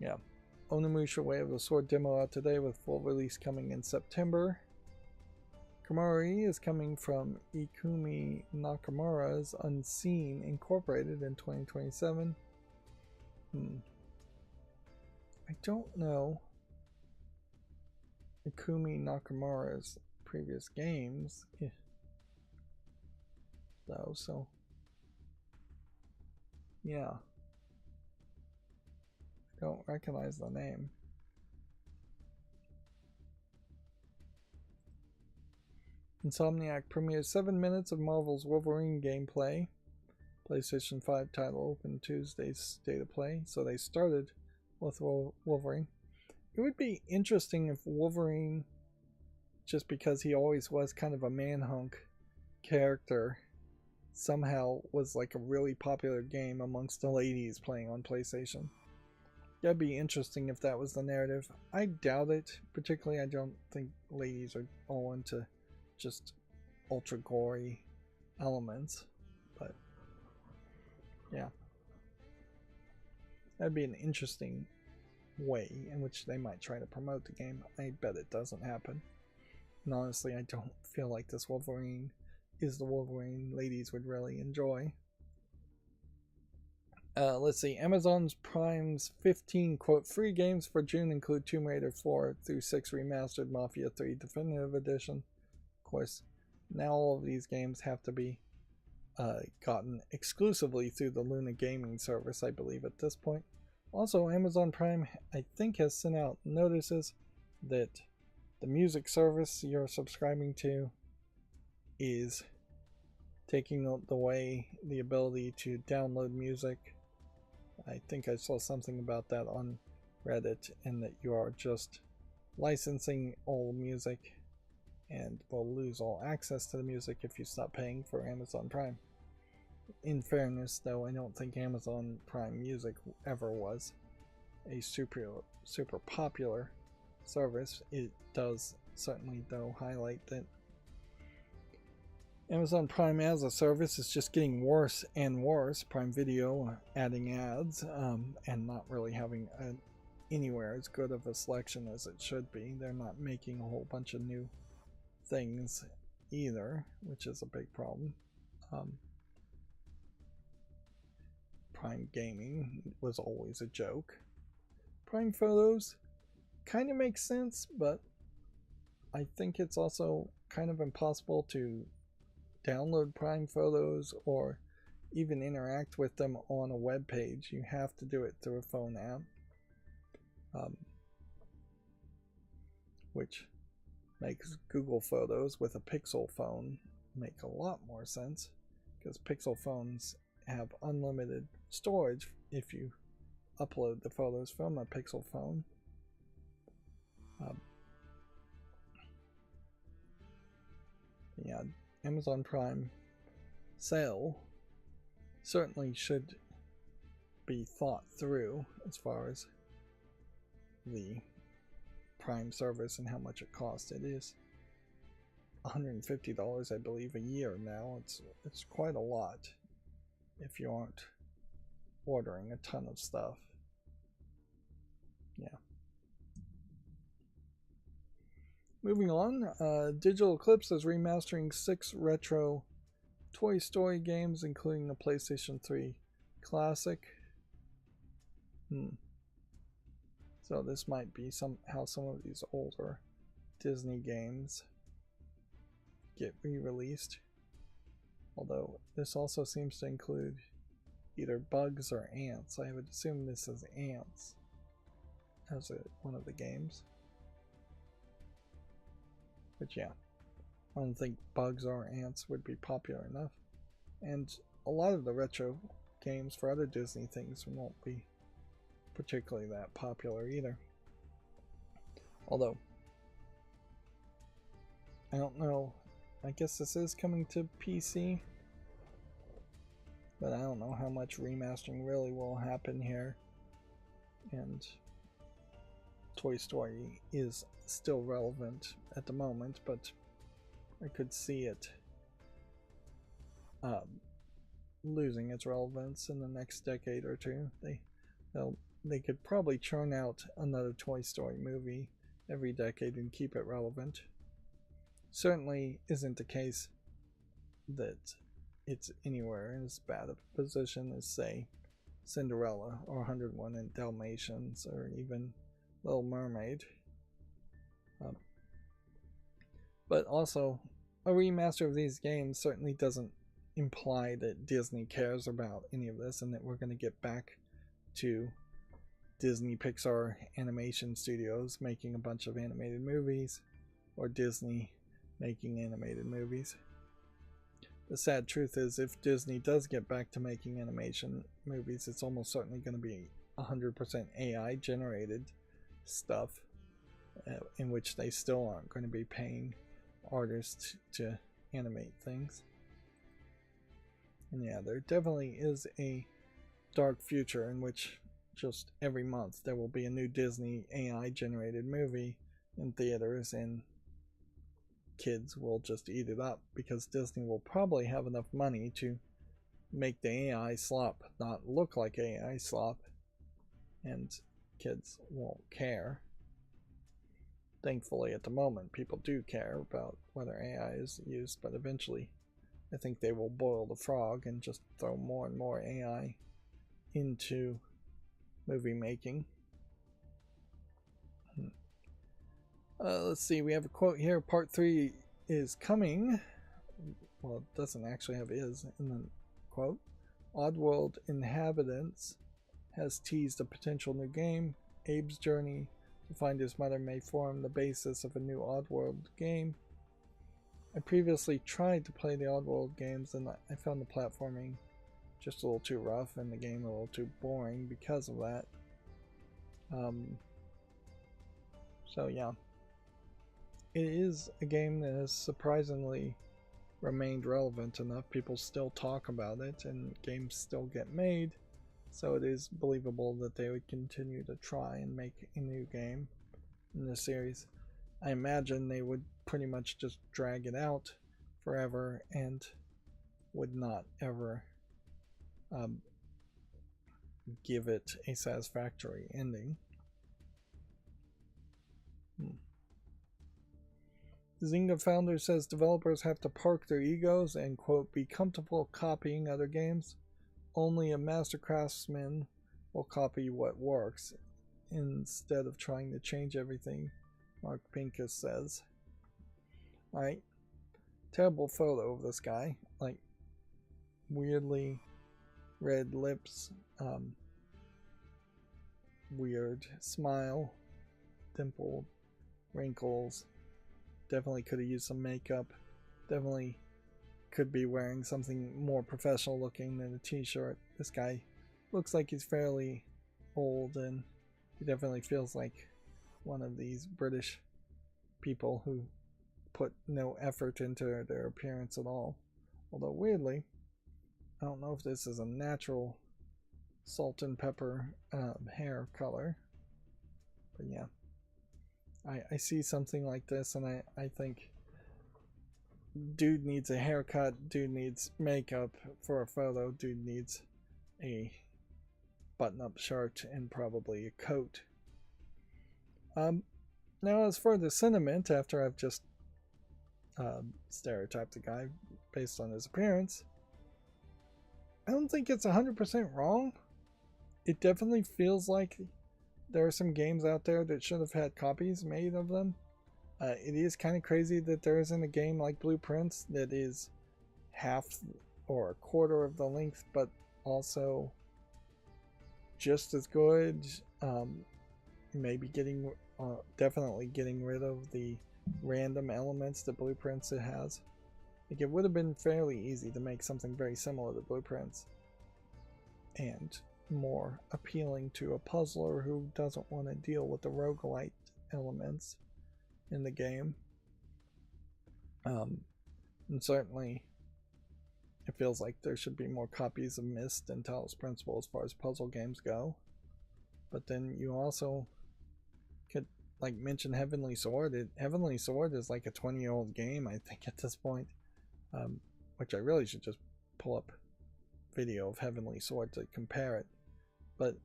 Yeah. Onimusha Way of the Sword demo out today with full release coming in September. Komori is coming from Ikumi Nakamura's Unseen Incorporated in 2027. I don't know Ikumi Nakamura's previous games, though, so yeah. I don't recognize the name. Insomniac premieres 7 minutes of Marvel's Wolverine gameplay. PlayStation 5 title opened Tuesday's State of Play, so they started with Wolverine. It would be interesting if Wolverine, just because he always was kind of a man-hunk character, somehow was like a really popular game amongst the ladies playing on PlayStation. That'd be interesting if that was the narrative. I doubt it. Particularly, I don't think ladies are all into just ultra gory elements. But yeah, that'd be an interesting way in which they might try to promote the game. I bet it doesn't happen. And honestly, I don't feel like this Wolverine is the Wolverine ladies would really enjoy. Let's see. Amazon's Prime's 15 quote free games for June include Tomb Raider 4 through 6 remastered, Mafia 3 Definitive Edition. Of course, now all of these games have to be gotten exclusively through the Luna gaming service, I believe, at this point. Also, Amazon Prime, I think, has sent out notices that the music service you're subscribing to is taking away the ability to download music. I think I saw something about that on Reddit, and that you are just licensing all music and will lose all access to the music if you stop paying for Amazon Prime. In fairness, though, I don't think Amazon Prime Music ever was a super popular service. It does certainly, though, highlight that Amazon Prime as a service is just getting worse and worse. Prime Video adding ads and not really having anywhere as good of a selection as it should be. They're not making a whole bunch of new things either, which is a big problem. Prime Gaming was always a joke. Prime Photos kind of makes sense, but I think it's also kind of impossible to download Prime Photos or even interact with them on a web page. You have to do it through a phone app, which makes Google Photos with a Pixel phone make a lot more sense, because Pixel phones have unlimited storage if you upload the photos from a Pixel phone. Yeah, Amazon Prime sale certainly should be thought through as far as the Prime service and how much it costs. It is $150, I believe, a year now. It's quite a lot if you aren't ordering a ton of stuff. Yeah. Moving on, Digital Eclipse is remastering 6 retro Toy Story games, including the PlayStation 3 Classic. So this might be how some of these older Disney games get re-released. Although this also seems to include either bugs or ants. I would assume this is ants as one of the games. But yeah, I don't think bugs or ants would be popular enough. And a lot of the retro games for other Disney things won't be particularly that popular either. Although, I don't know, I guess this is coming to PC, but I don't know how much remastering really will happen here. And Toy Story is still relevant at the moment, but I could see it losing its relevance in the next decade or two. They could probably churn out another Toy Story movie every decade and keep it relevant. Certainly isn't the case that it's anywhere as bad a position as, say, Cinderella or 101 and Dalmatians or even Little Mermaid. But also, a remaster of these games certainly doesn't imply that Disney cares about any of this and that we're going to get back to Disney Pixar animation studios making a bunch of animated movies, or Disney making animated movies. The sad truth is, if Disney does get back to making animation movies, it's almost certainly going to be 100% AI generated stuff, in which they still aren't going to be paying artists to animate things. And yeah, there definitely is a dark future in which just every month there will be a new Disney AI generated movie in theaters, and kids will just eat it up because Disney will probably have enough money to make the AI slop not look like AI slop, and kids won't care. Thankfully, at the moment, people do care about whether AI is used, but eventually I think they will boil the frog and just throw more and more AI into movie making. Let's see, we have a quote here. Part 3 is coming. Well, it doesn't actually have "is" in the quote. Oddworld Inhabitants has teased a potential new game. Abe's journey to find his mother may form the basis of a new Oddworld game. I previously tried to play the Oddworld games and I found the platforming just a little too rough and the game a little too boring because of that. So yeah. It is a game that has surprisingly remained relevant enough. People still talk about it and games still get made. So it is believable that they would continue to try and make a new game in the series. I imagine they would pretty much just drag it out forever and would not ever give it a satisfactory ending. Zynga founder says developers have to park their egos and, quote, be comfortable copying other games. Only a master craftsman will copy what works instead of trying to change everything, Mark Pincus says. Alright. Terrible photo of this guy. Like, weirdly red lips, weird smile, dimpled, wrinkles. Definitely could have used some makeup. Definitely could be wearing something more professional looking than a t-shirt. This guy looks like he's fairly old, and he definitely feels like one of these British people who put no effort into their appearance at all. Although weirdly, I don't know if this is a natural salt and pepper hair color. But yeah. I see something like this and I think dude needs a haircut, dude needs makeup for a photo, dude needs a button-up shirt and probably a coat. Now as for the sentiment, after I've just stereotyped the guy based on his appearance, I don't think it's 100% wrong. It definitely feels like there are some games out there that should have had copies made of them. It is kind of crazy that there isn't a game like Blueprints that is half or a quarter of the length, but also just as good. Maybe definitely getting rid of the random elements that Blueprints it has. Like, it would have been fairly easy to make something very similar to Blueprints and more appealing to a puzzler who doesn't want to deal with the roguelite elements in the game. And certainly it feels like there should be more copies of Myst and Talos Principle as far as puzzle games go. But then you also could like mention Heavenly Sword. Heavenly Sword is like a 20-year-old game, I think, at this point. Which I really should just pull up video of Heavenly Sword to compare it. But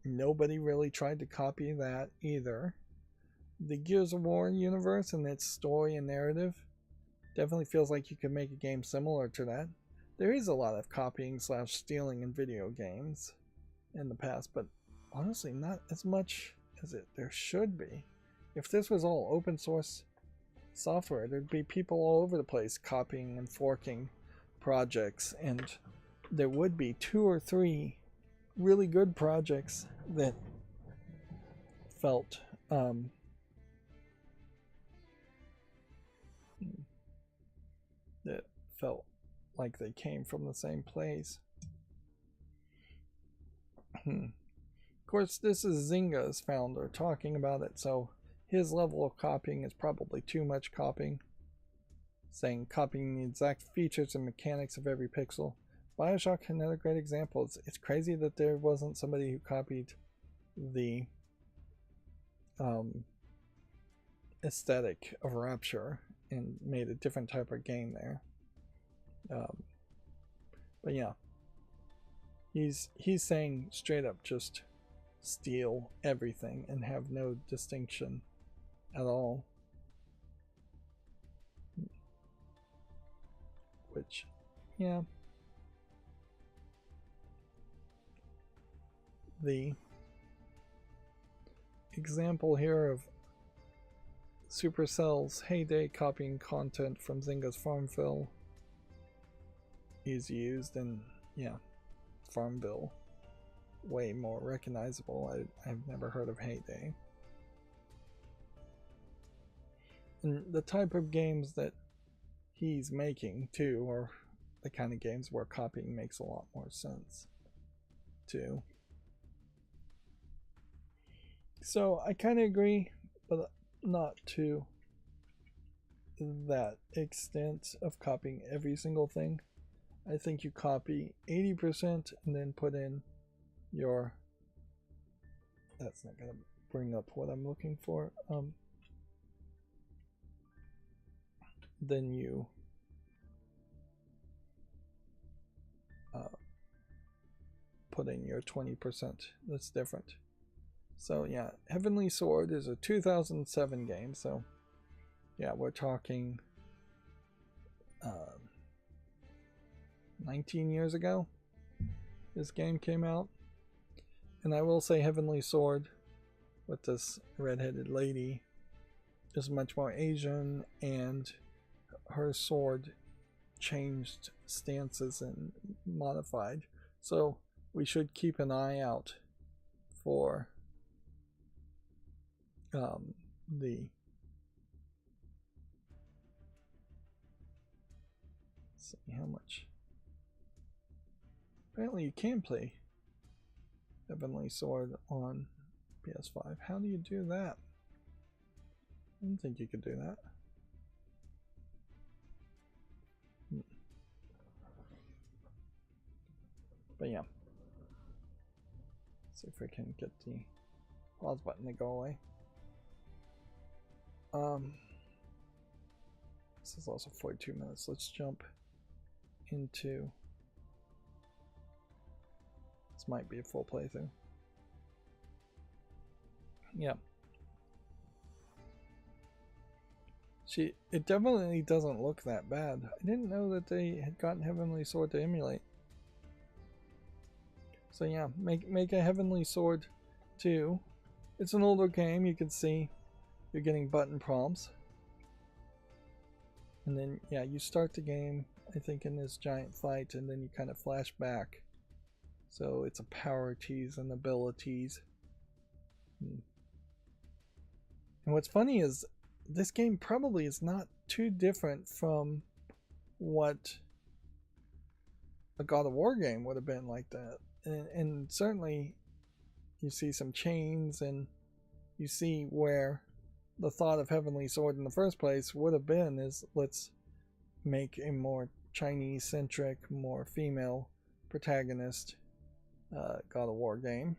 nobody really tried to copy that either. The Gears of War universe and its story and narrative definitely feels like you could make a game similar to that. There is a lot of copying / stealing in video games in the past, but honestly not as much as there should be. If this was all open source software, there'd be people all over the place copying and forking projects, and there would be 2 or 3 really good projects that felt like they came from the same place. Of course, this is Zynga's founder talking about it, so his level of copying is probably too much copying. Saying copying the exact features and mechanics of every pixel. Bioshock, another great example. It's crazy that there wasn't somebody who copied the aesthetic of Rapture and made a different type of game there. But yeah, he's saying straight up just steal everything and have no distinction at all. Which, yeah. the example here of Supercell's heyday copying content from Zynga's Farmville is used, and yeah, Farmville, way more recognizable. I've never heard of Heyday. And the type of games that he's making too are the kind of games where copying makes a lot more sense too. So I kind of agree, but not to that extent of copying every single thing. I think you copy 80% and then put in your, that's not going to bring up what I'm looking for. Then you put in your 20% that's different. So yeah, Heavenly Sword is a 2007 game, so yeah, we're talking 19 years ago this game came out. And I will say Heavenly Sword with this redheaded lady is much more Asian, and her sword changed stances and modified. So we should keep an eye out for let's see how much. Apparently you can play Heavenly Sword on PS5. How do you do that? I didn't think you could do that. But yeah. See if we can get the pause button to go away. This is also 42 minutes. Let's jump into, this might be a full playthrough. Yeah. It definitely doesn't look that bad. I didn't know that they had gotten Heavenly Sword to emulate. So yeah, make a Heavenly Sword 2. It's an older game, you can see you're getting button prompts. And then yeah, you start the game, I think, in this giant fight, and then you kind of flash back. So it's a power tease and abilities. And what's funny is this game probably is not too different from what a God of War game would have been like that. And certainly you see some chains, and you see where the thought of Heavenly Sword in the first place would have been is, let's make a more Chinese-centric, more female protagonist God of War game.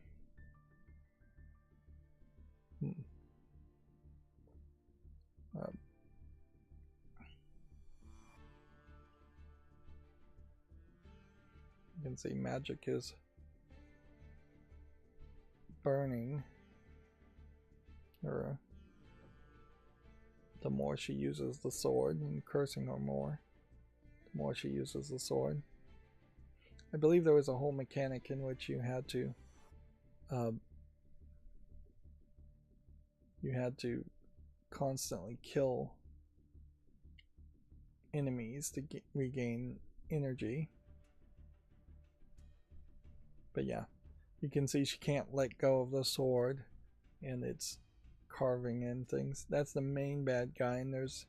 You can see magic is burning her the more she uses the sword, and cursing her more the more she uses the sword. I believe there was a whole mechanic in which you had to constantly kill enemies to regain energy. But yeah, you can see she can't let go of the sword, and it's carving in things. That's the main bad guy, and there's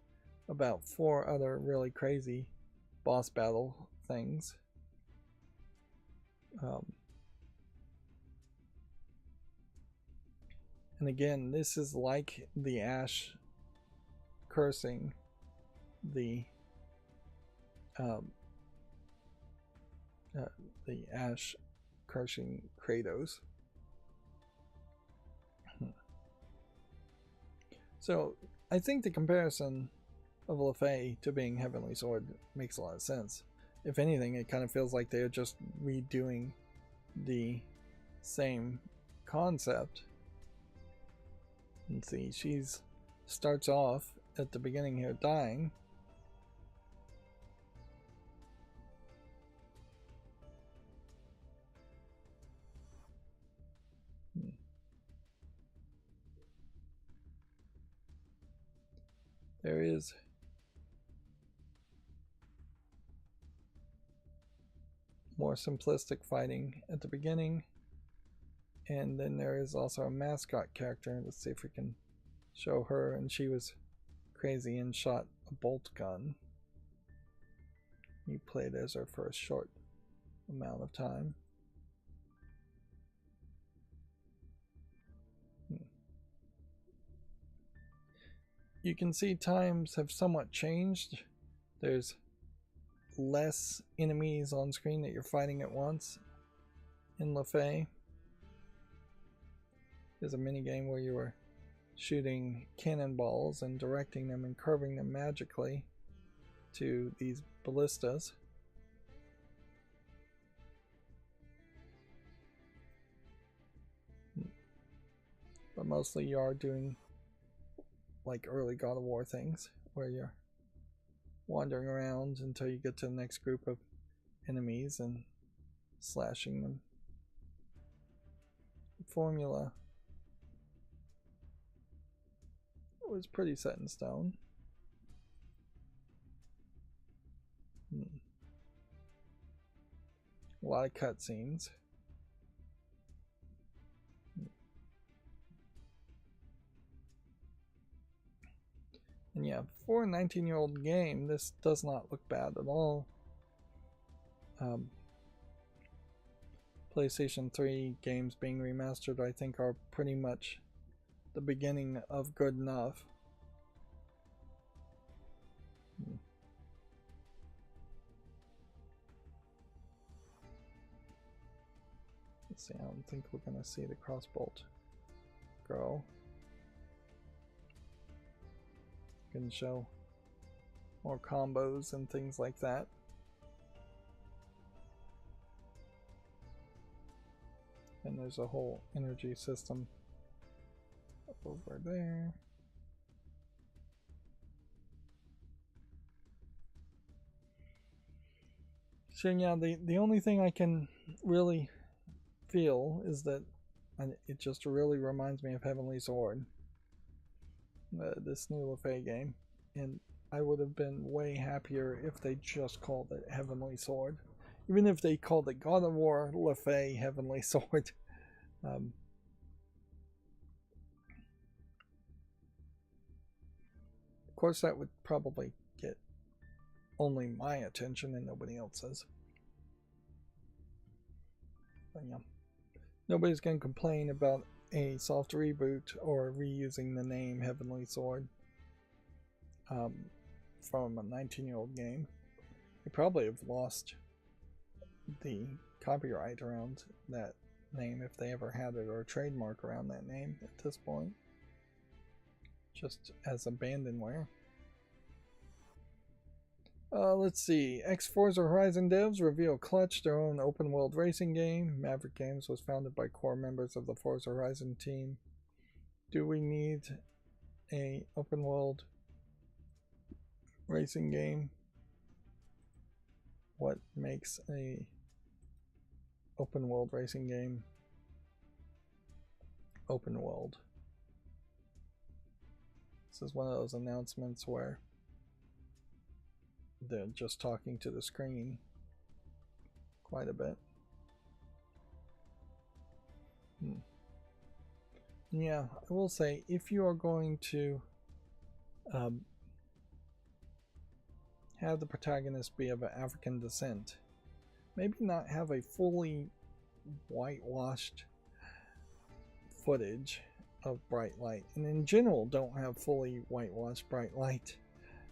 about 4 other really crazy boss battle things. And again, this is like the Ash cursing the Ash cursing Kratos. So I think the comparison of Lefay to being Heavenly Sword makes a lot of sense. If anything, it kind of feels like they're just redoing the same concept. And see, she's starts off at the beginning here dying. There is more simplistic fighting at the beginning, and then there is also a mascot character. Let's see if we can show her, and she was crazy and shot a bolt gun. You played as her for a short amount of time. You can see times have somewhat changed. There's less enemies on screen that you're fighting at once in Lefay. There's a minigame where you were shooting cannonballs and directing them and curving them magically to these ballistas. But mostly you are doing like early God of War things where you're wandering around until you get to the next group of enemies and slashing them. The formula was pretty set in stone. A lot of cutscenes. And yeah, for a 19-year-old game, this does not look bad at all. PlayStation 3 games being remastered, I think, are pretty much the beginning of good enough. Let's see, I don't think we're going to see the crossbolt go. Can show more combos and things like that. And there's a whole energy system over there. So yeah, the only thing I can really feel is that it just really reminds me of Heavenly Sword. This new Lefay game, and I would have been way happier if they just called it Heavenly Sword, even if they called it God of War Lefay Heavenly Sword. Of course, that would probably get only my attention and nobody else's. But yeah, nobody's gonna complain about a soft reboot or reusing the name Heavenly Sword from a 19-year-old game. They probably have lost the copyright around that name if they ever had it, or a trademark around that name at this point, just as abandonware. Let's see. Forza Horizon devs reveal Clutch, their own open-world racing game. Maverick Games was founded by core members of the Forza Horizon team. Do we need a open-world racing game? What makes a open-world racing game open-world? This is one of those announcements where they're just talking to the screen quite a bit. Yeah, I will say, if you are going to have the protagonist be of African descent, maybe not have a fully whitewashed footage of bright light, and in general don't have fully whitewashed bright light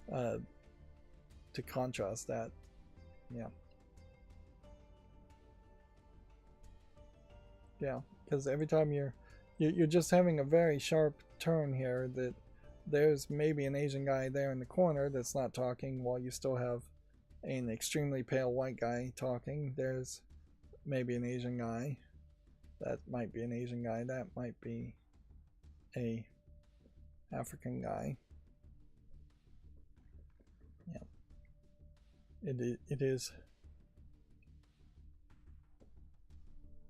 to contrast that. Yeah, because every time you're just having a very sharp turn here, that there's maybe an Asian guy there in the corner that's not talking, while you still have an extremely pale white guy talking. There's maybe an Asian guy, that might be an Asian guy, that might be a African guy. Yeah, it is,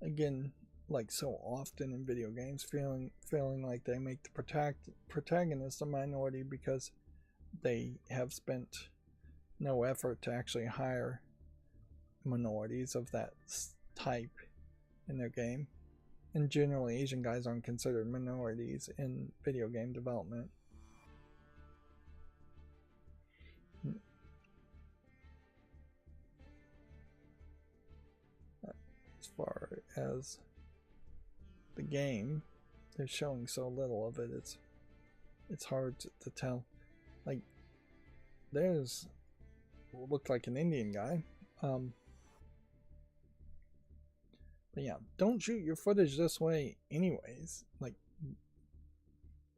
again, like so often in video games, feeling like they make the protagonist a minority because they have spent no effort to actually hire minorities of that type in their game. And generally, Asian guys aren't considered minorities in video game development. As far as the game, they're showing so little of it. It's hard to tell. Like, there's what looked like an Indian guy. But yeah, don't shoot your footage this way anyways. Like,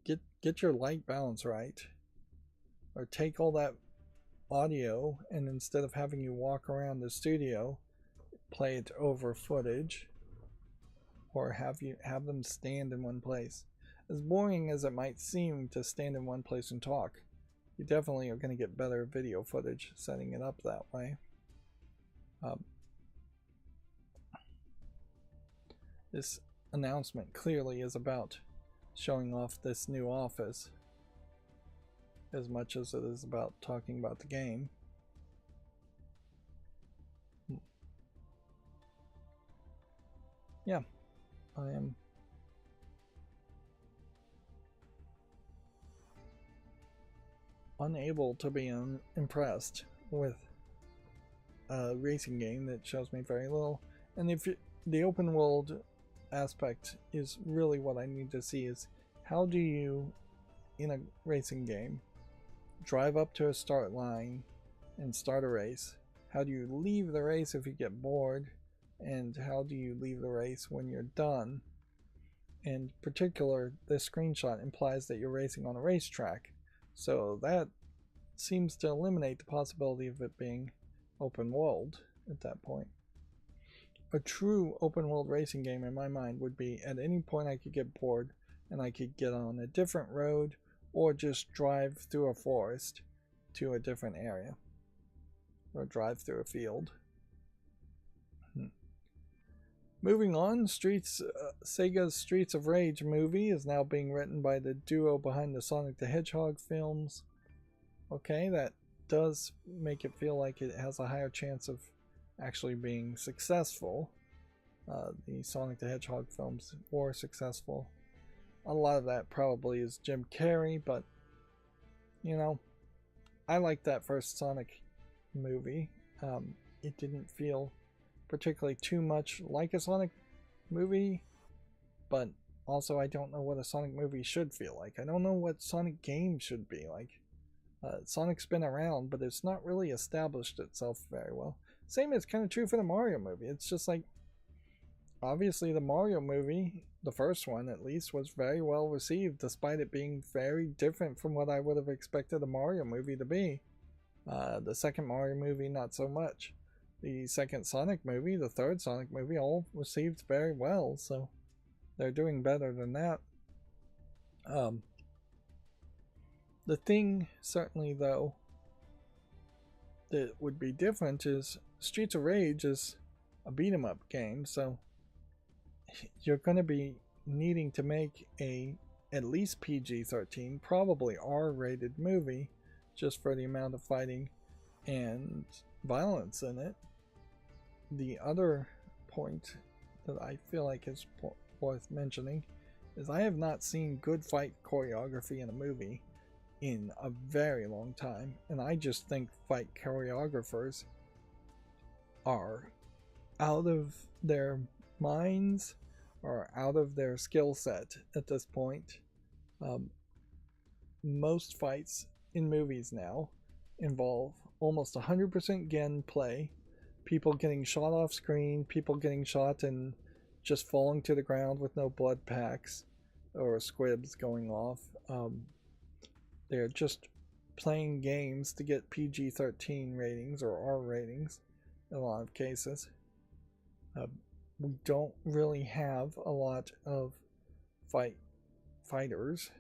get your light balance right. Or take all that audio and instead of having you walk around the studio, play it over footage. Or have them stand in one place. As boring as it might seem to stand in one place and talk, you definitely are going to get better video footage setting it up that way. This announcement clearly is about showing off this new office as much as it is about talking about the game. Yeah, I am unable to be impressed with a racing game that shows me very little. And if the open world aspect is really what I need to see, is how do you, in a racing game, drive up to a start line and start a race? How do you leave the race if you get bored? And how do you leave the race when you're done? In particular, this screenshot implies that you're racing on a racetrack, so that seems to eliminate the possibility of it being open world at that point. A true open world racing game in my mind would be at any point I could get bored and I could get on a different road or just drive through a forest to a different area or drive through a field. Moving on, Sega's Streets of Rage movie is now being written by the duo behind the Sonic the Hedgehog films. Okay, that does make it feel like it has a higher chance of actually being successful. The Sonic the Hedgehog films were successful. A lot of that probably is Jim Carrey, but you know, I liked that first Sonic movie. It didn't feel particularly too much like a Sonic movie, but also I don't know what a Sonic movie should feel like. I don't know what Sonic game should be like. Sonic's been around, but it's not really established itself very well. Same is kind of true for the Mario movie. It's just like, obviously the Mario movie, the first one at least, was very well received despite it being very different from what I would have expected a Mario movie to be. The second Mario movie, not so much. The second Sonic movie, the third Sonic movie, all received very well, so they're doing better than that. The thing, certainly though, that would be different is Streets of Rage is a beat-em-up game, so you're going to be needing to make a at least PG-13, probably R-rated movie, just for the amount of fighting and violence in it. The other point that I feel like is worth mentioning is I have not seen good fight choreography in a movie in a very long time, and I just think fight choreographers are out of their minds or out of their skill set at this point. Most fights in movies now involve almost 100% gun play, people getting shot off screen, people getting shot and just falling to the ground with no blood packs or squibs going off. They're just playing games to get PG-13 ratings or R ratings in a lot of cases. We don't really have a lot of fighters,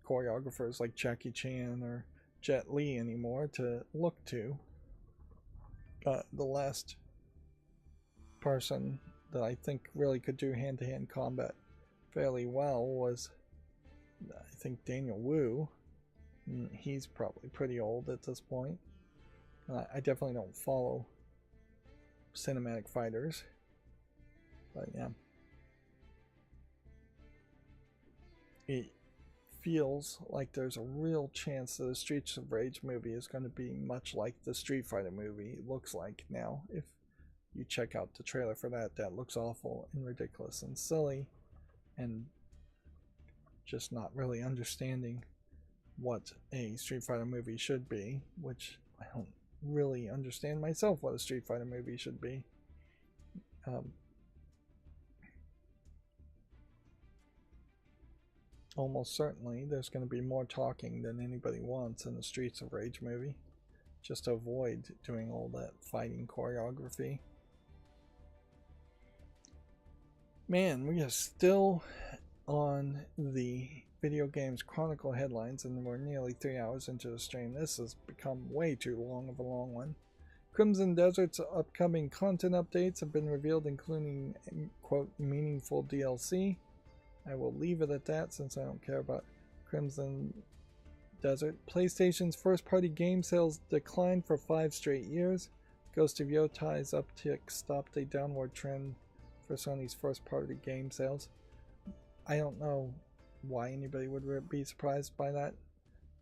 choreographers like Jackie Chan or Jet Li anymore to look to. The last person that I think really could do hand-to-hand combat fairly well was, I think, Daniel Wu. He's probably pretty old at this point. I definitely don't follow cinematic fighters, but yeah, it feels like there's a real chance that the Streets of Rage movie is going to be much like the Street Fighter movie looks like now. If you check out the trailer for that, that looks awful and ridiculous and silly, and just not really understanding what a Street Fighter movie should be, which I don't really understand myself what a Street Fighter movie should be. Almost certainly there's going to be more talking than anybody wants in the Streets of Rage movie, just to avoid doing all that fighting choreography. Man, we are still on the Video Games Chronicle headlines, and we're nearly 3 hours into the stream. This has become way too long of a long one. Crimson Desert's upcoming content updates have been revealed, including, quote, meaningful DLC. I will leave it at that since I don't care about Crimson Desert. PlayStation's first-party game sales declined for 5 straight years. Ghost of Yotai's uptick stopped a downward trend for Sony's first-party game sales. I don't know why anybody would be surprised by that.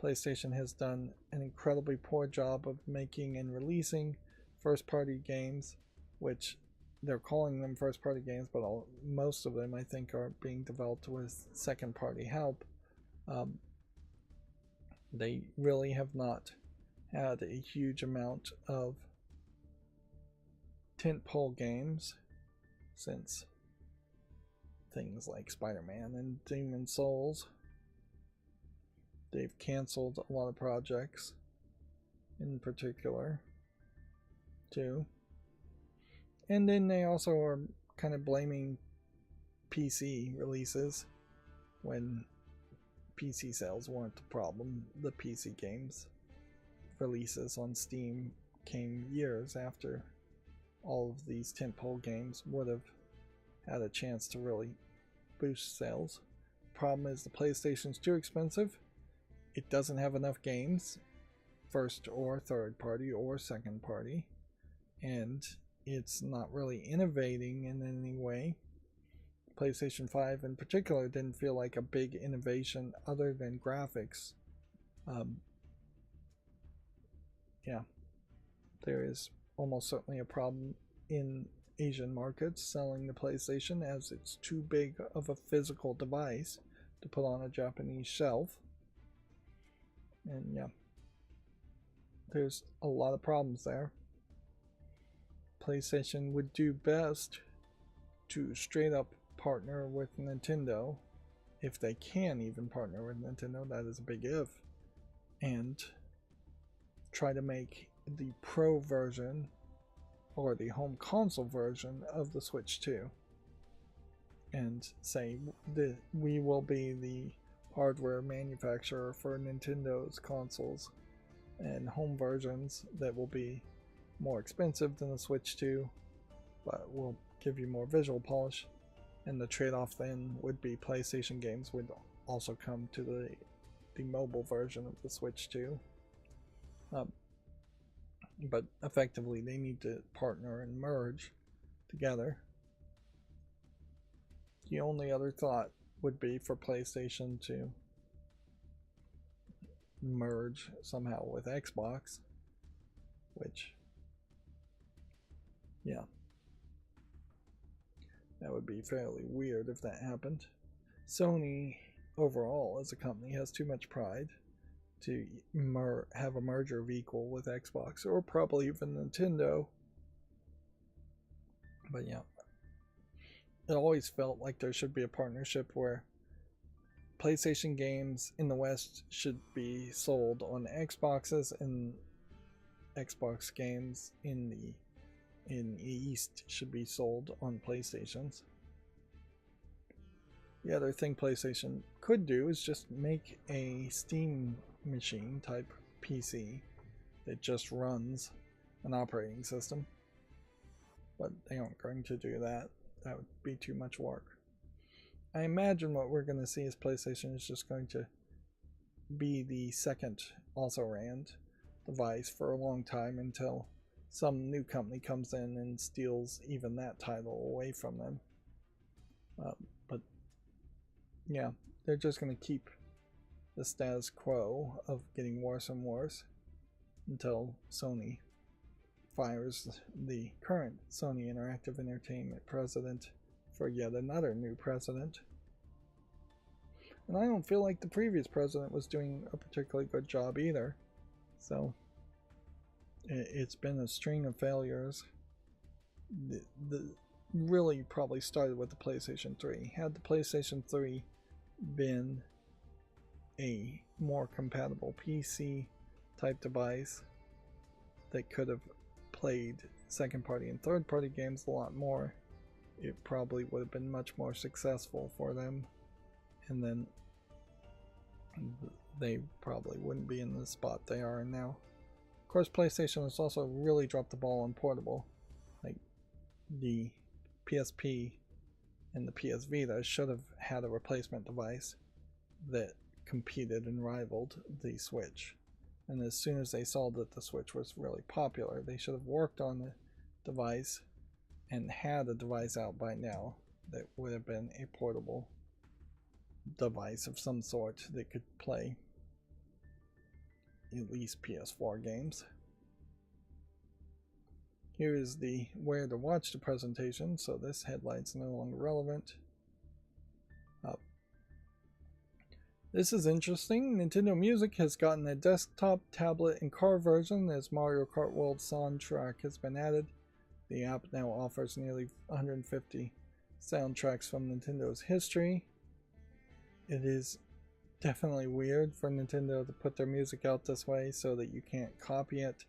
PlayStation has done an incredibly poor job of making and releasing first-party games, which they're calling them first-party games, but most of them I think are being developed with second-party help. They really have not had a huge amount of tentpole games since things like Spider-Man and Demon's Souls. They've canceled a lot of projects in particular too. And then they also are kind of blaming PC releases when PC sales weren't the problem. The PC games releases on Steam came years after all of these tentpole games would have had a chance to really boost sales. Problem is the PlayStation's too expensive. It doesn't have enough games, first or third party or second party, and it's not really innovating in any way. PlayStation 5 in particular didn't feel like a big innovation other than graphics. Yeah, there is almost certainly a problem in Asian markets selling the PlayStation, as it's too big of a physical device to put on a Japanese shelf. And yeah, there's a lot of problems there. PlayStation would do best to straight up partner with Nintendo, if they can even partner with Nintendo, that is a big if, and try to make the Pro version or the home console version of the Switch 2 and say that we will be the hardware manufacturer for Nintendo's consoles and home versions that will be more expensive than the Switch 2, but will give you more visual polish, and the trade-off then would be PlayStation games would also come to the mobile version of the Switch 2. But effectively they need to partner and merge together. The only other thought would be for PlayStation to merge somehow with Xbox, which, yeah, that would be fairly weird if that happened. Sony overall as a company has too much pride to have a merger of equal with Xbox, or probably even Nintendo. But yeah, it always felt like there should be a partnership where PlayStation games in the West should be sold on Xboxes, and Xbox games in the East should be sold on PlayStations. The other thing PlayStation could do is just make a Steam machine type PC that just runs an operating system, but they aren't going to do that. That would be too much work. I imagine what we're going to see is PlayStation is just going to be the second also-ran device for a long time until some new company comes in and steals even that title away from them. But yeah, they're just going to keep the status quo of getting worse and worse until Sony fires the current Sony Interactive Entertainment president for yet another new president. And I don't feel like the previous president was doing a particularly good job either. So it's been a string of failures. The really probably started with the PlayStation 3. Had the PlayStation 3 been a more compatible PC type device that could have played second party and third party games a lot more, it probably would have been much more successful for them, and then they probably wouldn't be in the spot they are in now. Of course, PlayStation has also really dropped the ball on portable. Like the PSP and the PS Vita should have had a replacement device that competed and rivaled the Switch. And as soon as they saw that the Switch was really popular, they should have worked on the device and had a device out by now that would have been a portable device of some sort that could play at least PS4 games. Here is the where to watch the presentation, so this headlight's no longer relevant. This is interesting. Nintendo Music has gotten a desktop, tablet, and car version as Mario Kart World soundtrack has been added. The app now offers nearly 150 soundtracks from Nintendo's history. It is definitely weird for Nintendo to put their music out this way so that you can't copy it,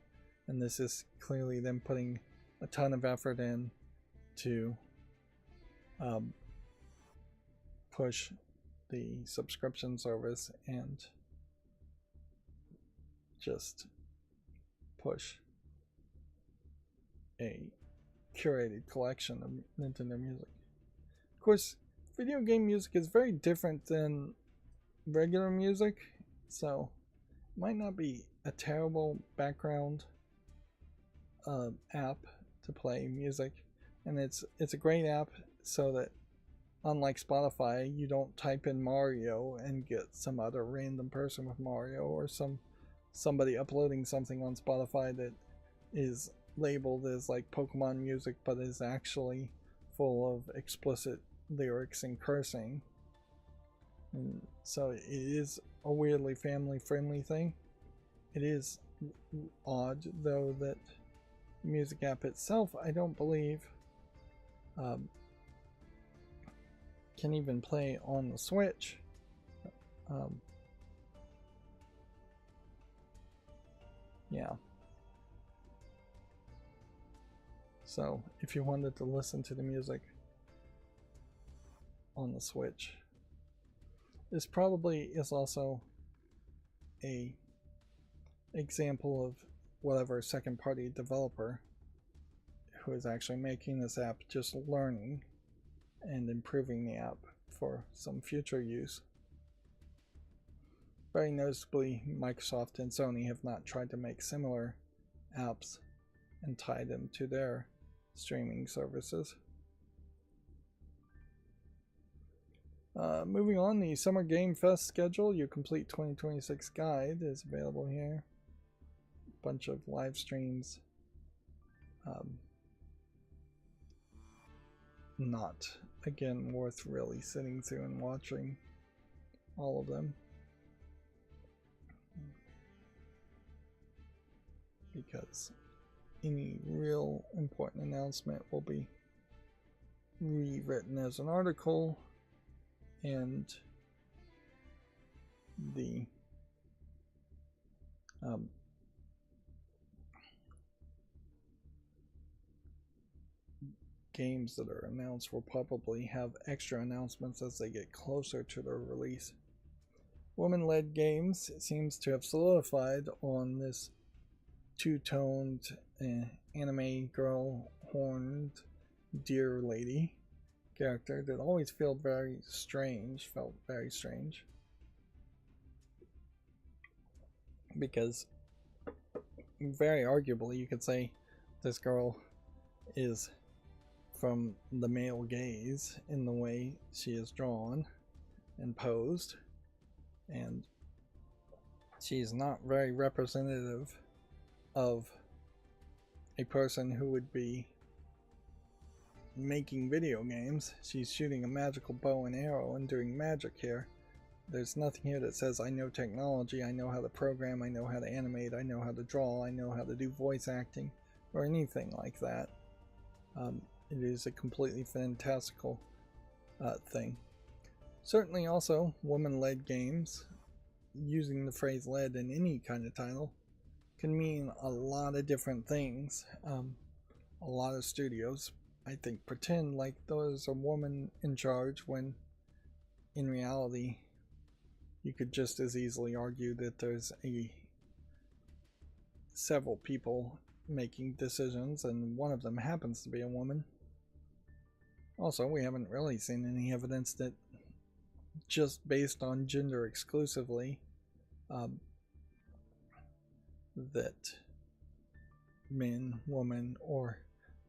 and this is clearly them putting a ton of effort in to push the subscription service and just push a curated collection of Nintendo music. Of course, video game music is very different than regular music, so it might not be a terrible background app to play music, and it's a great app so that unlike Spotify, you don't type in Mario and get some other random person with Mario, or somebody uploading something on Spotify that is labeled as like Pokemon music but is actually full of explicit lyrics and cursing. And so it is a weirdly family friendly thing. It is odd though that the music app itself, I don't believe can even play on the Switch. Yeah. So if you wanted to listen to the music on the Switch, this probably is also a example of whatever second party developer who is actually making this app just learning and improving the app for some future use. Very noticeably, Microsoft and Sony have not tried to make similar apps and tie them to their streaming services. Moving on, the Summer Game Fest schedule, your complete 2026 guide is available here. A bunch of live streams. Not, again, worth really sitting through and watching all of them, because any real important announcement will be rewritten as an article, and the games that are announced will probably have extra announcements as they get closer to their release. Woman-led games seems to have solidified on this two-toned anime girl horned deer lady character that always felt very strange. because very arguably you could say this girl is from the male gaze in the way she is drawn and posed, and she's not very representative of a person who would be making video games. She's shooting a magical bow and arrow and doing magic here. There's nothing here that says I know technology, I know how to program, I know how to animate, I know how to draw, I know how to do voice acting, or anything like that. It is a completely fantastical thing. Certainly also, woman-led games, using the phrase led in any kind of title, can mean a lot of different things. A lot of studios, I think, pretend like there's a woman in charge when in reality you could just as easily argue that there's several people making decisions and one of them happens to be a woman. Also, we haven't really seen any evidence that just based on gender exclusively that men, women, or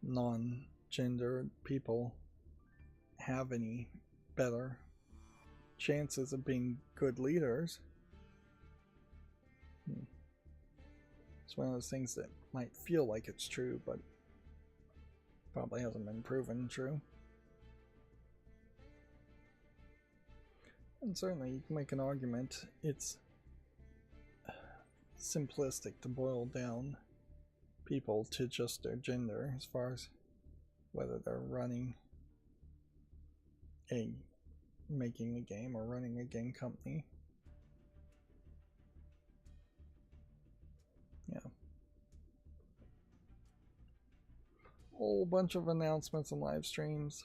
non-gendered people have any better chances of being good leaders. It's one of those things that might feel like it's true, but probably hasn't been proven true. And certainly you can make an argument it's simplistic to boil down people to just their gender as far as whether they're making a game or running a game company. Yeah. Whole bunch of announcements and live streams.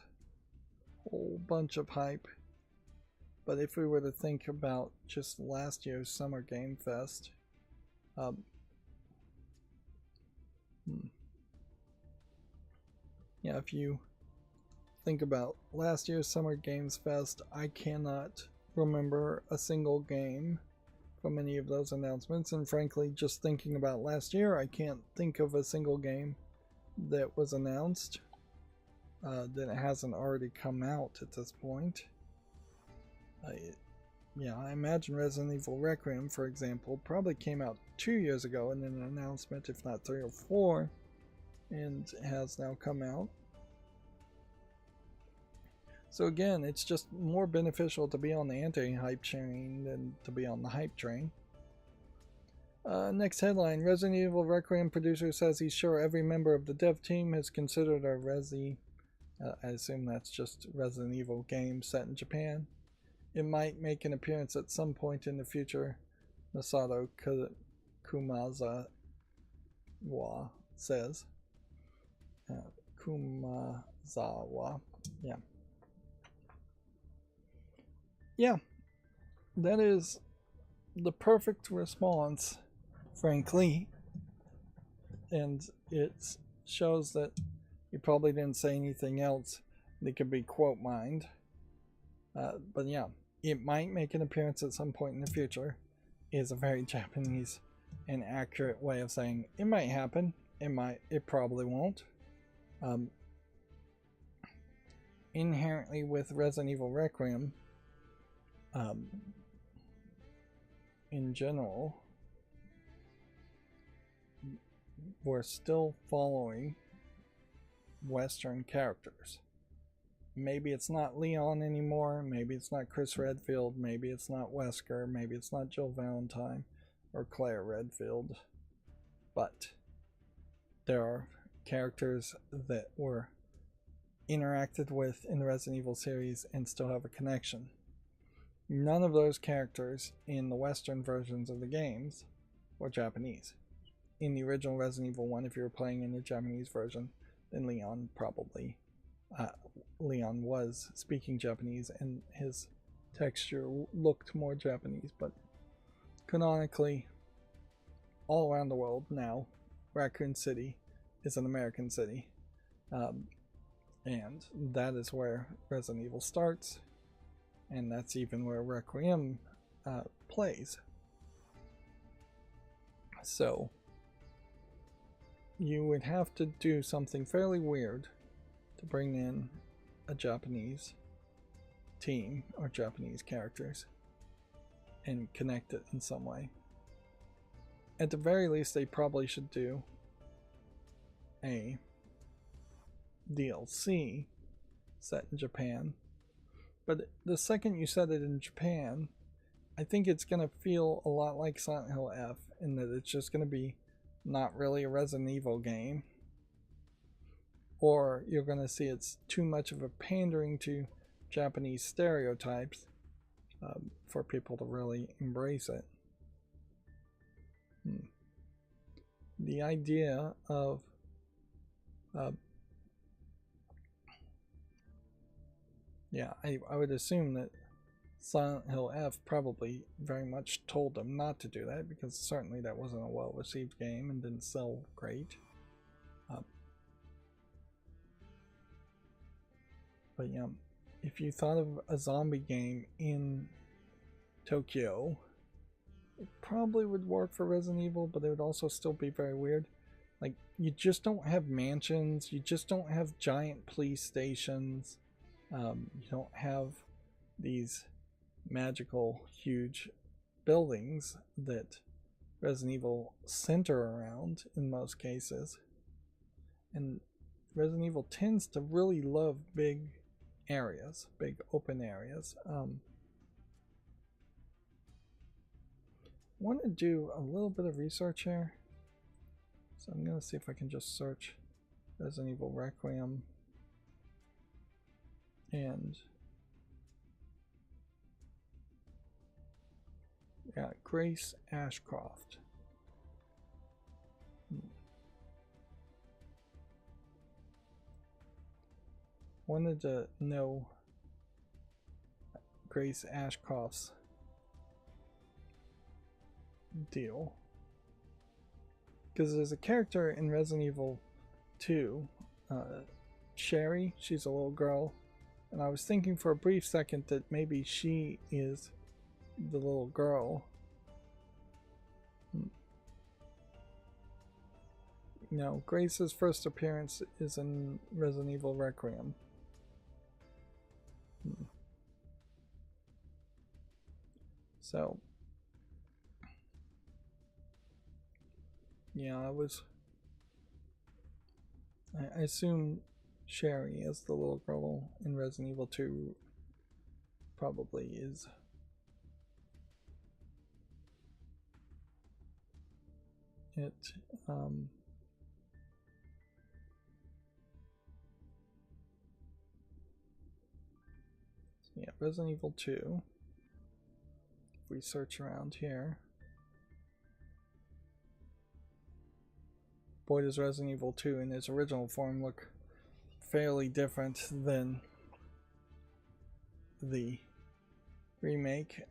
Whole bunch of hype. But if we were to think about just last year's Summer Game Fest, yeah, if you think about last year's Summer Games Fest, I cannot remember a single game from any of those announcements, and frankly, just thinking about last year, I can't think of a single game that was announced that hasn't already come out at this point. Yeah, I imagine Resident Evil Requiem, for example, probably came out 2 years ago in an announcement, if not 3 or 4, and has now come out. So again, it's just more beneficial to be on the anti-hype train than to be on the hype train. Next headline, Resident Evil Requiem producer says he's sure every member of the dev team has considered a I assume that's just Resident Evil game set in Japan. It might make an appearance at some point in the future, Masato Kumazawa says. Kumazawa, yeah. Yeah, that is the perfect response, frankly. And it shows that he probably didn't say anything else that could be quote mined. But yeah, it might make an appearance at some point in the future is a very Japanese and accurate way of saying it might happen. It probably won't. Inherently with Resident Evil Requiem, in general, we're still following Western characters. Maybe it's not Leon anymore, maybe it's not Chris Redfield, maybe it's not Wesker, maybe it's not Jill Valentine or Claire Redfield, but there are characters that were interacted with in the Resident Evil series and still have a connection. None of those characters in the Western versions of the games were Japanese. In the original Resident Evil 1, if you were playing in the Japanese version, then Leon was speaking Japanese and his texture looked more Japanese, but canonically, all around the world now, Raccoon City is an American city. And that is where Resident Evil starts, and that's even where Requiem plays. So you would have to do something fairly weird to bring in a Japanese team or Japanese characters and connect it in some way. At the very least, they probably should do a DLC set in Japan. But the second you set it in Japan, I think it's going to feel a lot like Silent Hill F in that it's just going to be not really a Resident Evil game. Or you're going to see it's too much of a pandering to Japanese stereotypes for people to really embrace it. The idea of I would assume that Silent Hill F probably very much told them not to do that, because certainly that wasn't a well-received game and didn't sell great. But yeah, if you thought of a zombie game in Tokyo, it probably would work for Resident Evil, but it would also still be very weird. Like, you just don't have mansions, you just don't have giant police stations, you don't have these magical huge buildings that Resident Evil center around in most cases. And Resident Evil tends to really love big areas, big open areas. I want to do a little bit of research here. So I'm going to see if I can just search Resident Evil Requiem and yeah, Grace Ashcroft. Wanted to know Grace Ashcroft's deal, because there's a character in Resident Evil 2, Sherry. She's a little girl, and I was thinking for a brief second that maybe she is the little girl. No, Grace's first appearance is in Resident Evil Requiem. So yeah, I assume Sherry as the little girl in Resident Evil 2 probably is. It yeah, Resident Evil 2. If we search around here, boy, does Resident Evil 2 in its original form look fairly different than the remake.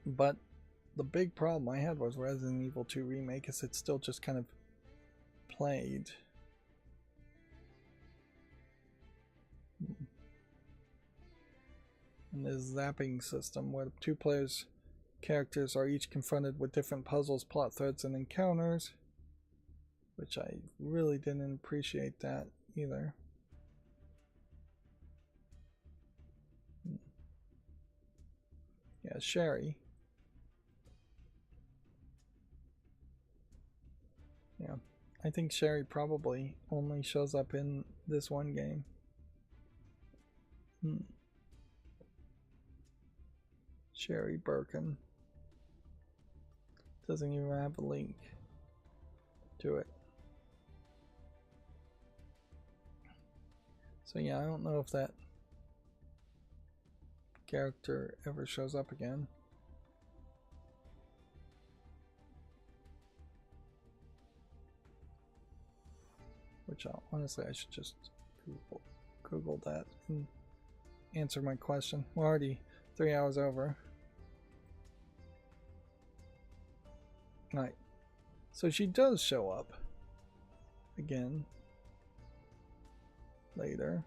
But the big problem I had was Resident Evil 2 remake is it still just kind of played. And this zapping system where 2 players' characters are each confronted with different puzzles, plot threads, and encounters, which I really didn't appreciate that either. Yeah, Sherry. Yeah, I think Sherry probably only shows up in this one game. Sherry Birkin. Doesn't even have a link to it. So yeah, I don't know if that character ever shows up again. Which honestly I should just Google that and answer my question. We're already 3 hours over. Right. So she does show up again later.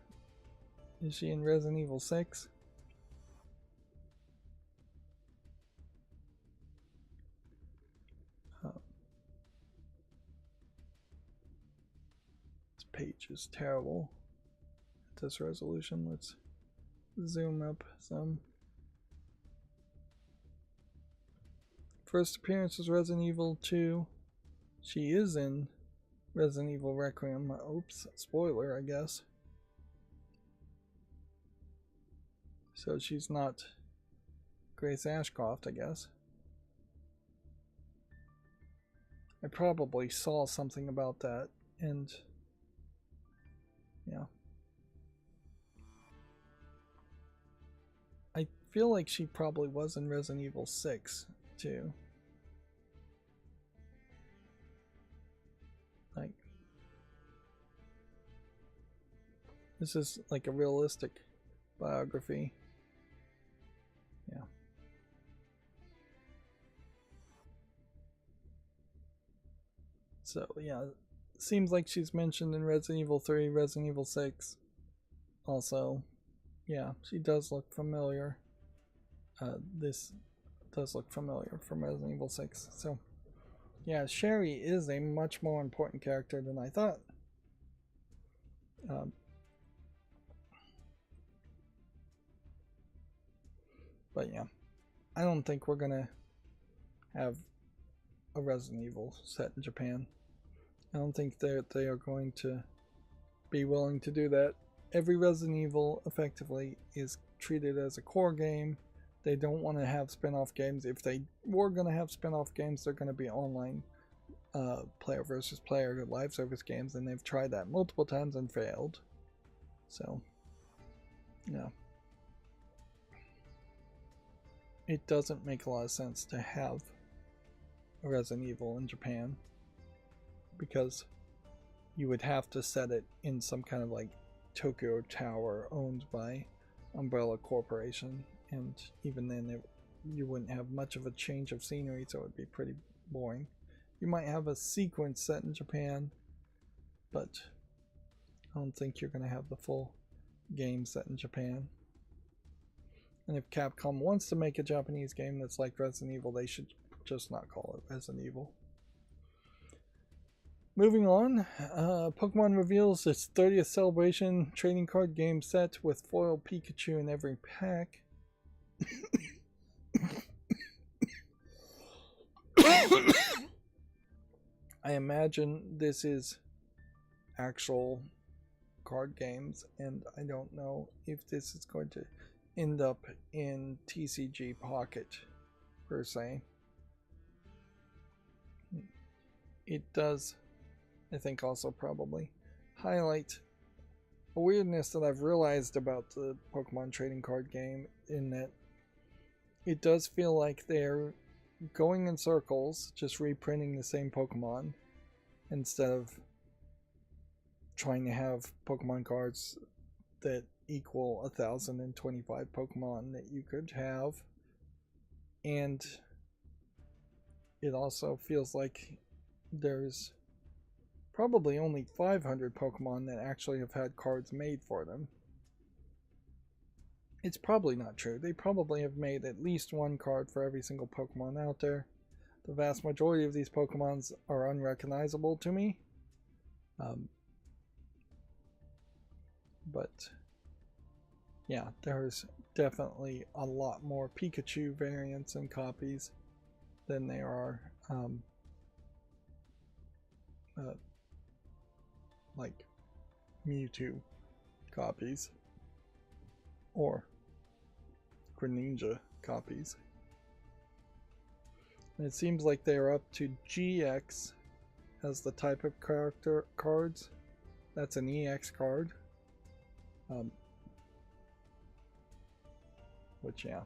Is she in Resident Evil 6? page is terrible at this resolution. Let's zoom up some. First appearance was Resident Evil 2. She is in Resident Evil Requiem. Oops, spoiler, I guess. So she's not Grace Ashcroft, I guess. I probably saw something about that, and yeah. I feel like she probably was in Resident Evil 6 too. Like, this is like a realistic biography. Yeah. So yeah, seems like she's mentioned in Resident Evil 3, Resident Evil 6. Also, yeah, she does look familiar. This does look familiar from Resident Evil 6. So yeah, Sherry is a much more important character than I thought. But yeah, I don't think we're gonna have a Resident Evil set in Japan. I don't think that they are going to be willing to do that. Every Resident Evil effectively is treated as a core game. They don't want to have spin-off games. If they were going to have spin-off games, they're going to be online player versus player live service games, and they've tried that multiple times and failed. So, yeah. It doesn't make a lot of sense to have a Resident Evil in Japan, because you would have to set it in some kind of like Tokyo Tower owned by Umbrella Corporation, and even then you wouldn't have much of a change of scenery, so it would be pretty boring. You might have a sequence set in Japan, but I don't think you're going to have the full game set in Japan. And if Capcom wants to make a Japanese game that's like Resident Evil, they should just not call it Resident Evil. Moving on, Pokemon reveals its 30th celebration trading card game set with foil Pikachu in every pack. I imagine this is actual card games, and I don't know if this is going to end up in TCG Pocket per se. It does, I think, also probably highlight a weirdness that I've realized about the Pokemon trading card game, in that it does feel like they're going in circles, just reprinting the same Pokemon, instead of trying to have Pokemon cards that equal 1,025 Pokemon that you could have. And it also feels like there's probably only 500 Pokemon that actually have had cards made for them. It's probably not true. They probably have made at least one card for every single Pokemon out there. The vast majority of these Pokemons are unrecognizable to me. But yeah, there's definitely a lot more Pikachu variants and copies than there are like Mewtwo copies or Greninja copies. And it seems like they are up to GX as the type of character cards. That's an EX card. Which, yeah.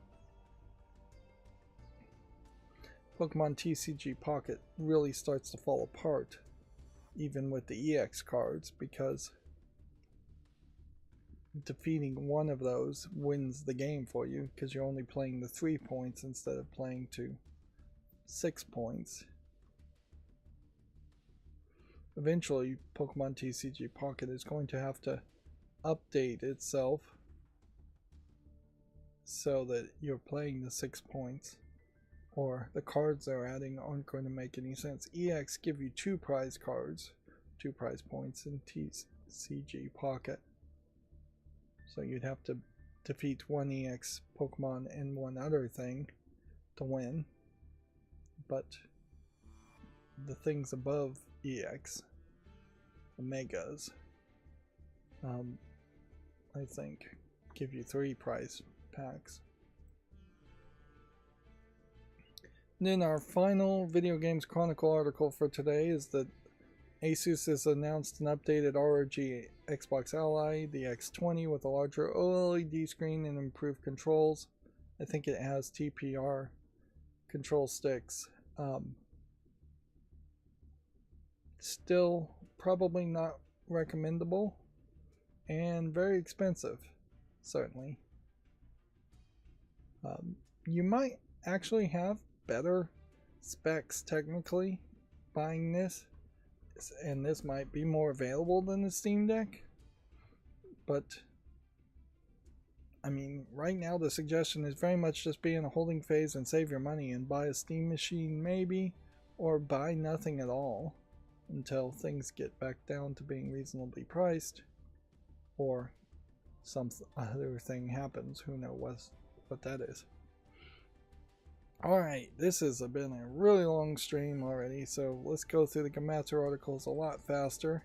Pokemon TCG Pocket really starts to fall apart, even with the EX cards, because defeating one of those wins the game for you, because you're only playing the 3 points instead of playing to 6 points. Eventually, Pokemon TCG Pocket is going to have to update itself so that you're playing the 6 points, or the cards they're adding aren't going to make any sense. EX give you 2 prize cards, 2 prize points, and CG Pocket. So you'd have to defeat one EX Pokemon and one other thing to win. But the things above EX, the Megas, I think give you 3 prize packs. And then our final Video Games Chronicle article for today is that Asus has announced an updated ROG Xbox Ally, the X20, with a larger OLED screen and improved controls. I think it has TPR control sticks. Still probably not recommendable and very expensive, certainly. You might actually have better specs technically buying this, and this might be more available than the Steam Deck, but I mean, right now the suggestion is very much just be in a holding phase and save your money and buy a Steam machine maybe, or buy nothing at all until things get back down to being reasonably priced, or some other thing happens. Who knows what that is. Alright, this has been a really long stream already, so let's go through the Gamatsu articles a lot faster.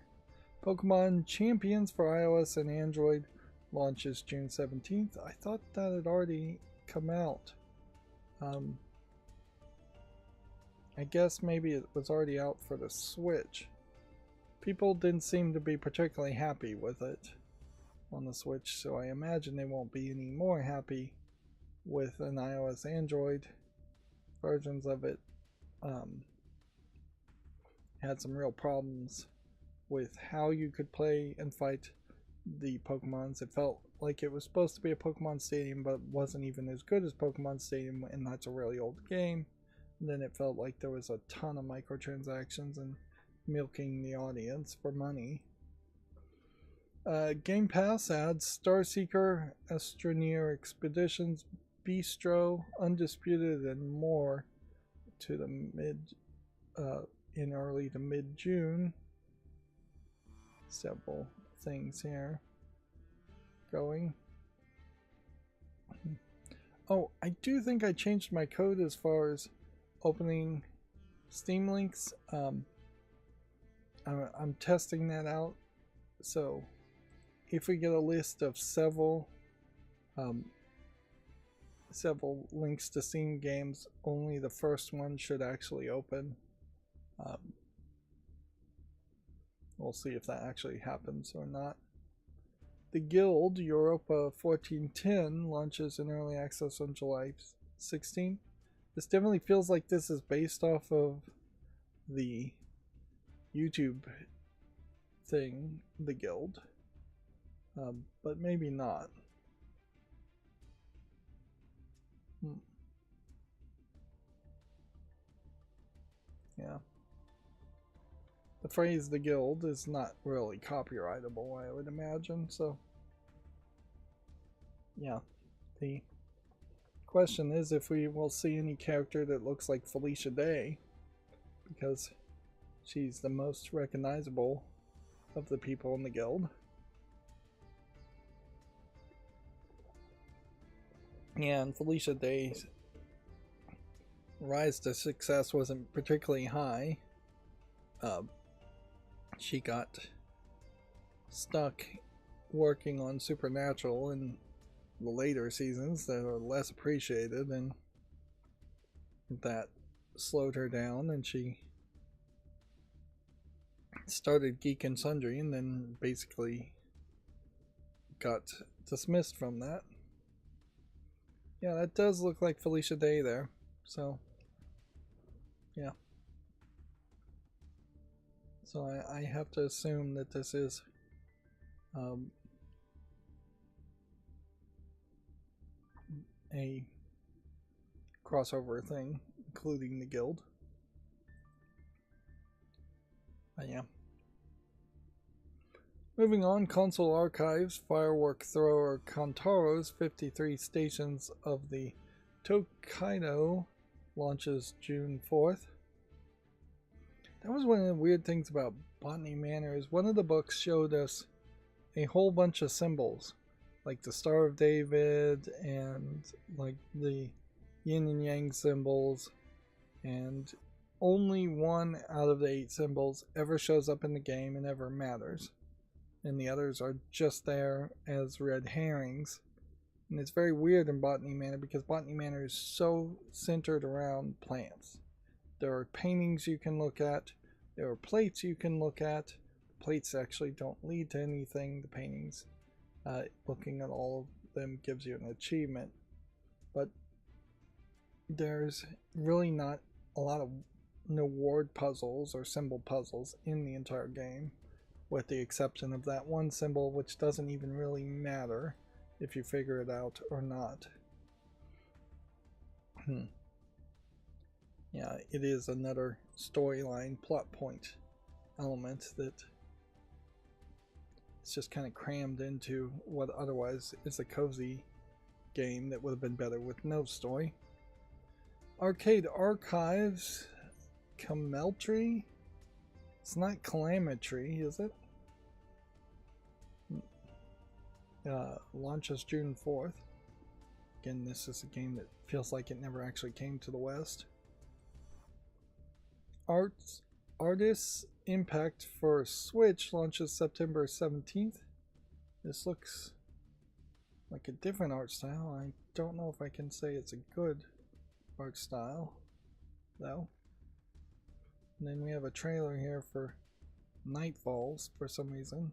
Pokemon Champions for iOS and Android launches June 17th. I thought that had already come out. I guess maybe it was already out for the Switch. People didn't seem to be particularly happy with it on the Switch, so I imagine they won't be any more happy with an iOS Android versions of it. Had some real problems with how you could play and fight the Pokemons. It felt like it was supposed to be a Pokemon Stadium, but wasn't even as good as Pokemon Stadium, and that's a really old game. And then it felt like there was a ton of microtransactions and milking the audience for money. Game Pass adds Starseeker, Astroneer Expeditions, Bistro, Undisputed, and more to the in early to mid-June. Several things here going. Oh, I do think I changed my code as far as opening Steam links. I'm testing that out, so if we get a list of several links to Steam games, only the first one should actually open. We'll see if that actually happens or not. The Guild Europa 1410 launches in early access on July 16th. This definitely feels like this is based off of the YouTube thing, the Guild, but maybe not. Yeah. The phrase "the Guild" is not really copyrightable, I would imagine, so yeah. The question is if we will see any character that looks like Felicia Day, because she's the most recognizable of the people in the Guild. And Felicia Day's rise to success wasn't particularly high. She got stuck working on Supernatural in the later seasons that are less appreciated, and that slowed her down, and she started Geek and Sundry and then basically got dismissed from that. Yeah, that does look like Felicia Day there, so yeah. So I have to assume that this is a crossover thing, including the Guild. But yeah. Moving on, Console Archives, Firework Thrower Kantaro's 53 Stations of the Tokaido launches June 4th. That was one of the weird things about Botany Manor, is one of the books showed us a whole bunch of symbols, like the Star of David and like the yin and yang symbols, and only 1 out of the 8 symbols ever shows up in the game and ever matters, and the others are just there as red herrings. And it's very weird in Botany Manor because Botany Manor is so centered around plants. There are paintings you can look at, there are plates you can look at. Plates actually don't lead to anything. The paintings, looking at all of them gives you an achievement, but there's really not a lot of word puzzles or symbol puzzles in the entire game, with the exception of that one symbol, which doesn't even really matter if you figure it out or not. Yeah, it is another storyline plot point element that it's just kind of crammed into what otherwise is a cozy game that would have been better with no story. Arcade Archives, Cameltry? It's not Calamitry, is it? Launches June 4th. Again, this is a game that feels like it never actually came to the West. Artists Impact for Switch launches September 17th. This looks like a different art style. I don't know if I can say it's a good art style, though. And then we have a trailer here for Nightfalls for some reason.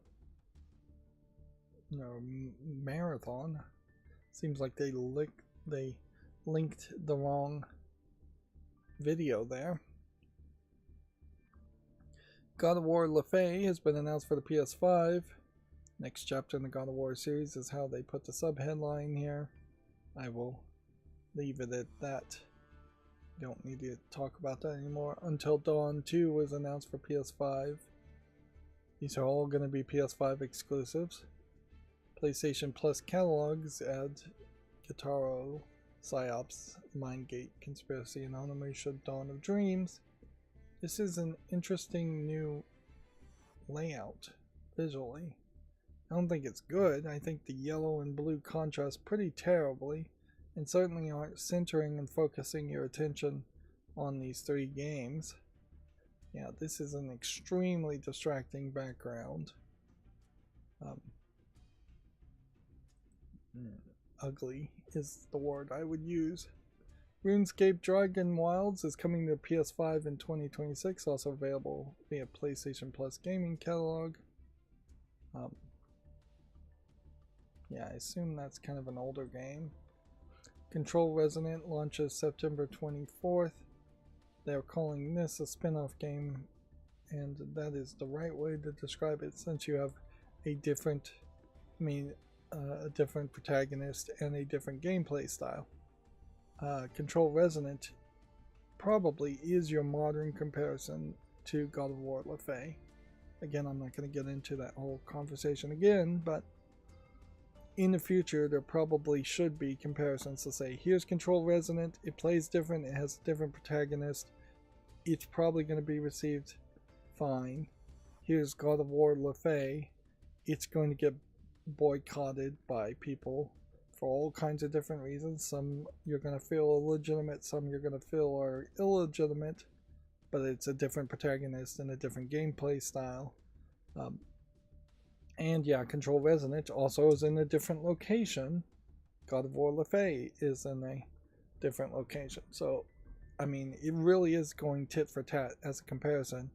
No, Marathon. Seems like they linked the wrong video there. God of War Le Fay has been announced for the PS5. Next chapter in the God of War series is how they put the sub-headline here. I will leave it at that. Don't need to talk about that anymore. Until Dawn 2 was announced for PS5. These are all going to be PS5 exclusives. PlayStation Plus catalogs add Guitaro, Psyops, Mindgate, Conspiracy, and Onimusha Dawn of Dreams. This is an interesting new layout visually. I don't think it's good. I think the yellow and blue contrast pretty terribly, and certainly aren't centering and focusing your attention on these 3 games. Yeah, this is an extremely distracting background. Ugly is the word I would use. RuneScape Dragon Wilds is coming to PS5 in 2026, also available via PlayStation Plus gaming catalog. Yeah, I assume that's kind of an older game. Control Resonant launches September 24th. They're calling this a spin-off game, and that is the right way to describe it, since you have a different, a different protagonist and a different gameplay style. Control Resonant probably is your modern comparison to God of War Le Fay. Again, I'm not going to get into that whole conversation again, but in the future there probably should be comparisons to say, here's Control Resonant, it plays different, it has a different protagonist, it's probably going to be received fine. Here's God of War Le Fay, it's going to get boycotted by people for all kinds of different reasons. Some you're going to feel are legitimate, some you're going to feel are illegitimate, but it's a different protagonist and a different gameplay style. And yeah, Control Resonant also is in a different location. God of War Le Fay is in a different location. So, I mean, it really is going tit for tat as a comparison,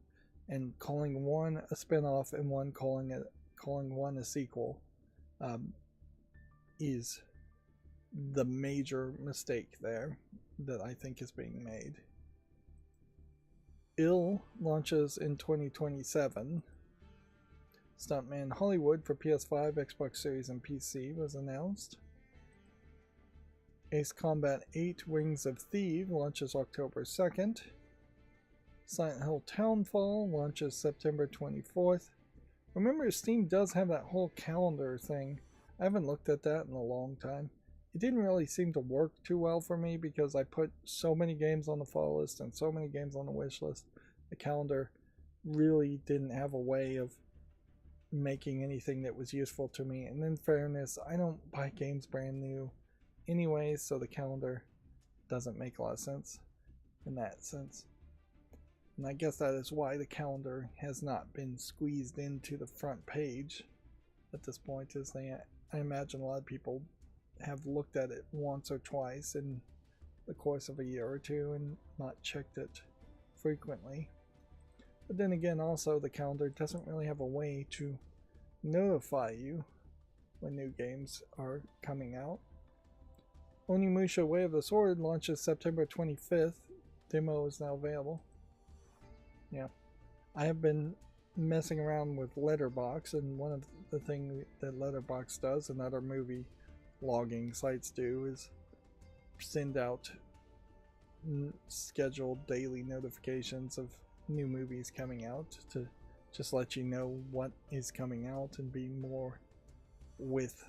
and calling one a spin-off and one calling one a sequel is the major mistake there that I think is being made. Ill launches in 2027. Stuntman Hollywood for PS5, Xbox Series, and PC was announced. Ace Combat 8 Wings of Thieves launches October 2nd. Silent Hill Townfall launches September 24th. Remember, Steam does have that whole calendar thing. I haven't looked at that in a long time. It didn't really seem to work too well for me because I put so many games on the fall list and so many games on the wish list. The calendar really didn't have a way of making anything that was useful to me. And in fairness, I don't buy games brand new anyway, so the calendar doesn't make a lot of sense in that sense. And I guess that is why the calendar has not been squeezed into the front page at this point, is I imagine a lot of people have looked at it once or twice in the course of a year or two and not checked it frequently. But then again, also the calendar doesn't really have a way to notify you when new games are coming out. Onimusha Way of the Sword launches September 25th. Demo is now available. Yeah, I have been messing around with Letterboxd, and one of the things that Letterboxd does and other movie logging sites do is send out scheduled daily notifications of new movies coming out to just let you know what is coming out and be more with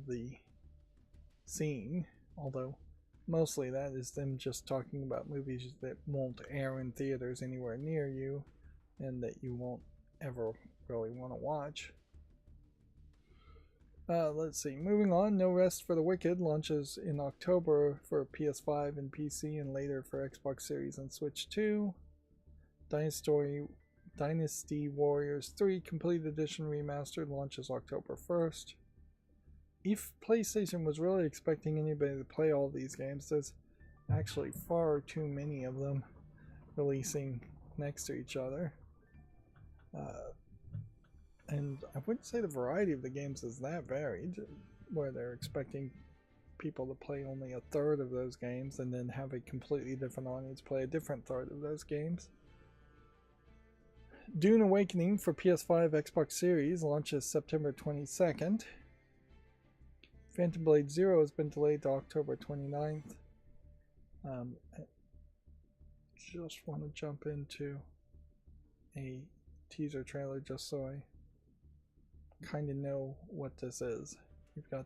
the scene. Although mostly that is them just talking about movies that won't air in theaters anywhere near you and that you won't ever really want to watch. Let's see, moving on. No Rest for the Wicked launches in October for PS5 and PC and later for Xbox Series and Switch 2. Dynasty Warriors 3 Complete Edition Remastered launches October 1st. If PlayStation was really expecting anybody to play all these games, there's actually far too many of them releasing next to each other. And I wouldn't say the variety of the games is that varied, where they're expecting people to play only a third of those games and then have a completely different audience play a different third of those games. Dune Awakening for PS5, Xbox Series launches September 22nd. Phantom Blade Zero has been delayed to October 29th. I just want to jump into a teaser trailer just so I kind of know what this is. You've got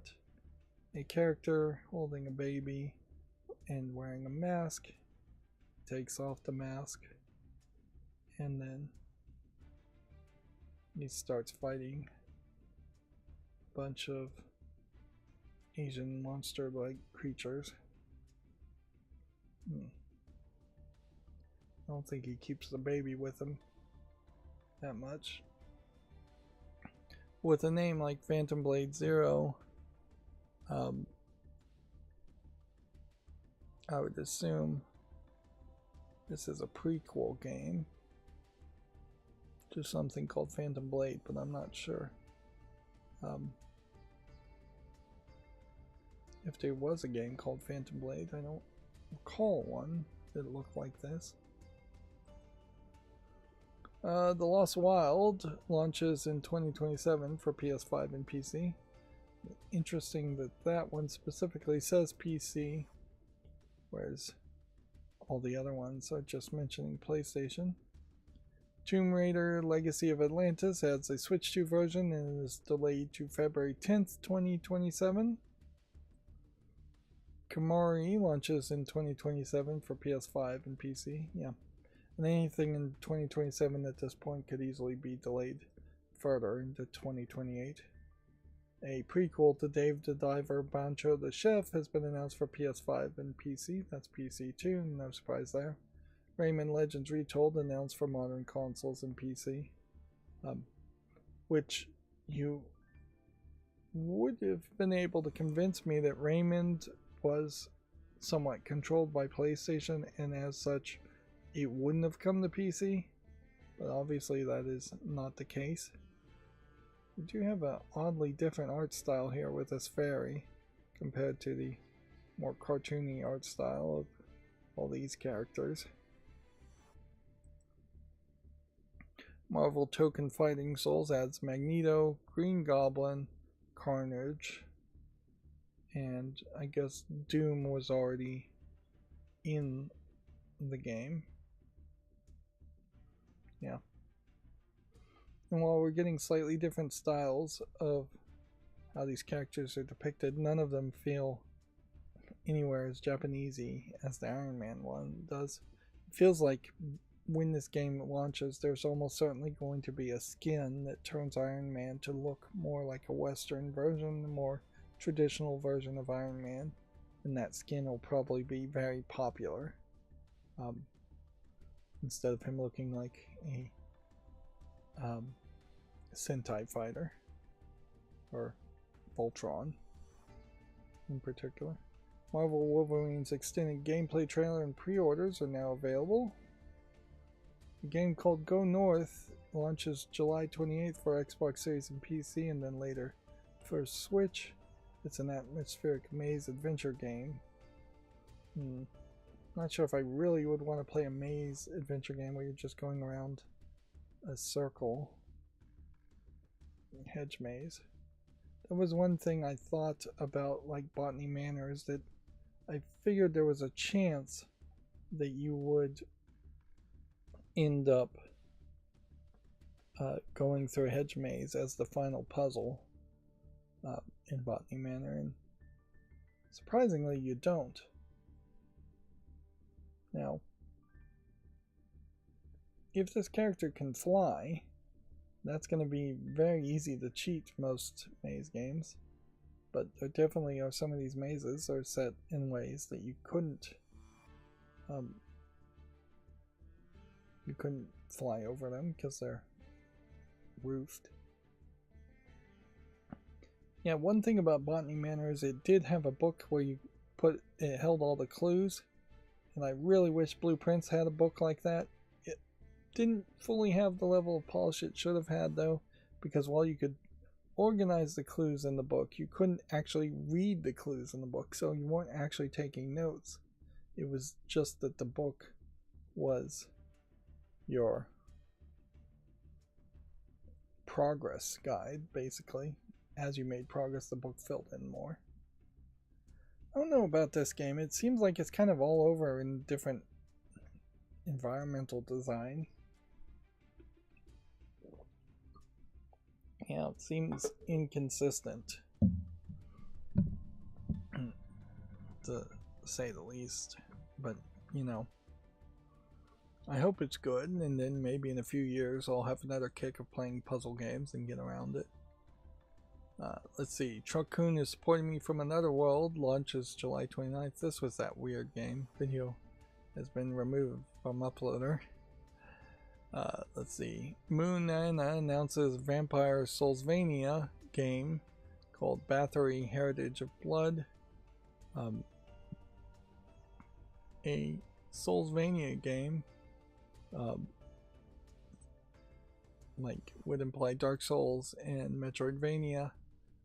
a character holding a baby and wearing a mask. Takes off the mask and then he starts fighting a bunch of Asian monster-like creatures. I don't think he keeps the baby with him that much. With a name like Phantom Blade Zero, I would assume this is a prequel game to something called Phantom Blade, but I'm not sure. If there was a game called Phantom Blade, I don't recall one that looked like this. The Lost Wild launches in 2027 for PS5 and PC. Interesting that that one specifically says PC, whereas all the other ones are just mentioning PlayStation. Tomb Raider Legacy of Atlantis has a Switch 2 version and is delayed to February 10th, 2027. Kamari launches in 2027 for PS5 and PC. Yeah. And anything in 2027 at this point could easily be delayed further into 2028. A prequel to Dave the Diver, Bancho the Chef has been announced for PS5 and PC. That's PC too, no surprise there. Rayman Legends Retold announced for modern consoles and PC. Which you would have been able to convince me that Rayman was somewhat controlled by PlayStation and as such it wouldn't have come to PC, but obviously that is not the case. We do have an oddly different art style here with this fairy compared to the more cartoony art style of all these characters. Marvel Token Fighting Souls adds Magneto, Green Goblin, Carnage, and I guess Doom was already in the game. Yeah. And while we're getting slightly different styles of how these characters are depicted, none of them feel anywhere as Japanesey as the Iron Man one does. It feels like when this game launches, there's almost certainly going to be a skin that turns Iron Man to look more like a Western version, a more traditional version of Iron Man, and that skin will probably be very popular. Instead of him looking like a Sentai fighter, or Voltron in particular. Marvel Wolverine's extended gameplay trailer and pre-orders are now available. A game called Go North launches July 28th for Xbox Series and PC, and then later for Switch. It's an atmospheric maze adventure game. Not sure if I really would want to play a maze adventure game where you're just going around a circle. Hedge maze. That was one thing I thought about, like Botany Manor, is that I figured there was a chance that you would end up going through a hedge maze as the final puzzle in Botany Manor, and surprisingly you don't. Now, if this character can fly, that's going to be very easy to cheat most maze games, but there definitely are some of these mazes are set in ways that you couldn't fly over them because they're roofed. Yeah, one thing about Botany Manor is it did have a book where it held all the clues, and I really wish Blueprints had a book like that. It didn't fully have the level of polish it should have had, though, because while you could organize the clues in the book, you couldn't actually read the clues in the book, so you weren't actually taking notes. It was just that the book was your progress guide, basically. As you made progress, the book filled in more. I don't know about this game. It seems like it's kind of all over in different environmental design. Yeah, it seems inconsistent, to say the least. But, you know, I hope it's good, and then maybe in a few years I'll have another kick of playing puzzle games and get around it. Let's see, Truckcoon is Supporting Me from Another World launches July 29th. This was that weird game. Video has been removed from Uploader. Let's see, Moon Nana announces Vampire Soulsvania game called Bathory Heritage of Blood. A Soulsvania game like would imply Dark Souls and Metroidvania.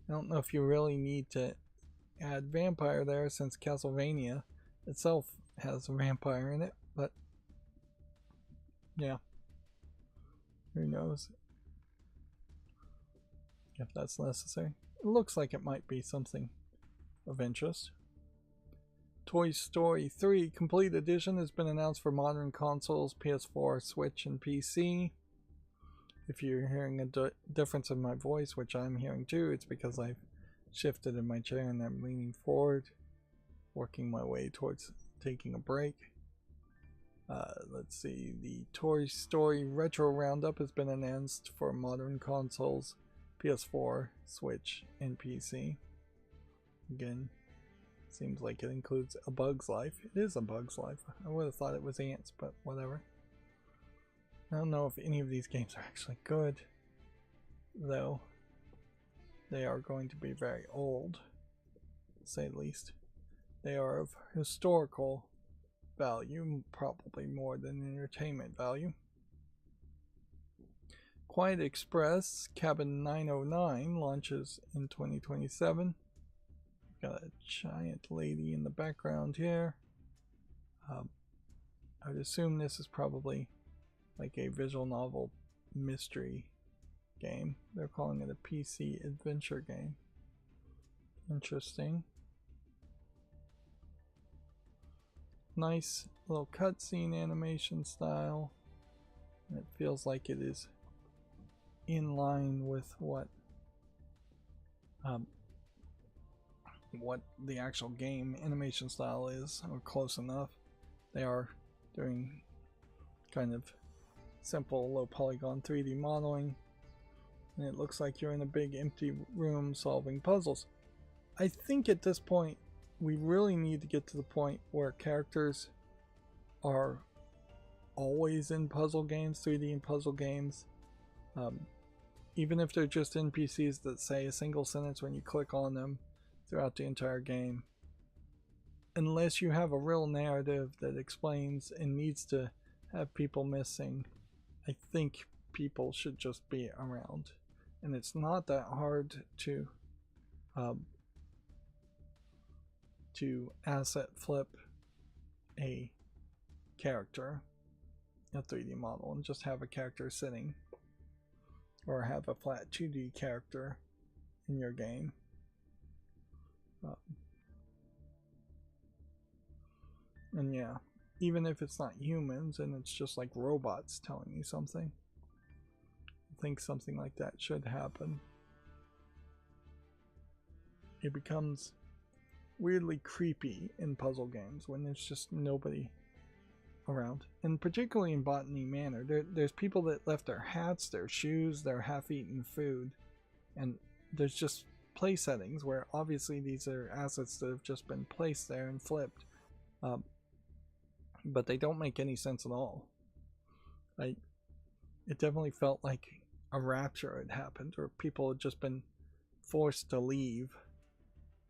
I don't know if you really need to add vampire there, since Castlevania itself has a vampire in it, but yeah, who knows if that's necessary. It looks like it might be something of interest. Toy Story 3 Complete Edition has been announced for modern consoles, PS4, Switch, and PC. If you're hearing a difference in my voice, which I'm hearing too, it's because I've shifted in my chair and I'm leaning forward, working my way towards taking a break. Let's see, the Toy Story Retro Roundup has been announced for modern consoles, PS4, Switch, and PC. Again, seems like it includes A Bug's Life. It is A Bug's Life. I would have thought it was Ants, but whatever. I don't know if any of these games are actually good, though they are going to be very old, to say the least. They are of historical value, probably more than entertainment value. Quiet Express Cabin 909 launches in 2027. Got a giant lady in the background here. I would assume this is probably like a visual novel mystery game. They're calling it a PC adventure game. Interesting. Nice little cutscene animation style. And it feels like it is in line with what the actual game animation style is, or close enough. They are doing kind of simple low polygon 3D modeling, and it looks like you're in a big empty room solving puzzles. I think at this point we really need to get to the point where characters are always in puzzle games, 3D and puzzle games, even if they're just NPCs that say a single sentence when you click on them throughout the entire game. Unless you have a real narrative that explains and needs to have people missing, I think people should just be around. And it's not that hard to asset flip a character, a 3D model, and just have a character sitting, or have a flat 2D character in your game. And yeah, even if it's not humans and it's just like robots telling you something, I think something like that should happen. It becomes weirdly creepy in puzzle games when there's just nobody around. And particularly in Botany Manor, there's people that left their hats, their shoes, their half-eaten food, and there's just play settings where obviously these are assets that have just been placed there and flipped. But they don't make any sense at all. It definitely felt like a rapture had happened, or people had just been forced to leave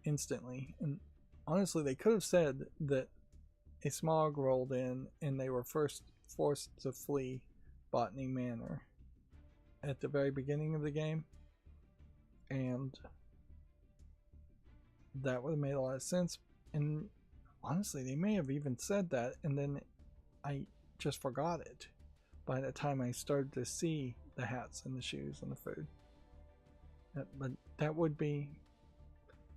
instantly. And honestly, they could have said that a smog rolled in and they were first forced to flee Botany Manor at the very beginning of the game, and that would have made a lot of sense. And honestly, they may have even said that, and then I just forgot it by the time I started to see the hats and the shoes and the food. But that would be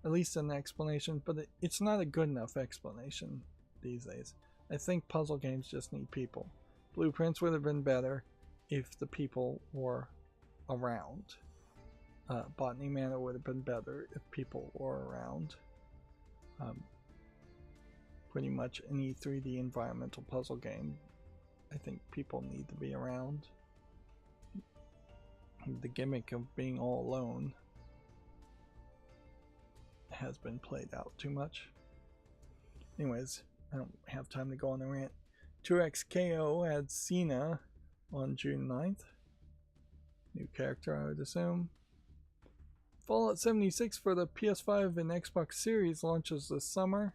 at least an explanation, but it's not a good enough explanation these days. I think puzzle games just need people. Blueprints would have been better if the people were around. Botany Manor would have been better if people were around. Pretty much any 3D environmental puzzle game, I think people need to be around. The gimmick of being all alone has been played out too much. Anyways, I don't have time to go on a rant. 2XKO adds Cena on June 9th. New character, I would assume. Fallout 76 for the PS5 and Xbox Series launches this summer.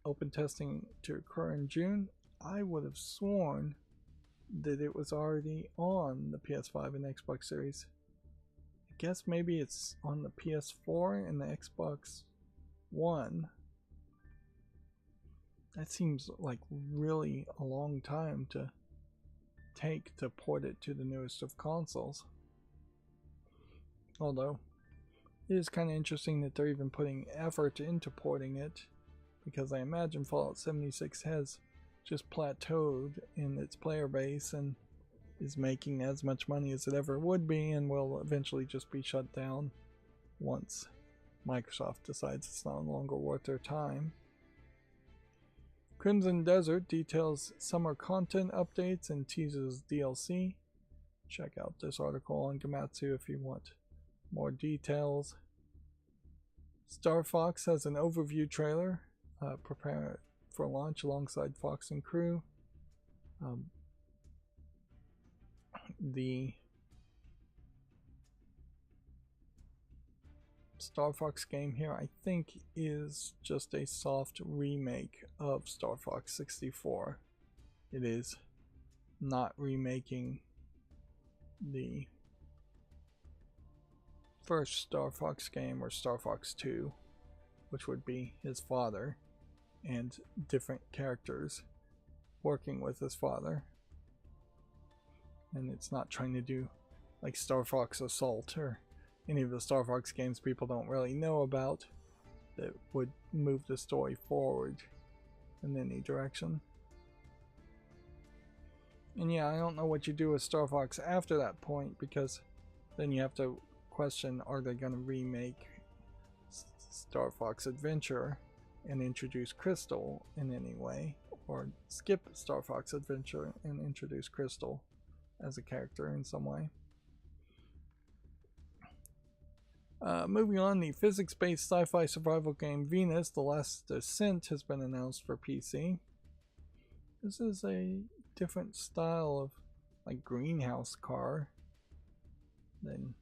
Open testing to occur in June. I would have sworn that it was already on the PS5 and Xbox Series. I guess maybe it's on the PS4 and the Xbox One. That seems like really a long time to take to port it to the newest of consoles. Although, it is kind of interesting that they're even putting effort into porting it, because I imagine Fallout 76 has just plateaued in its player base and is making as much money as it ever would be, and will eventually just be shut down once Microsoft decides it's no longer worth their time. Crimson Desert details summer content updates and teases DLC. Check out this article on Gamatsu if you want more details. Star Fox has an overview trailer. Prepare for launch alongside Fox and crew. The Star Fox game here, I think, is just a soft remake of Star Fox 64. It is not remaking the first Star Fox game, or Star Fox 2, which would be his father and different characters working with his father. And it's not trying to do like Star Fox Assault or any of the Star Fox games people don't really know about that would move the story forward in any direction. And yeah, I don't know what you do with Star Fox after that point, because then you have to question, are they going to remake Star Fox Adventure and introduce Crystal in any way, or skip Star Fox Adventure and introduce Crystal as a character in some way. Moving on, the physics-based sci-fi survival game Venus: The Last Descent has been announced for PC. This is a different style of like greenhouse car than,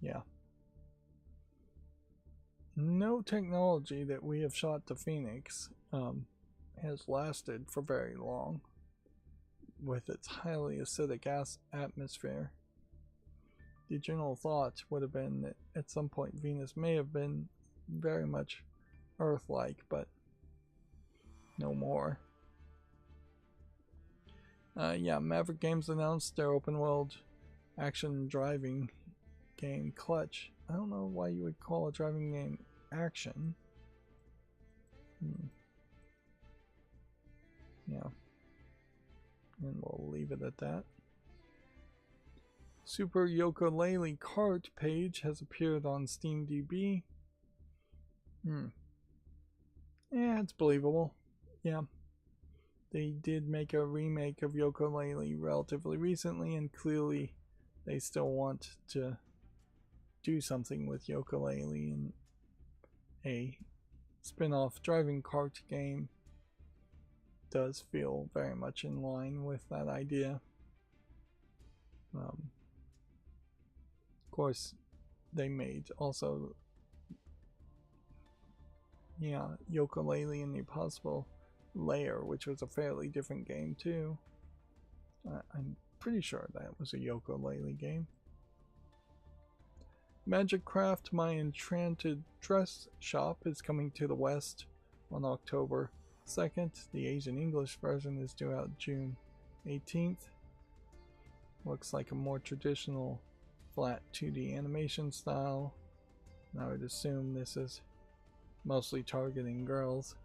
yeah. No technology that we have shot to Phoenix has lasted for very long with its highly acidic atmosphere. The general thought would have been that at some point Venus may have been very much Earth-like, but no more. Yeah, Maverick Games announced their open-world action driving game Clutch. I don't know why you would call a driving game action. Yeah. And we'll leave it at that. Super Yooka-Laylee Kart page has appeared on SteamDB. Yeah, it's believable. Yeah. They did make a remake of Yooka-Laylee relatively recently, and clearly they still want to do something with Yooka-Laylee, and a spin-off driving kart game does feel very much in line with that idea. Of course, they made also, yeah, Yooka-Laylee and the Impossible Lair, which was a fairly different game too. I'm pretty sure that was a Yooka-Laylee game. Magic Craft My Enchanted Dress Shop is coming to the West on October 2nd. The Asian English version is due out June 18th. Looks like a more traditional flat 2D animation style. And I would assume this is mostly targeting girls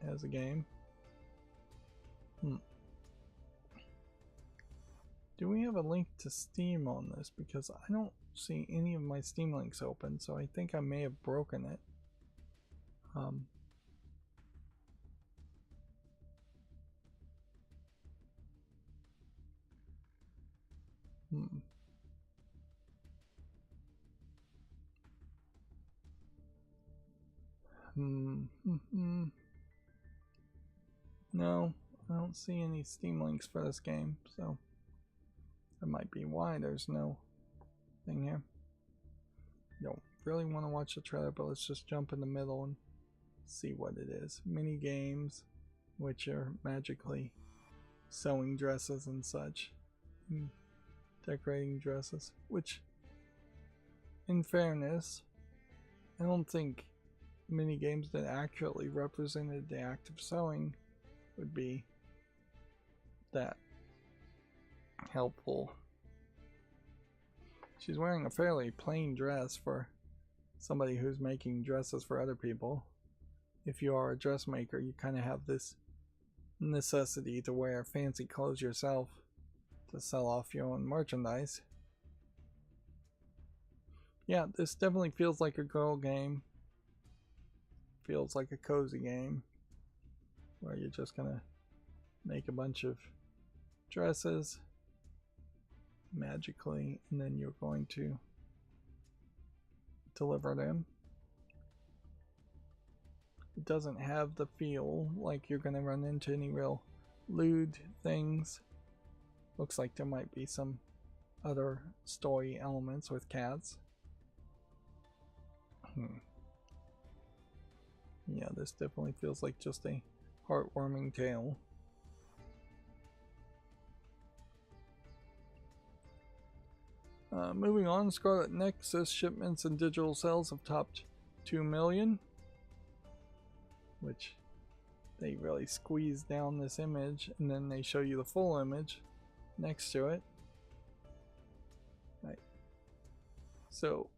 as a game. Do we have a link to Steam on this? Because I don't see any of my Steam links open, so I think I may have broken it. No, I don't see any Steam links for this game, so that might be why there's no thing here. Don't really want to watch the trailer, but let's just jump in the middle and see what it is. Mini games, which are magically sewing dresses and such, decorating dresses, which, in fairness, I don't think mini games that accurately represented the act of sewing would be that helpful. She's wearing a fairly plain dress for somebody who's making dresses for other people. If you are a dressmaker, you kind of have this necessity to wear fancy clothes yourself to sell off your own merchandise. Yeah, this definitely feels like a girl game. Feels like a cozy game where you're just gonna make a bunch of dresses magically, and then you're going to deliver them. It doesn't have the feel like you're gonna run into any real lewd things. Looks like there might be some other story elements with cats. Yeah, this definitely feels like just a heartwarming tale. Moving on, Scarlet Nexus shipments and digital sales have topped 2 million, which they really squeeze down this image and then they show you the full image next to it. Right. So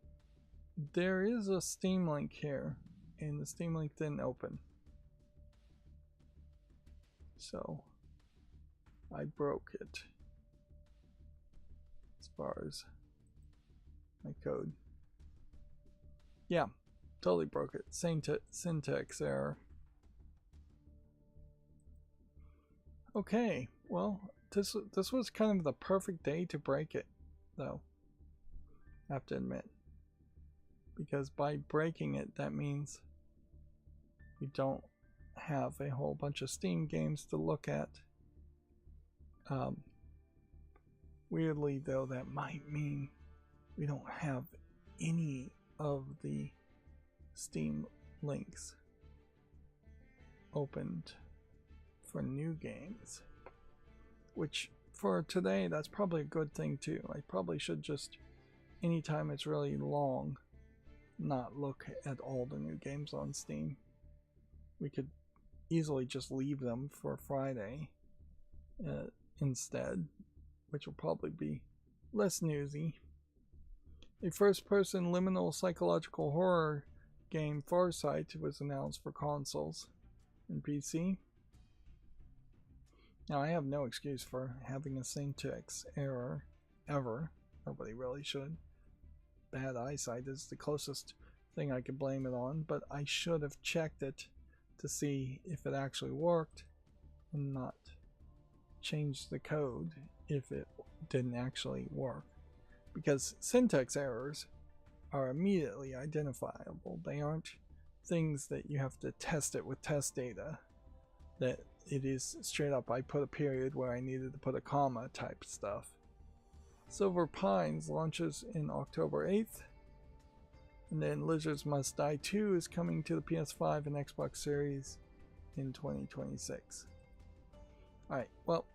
there is a Steam link here, and the Steam link didn't open. So I broke it as far as my code. Yeah, totally broke it. Same syntax error. Okay, well, this was kind of the perfect day to break it, though. I have to admit, because by breaking it, that means we don't have a whole bunch of Steam games to look at. Weirdly, though, that might mean we don't have any of the Steam links opened for new games, which for today, that's probably a good thing too. I probably should just, anytime it's really long, not look at all the new games on Steam. We could easily just leave them for Friday instead, which will probably be less newsy. A first-person liminal psychological horror game, Farsight, was announced for consoles and PC. Now, I have no excuse for having a syntax error ever. Nobody really should. Bad eyesight is the closest thing I could blame it on, but I should have checked it to see if it actually worked and not changed the code if it didn't actually work. Because syntax errors are immediately identifiable. They aren't things that you have to test it with test data. That it is straight up, I put a period where I needed to put a comma type stuff. Silver Pines launches in October 8th. And then Lizards Must Die 2 is coming to the PS5 and Xbox Series in 2026. Alright, well,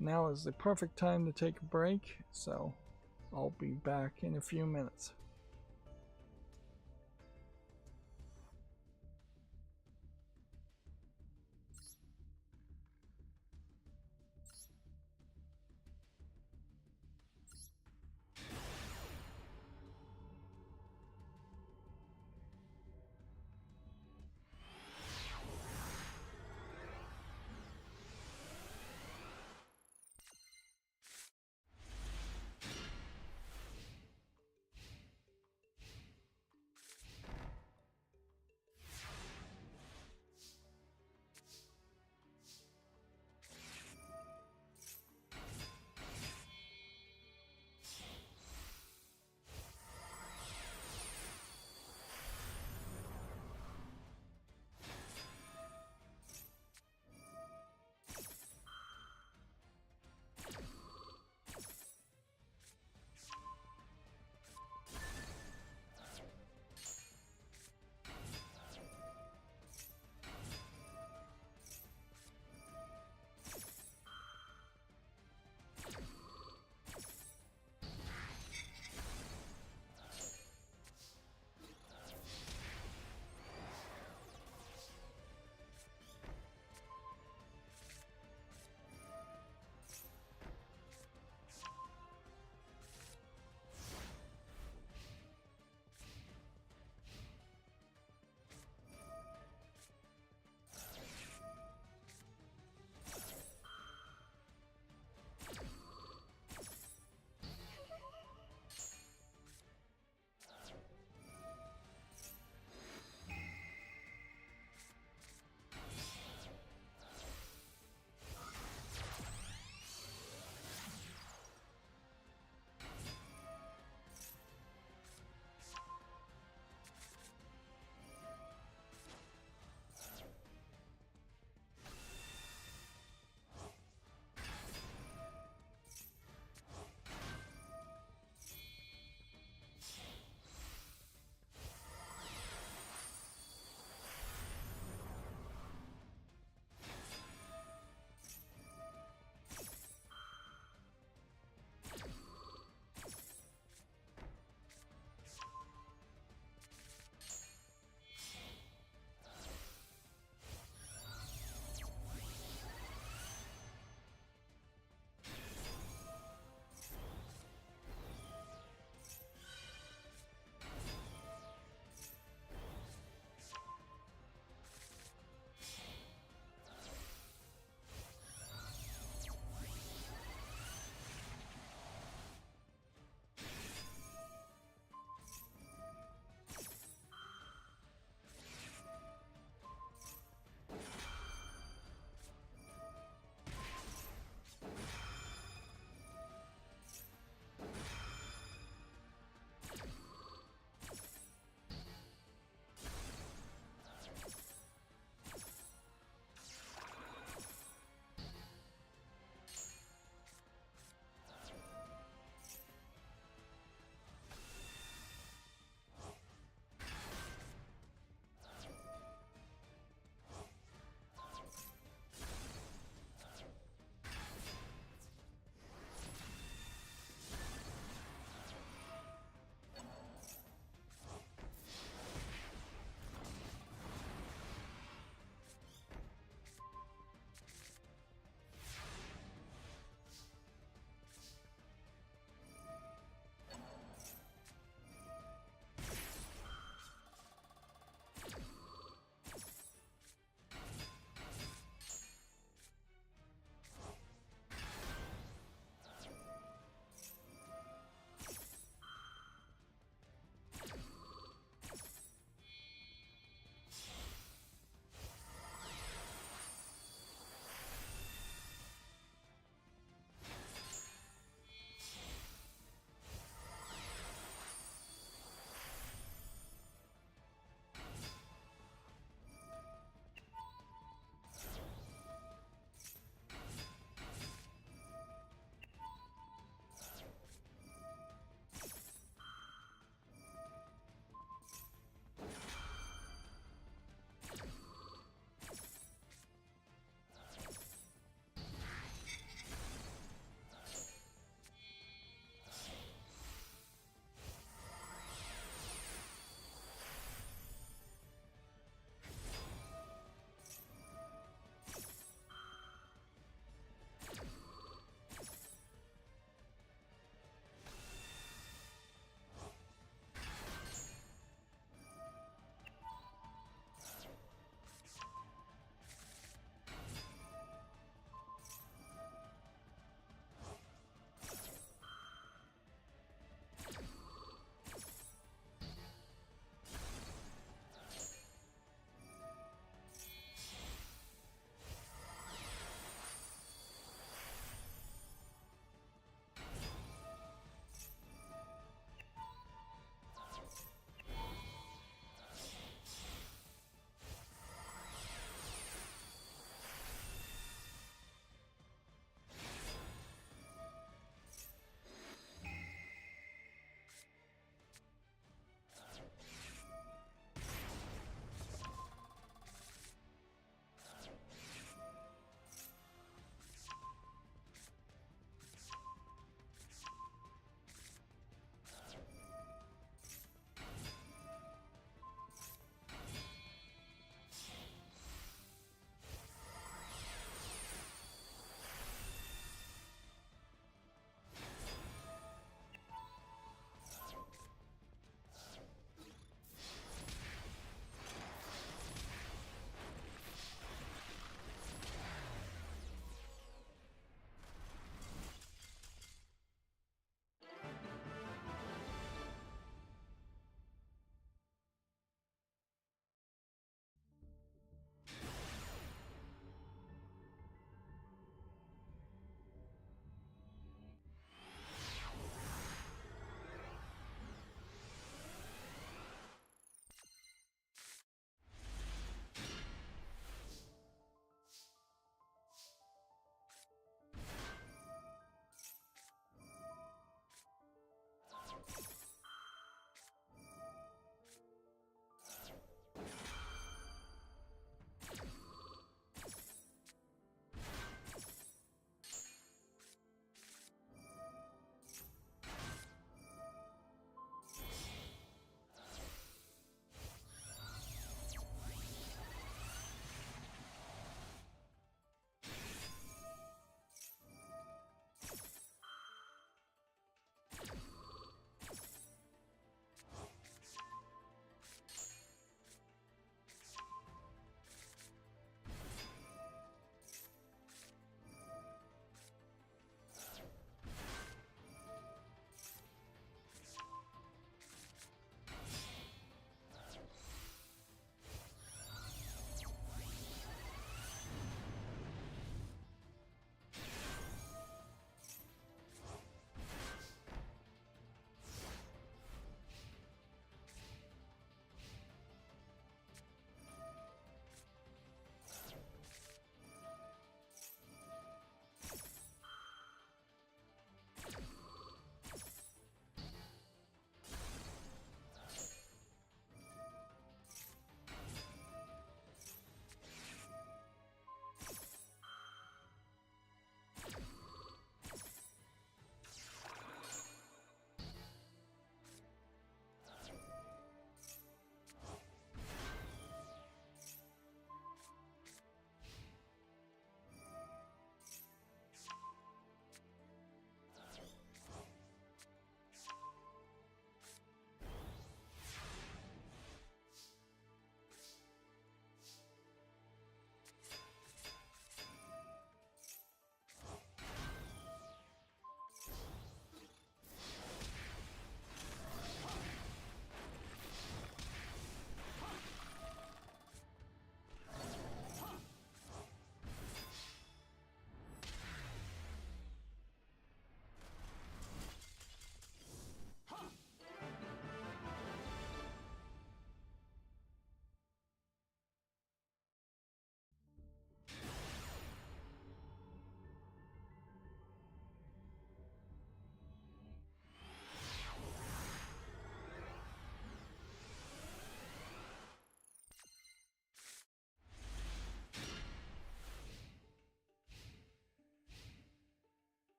now is the perfect time to take a break, so I'll be back in a few minutes.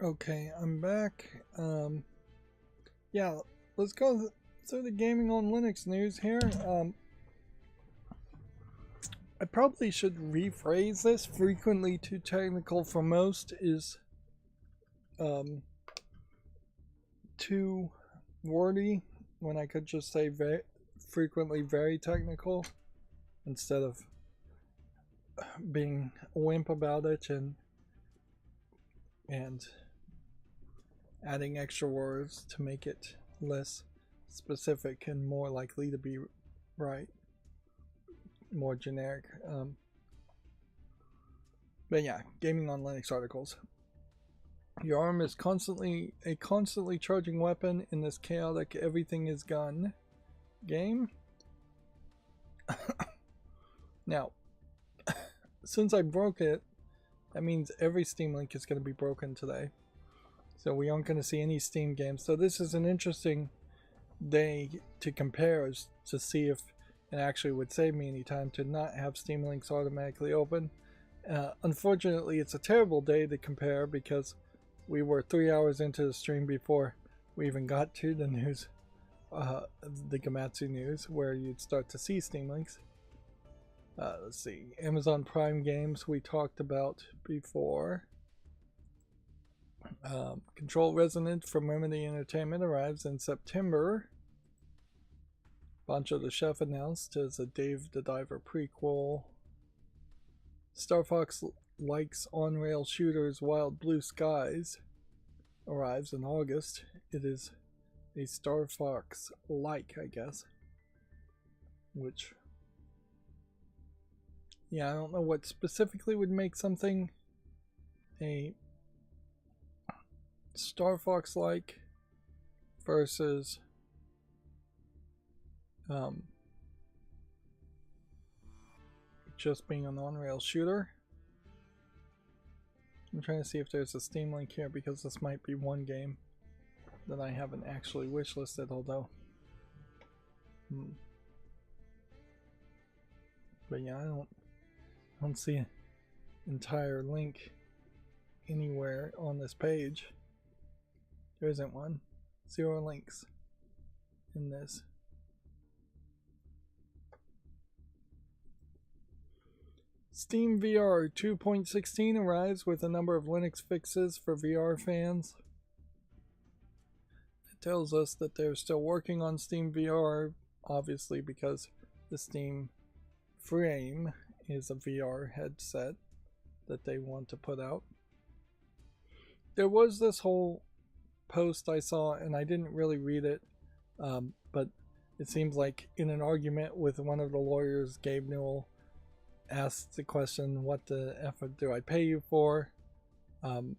Okay, I'm back. Yeah, let's go through the gaming on Linux news here. I probably should rephrase this. Frequently too technical for most is too wordy, when I could just say frequently very technical instead of being a wimp about it and adding extra words to make it less specific and more likely to be right, more generic. But yeah, gaming on Linux articles. Your arm is a constantly charging weapon in this chaotic everything is gun game. Now, since I broke it, that means every Steam Link is going to be broken today. So we aren't going to see any Steam games. So this is an interesting day to compare to see if it actually would save me any time to not have Steam Links automatically open. Unfortunately, it's a terrible day to compare because we were 3 hours into the stream before we even got to the news, the Gamatsu news, where you'd start to see Steam Links. Let's see, Amazon Prime games we talked about before. Control Resonant from Remedy Entertainment arrives in September. Bancho the Chef announced as a Dave the Diver prequel. Star Fox likes on-rail shooters Wild Blue Skies arrives in August. It is a Star Fox like, I guess. Which, yeah, I don't know what specifically would make something a Star Fox like versus just being an on-rail shooter. I'm trying to see if there's a Steam Link here because this might be one game that I haven't actually wishlisted, although but yeah, I don't see an entire link anywhere on this page. There isn't one. 0 links in this. Steam VR 2.16 arrives with a number of Linux fixes for VR fans. It tells us that they're still working on Steam VR, obviously, because the Steam Frame is a VR headset that they want to put out. There was this whole post I saw, and I didn't really read it, but it seems like in an argument with one of the lawyers, Gabe Newell asked the question, what the F do I pay you for? I'm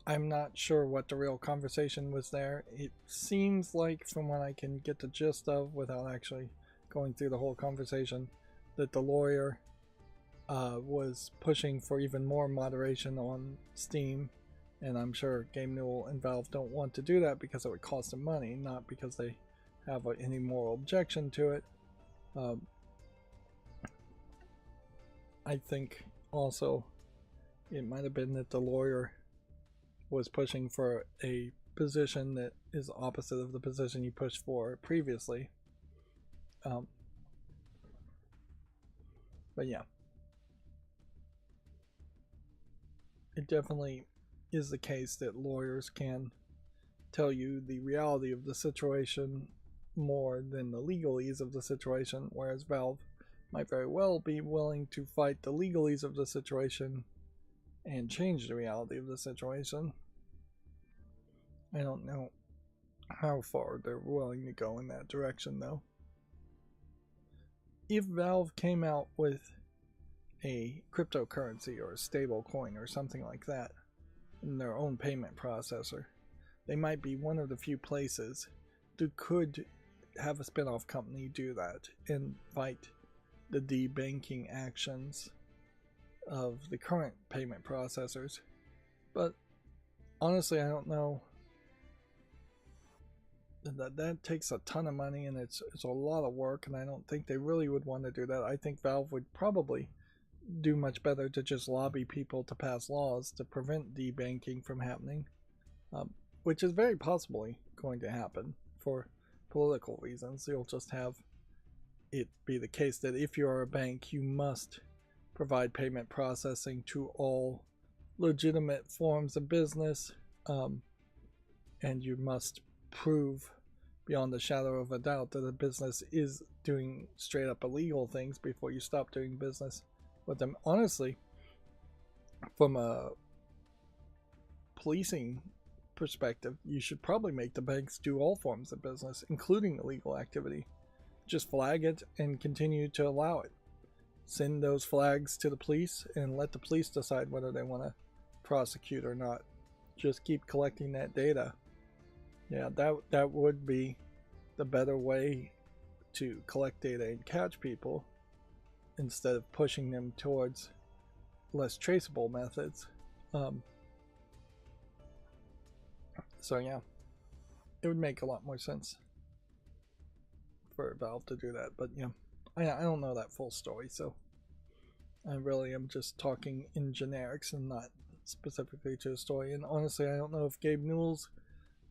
not sure what the real conversation was there. It seems like, from what I can get the gist of without actually going through the whole conversation, that the lawyer was pushing for even more moderation on Steam, and I'm sure Game Newell and Valve don't want to do that because it would cost them money, not because they have any moral objection to it. I think also it might have been that the lawyer was pushing for a position that is opposite of the position he pushed for previously. But yeah, it definitely is the case that lawyers can tell you the reality of the situation more than the legalese of the situation, whereas Valve might very well be willing to fight the legalese of the situation and change the reality of the situation. I don't know how far they're willing to go in that direction, though. If Valve came out with a cryptocurrency or a stable coin or something like that in their own payment processor, they might be one of the few places that could have a spin-off company do that and fight the debanking actions of the current payment processors. But honestly, I don't know. That takes a ton of money, and it's a lot of work, and I don't think they really would want to do that. I think Valve would probably do much better to just lobby people to pass laws to prevent debanking from happening, which is very possibly going to happen for political reasons. You'll just have it be the case that if you're a bank, you must provide payment processing to all legitimate forms of business, and you must prove beyond the shadow of a doubt that a business is doing straight up illegal things before you stop doing business with them. Honestly, from a policing perspective, you should probably make the banks do all forms of business, including illegal activity. Just flag it and continue to allow it. Send those flags to the police and let the police decide whether they want to prosecute or not. Just keep collecting that data. Yeah, that would be the better way to collect data and catch people, instead of pushing them towards less traceable methods. So yeah, it would make a lot more sense for Valve to do that. But yeah, I don't know that full story, so I really am just talking in generics and not specifically to the story. And honestly, I don't know if Gabe Newell's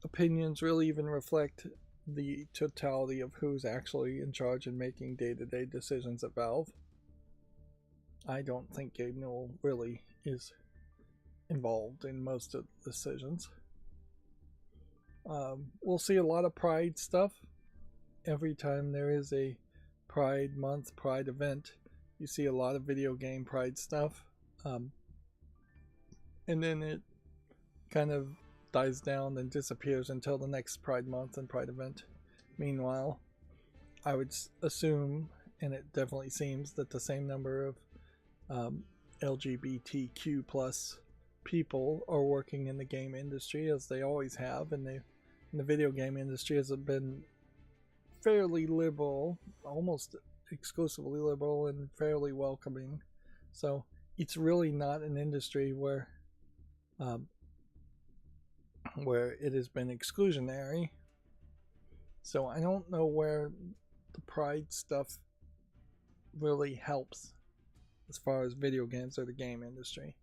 opinions really even reflect the totality of who's actually in charge and making day-to-day decisions at Valve. I don't think Gabe Newell really is involved in most of the decisions. We'll see a lot of Pride stuff. Every time there is a Pride Month, Pride event, you see a lot of video game Pride stuff. And then it kind of dies down and disappears until the next Pride Month and Pride event. Meanwhile, I would assume, and it definitely seems, that the same number of LGBTQ plus people are working in the game industry as they always have, and the video game industry has been fairly liberal, almost exclusively liberal, and fairly welcoming. So it's really not an industry where it has been exclusionary. So I don't know where the Pride stuff really helps as far as video games or the game industry.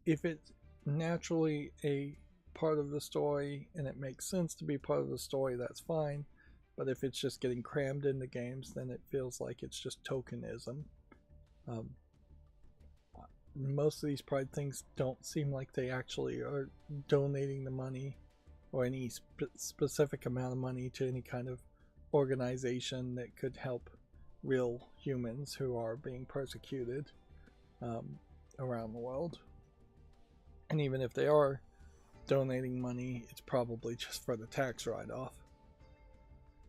If it's naturally a part of the story and it makes sense to be part of the story, that's fine. But if it's just getting crammed into games, then it feels like it's just tokenism. Most of these Pride things don't seem like they actually are donating the money or any specific amount of money to any kind of organization that could help real humans who are being persecuted around the world. And even if they are donating money, it's probably just for the tax write-off.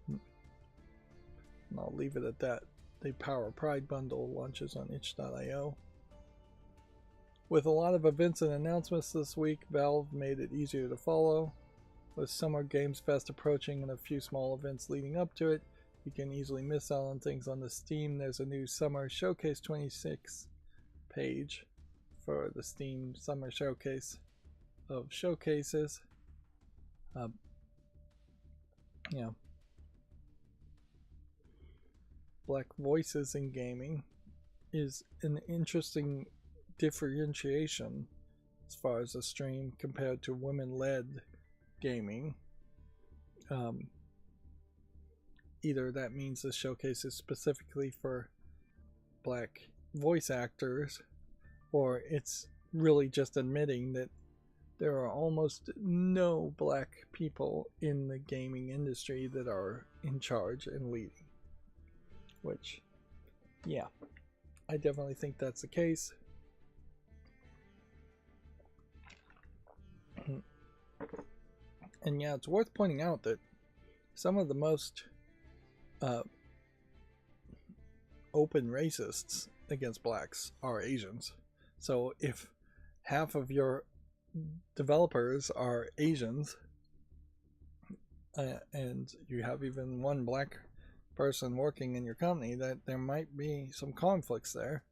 And I'll leave it at that. The Power Pride bundle launches on itch.io. With a lot of events and announcements this week, Valve made it easier to follow. With Summer Games Fest approaching and a few small events leading up to it, you can easily miss out on things on the Steam. There's a new Summer Showcase 26 page for the Steam Summer Showcase of showcases. Yeah. Black voices in gaming is an interesting differentiation as far as a stream compared to women-led gaming. Either that means the showcase is specifically for black voice actors, or it's really just admitting that there are almost no black people in the gaming industry that are in charge and leading. Which, yeah, I definitely think that's the case. And yeah, it's worth pointing out that some of the most open racists against blacks are Asians. So if half of your developers are Asians, and you have even one black person working in your company, that there might be some conflicts there.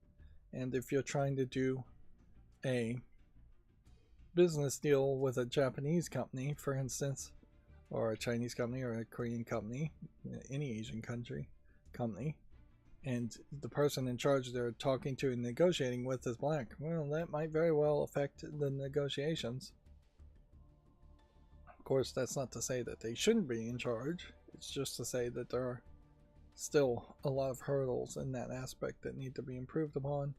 And if you're trying to do a business deal with a Japanese company, for instance, or a Chinese company or a Korean company, any Asian country company, and the person in charge they're talking to and negotiating with is black, well, that might very well affect the negotiations. Of course, that's not to say that they shouldn't be in charge. It's just to say that there are still a lot of hurdles in that aspect that need to be improved upon.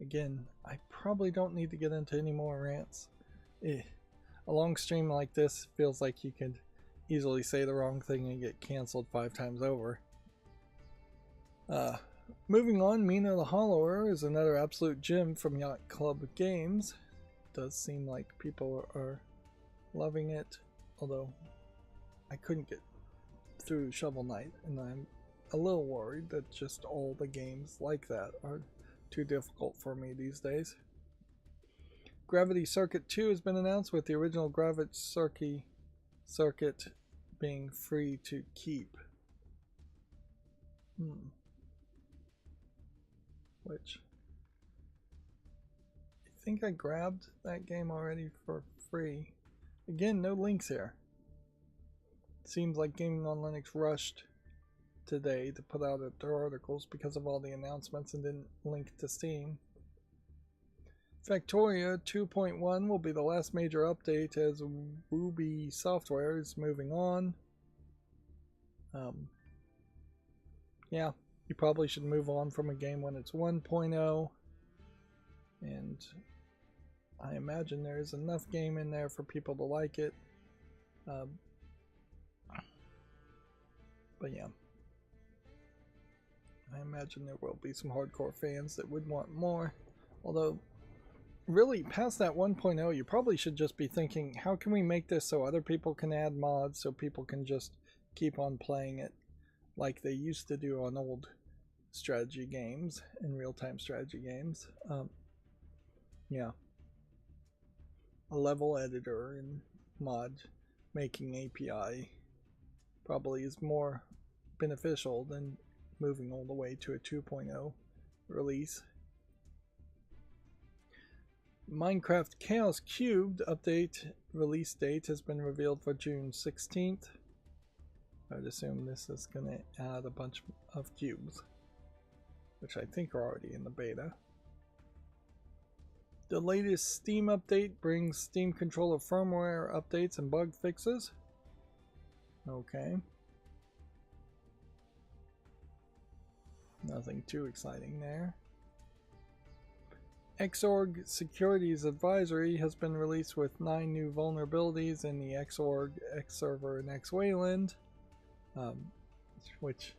Again, I probably don't need to get into any more rants. A long stream like this feels like you could easily say the wrong thing and get canceled 5 times over. Moving on, Mina the Hollower is another absolute gem from Yacht Club Games. Does seem like people are loving it, although I couldn't get through Shovel Knight, and I'm a little worried that just all the games like that are too difficult for me these days. Gravity Circuit 2 has been announced, with the original Gravity Circuit being free to keep. Which I think I grabbed that game already for free. Again, no links here. Seems like Gaming on Linux rushed today to put out their articles because of all the announcements and didn't link to Steam. Factoria 2.1 will be the last major update as Wooby Software is moving on. Yeah, you probably should move on from a game when it's 1.0, and I imagine there is enough game in there for people to like it. But yeah, I imagine there will be some hardcore fans that would want more. Although, really, past that 1.0, you probably should just be thinking, how can we make this so other people can add mods so people can just keep on playing it like they used to do on old strategy games and real-time strategy games. Yeah. A level editor and mod making API probably is more beneficial than moving all the way to a 2.0 release. Minecraft Chaos Cubed update release date has been revealed for June 16th. I would assume this is going to add a bunch of cubes, which I think are already in the beta. The latest Steam update brings Steam controller firmware updates and bug fixes. Okay. Nothing too exciting there. Xorg Securities Advisory has been released with 9 new vulnerabilities in the Xorg, Xserver, and Xwayland. Which,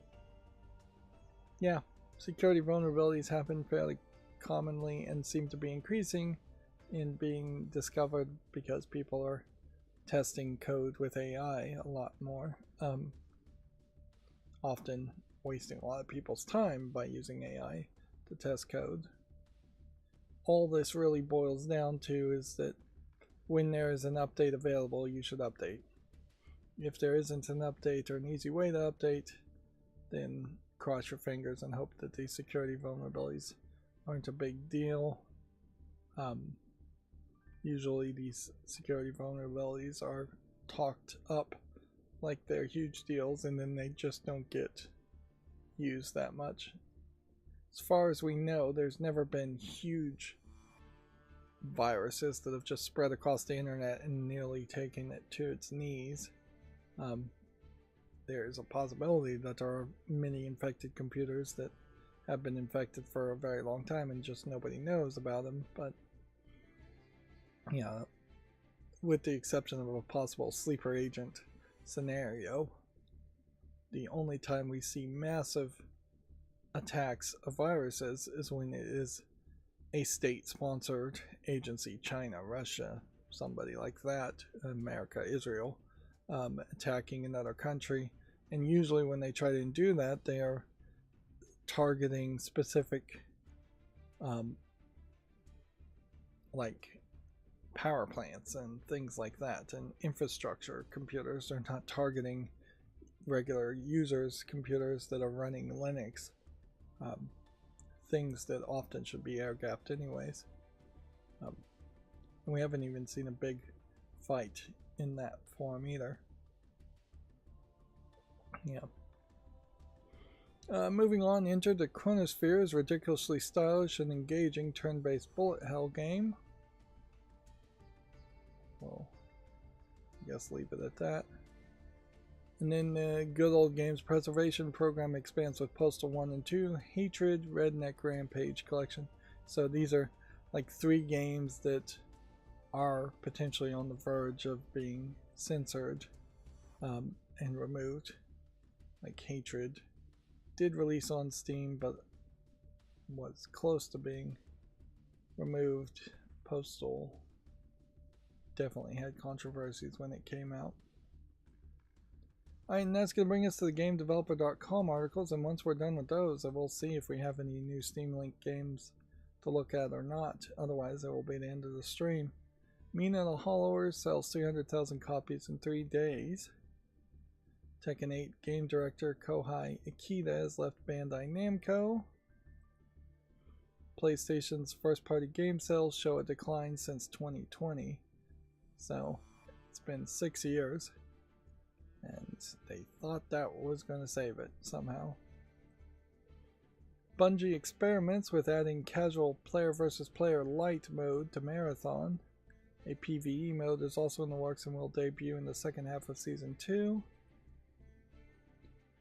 yeah, security vulnerabilities happen fairly commonly and seem to be increasing in being discovered because people are testing code with AI a lot more, often wasting a lot of people's time by using AI to test code. All this really boils down to is that when there is an update available, you should update. If there isn't an update or an easy way to update, then cross your fingers and hope that these security vulnerabilities aren't a big deal. Usually these security vulnerabilities are talked up like they're huge deals, and then they just don't get used that much. As far as we know, there's never been huge viruses that have just spread across the internet and nearly taken it to its knees. There's a possibility that there are many infected computers that have been infected for a very long time and just nobody knows about them, but yeah, with the exception of a possible sleeper agent scenario, the only time we see massive attacks of viruses is when it is a state-sponsored agency, China, Russia, somebody like that, America, Israel, attacking another country. And usually when they try to do that, they are targeting specific like power plants and things like that, and infrastructure computers. They're not targeting regular users' computers that are running Linux, things that often should be air-gapped anyways. And we haven't even seen a big fight in that form either. Yeah. Moving on, Enter the Chronosphere is a ridiculously stylish and engaging turn-based bullet hell game. Well, I guess leave it at that. And then the Good Old Games Preservation Program expands with Postal 1 and 2, Hatred, Redneck Rampage Collection. So these are like 3 games that are potentially on the verge of being censored and removed. Like Hatred did release on Steam, but was close to being removed. Postal definitely had controversies when it came out. Alright, and that's going to bring us to the GameDeveloper.com articles, and once we're done with those, I will see if we have any new Steam Link games to look at or not. Otherwise, that will be the end of the stream. Mina the Hollower sells 300,000 copies in 3 days. Tekken 8 game director Kohei Ikeda has left Bandai Namco. PlayStation's first-party game sales show a decline since 2020. So, it's been 6 years. And they thought that was going to save it somehow. Bungie experiments with adding casual player versus player light mode to Marathon. A PvE mode is also in the works and will debut in the second half of Season 2.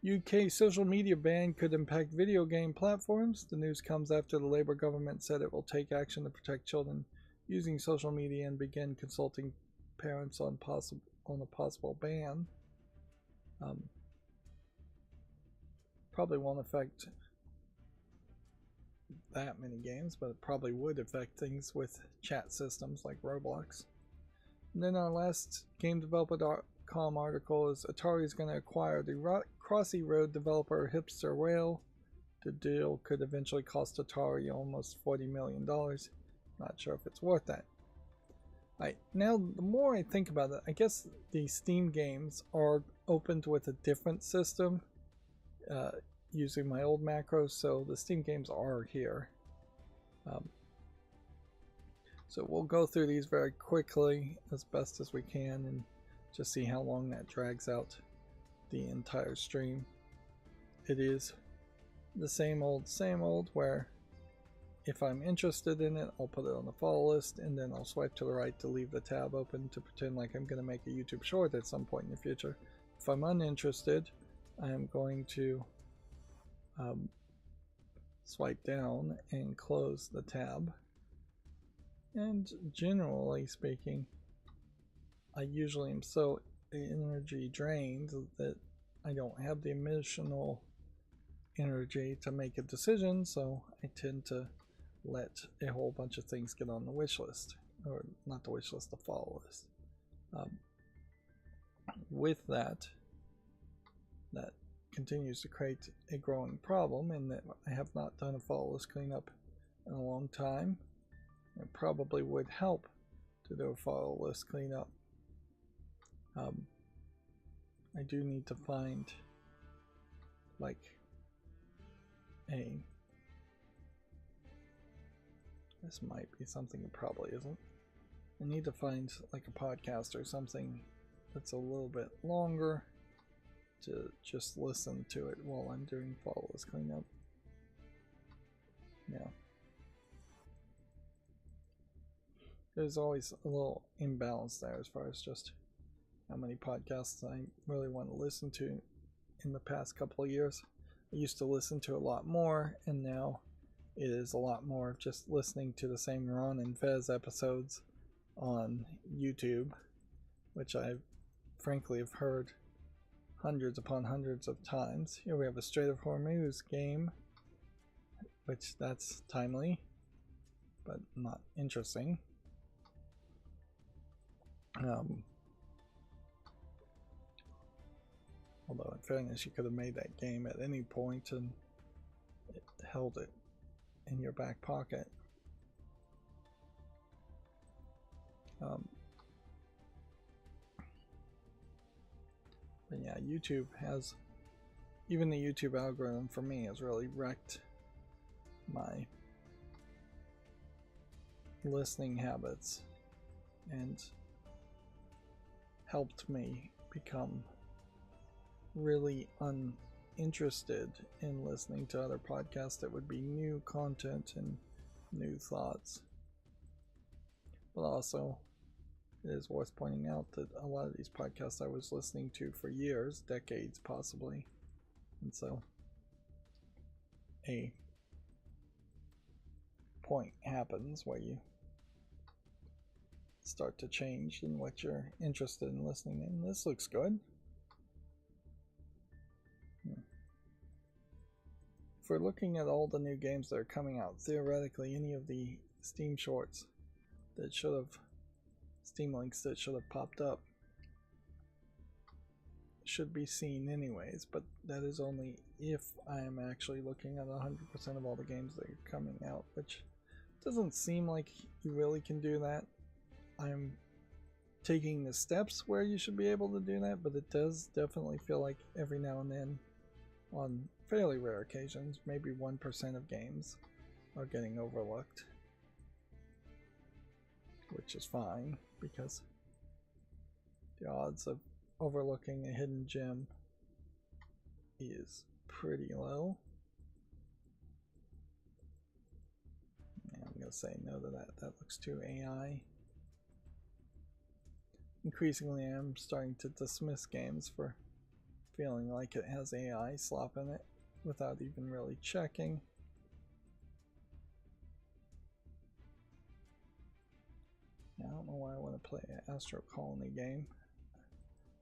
UK social media ban could impact video game platforms. The news comes after the Labour government said it will take action to protect children using social media and begin consulting parents on a possible ban. Probably won't affect that many games, but it probably would affect things with chat systems like Roblox. And then our last GameDeveloper.com article is Atari is going to acquire the Crossy Road developer Hipster Whale. The deal could eventually cost Atari almost $40 million. Not sure if it's worth that. Alright, now the more I think about it, I guess the Steam games are opened with a different system using my old macros, so the Steam games are here. So we'll go through these very quickly as best as we can and just see how long that drags out the entire stream. It is the same old, where if I'm interested in it, I'll put it on the follow list, and then I'll swipe to the right to leave the tab open to pretend like I'm going to make a YouTube short at some point in the future. If I'm uninterested, I'm going to swipe down and close the tab. And generally speaking, I usually am so energy drained that I don't have the emotional energy to make a decision, so I tend to let a whole bunch of things get on the wish list, or not the wish list, the follow list. With that continues to create a growing problem in that I have not done a follow list cleanup in a long time. It probably would help to do a follow list cleanup. I do need to find like this might be something, it probably isn't. I need to find like a podcast or something that's a little bit longer to just listen to it while I'm doing follow list cleanup. Yeah. There's always a little imbalance there as far as just how many podcasts I really want to listen to in the past couple of years. I used to listen to a lot more, and now it is a lot more of just listening to the same Ron and Fez episodes on YouTube, which I frankly have heard hundreds upon hundreds of times. Here we have a Strait of Hormuz game, which that's timely, but not interesting. Although in fairness, you could have made that game at any point and it held it in your back pocket. But yeah, YouTube has, even the YouTube algorithm for me has really wrecked my listening habits and helped me become really interested in listening to other podcasts that would be new content and new thoughts. But also, it is worth pointing out that a lot of these podcasts I was listening to for years, decades possibly, and so a point happens where you start to change in what you're interested in listening in. This looks good. If we're looking at all the new games that are coming out, theoretically any of the Steam shorts that should have, Steam links that should have popped up should be seen anyways, but that is only if I am actually looking at 100% of all the games that are coming out, which doesn't seem like you really can do that. I'm taking the steps where you should be able to do that, but it does definitely feel like every now and then, on fairly rare occasions, maybe 1% of games are getting overlooked, which is fine because the odds of overlooking a hidden gem is pretty low. Yeah, I'm going to say no to that. That looks too AI. Increasingly, I'm starting to dismiss games for feeling like it has AI slop in it without even really checking. Yeah, I don't know why I want to play an Astro Colony game.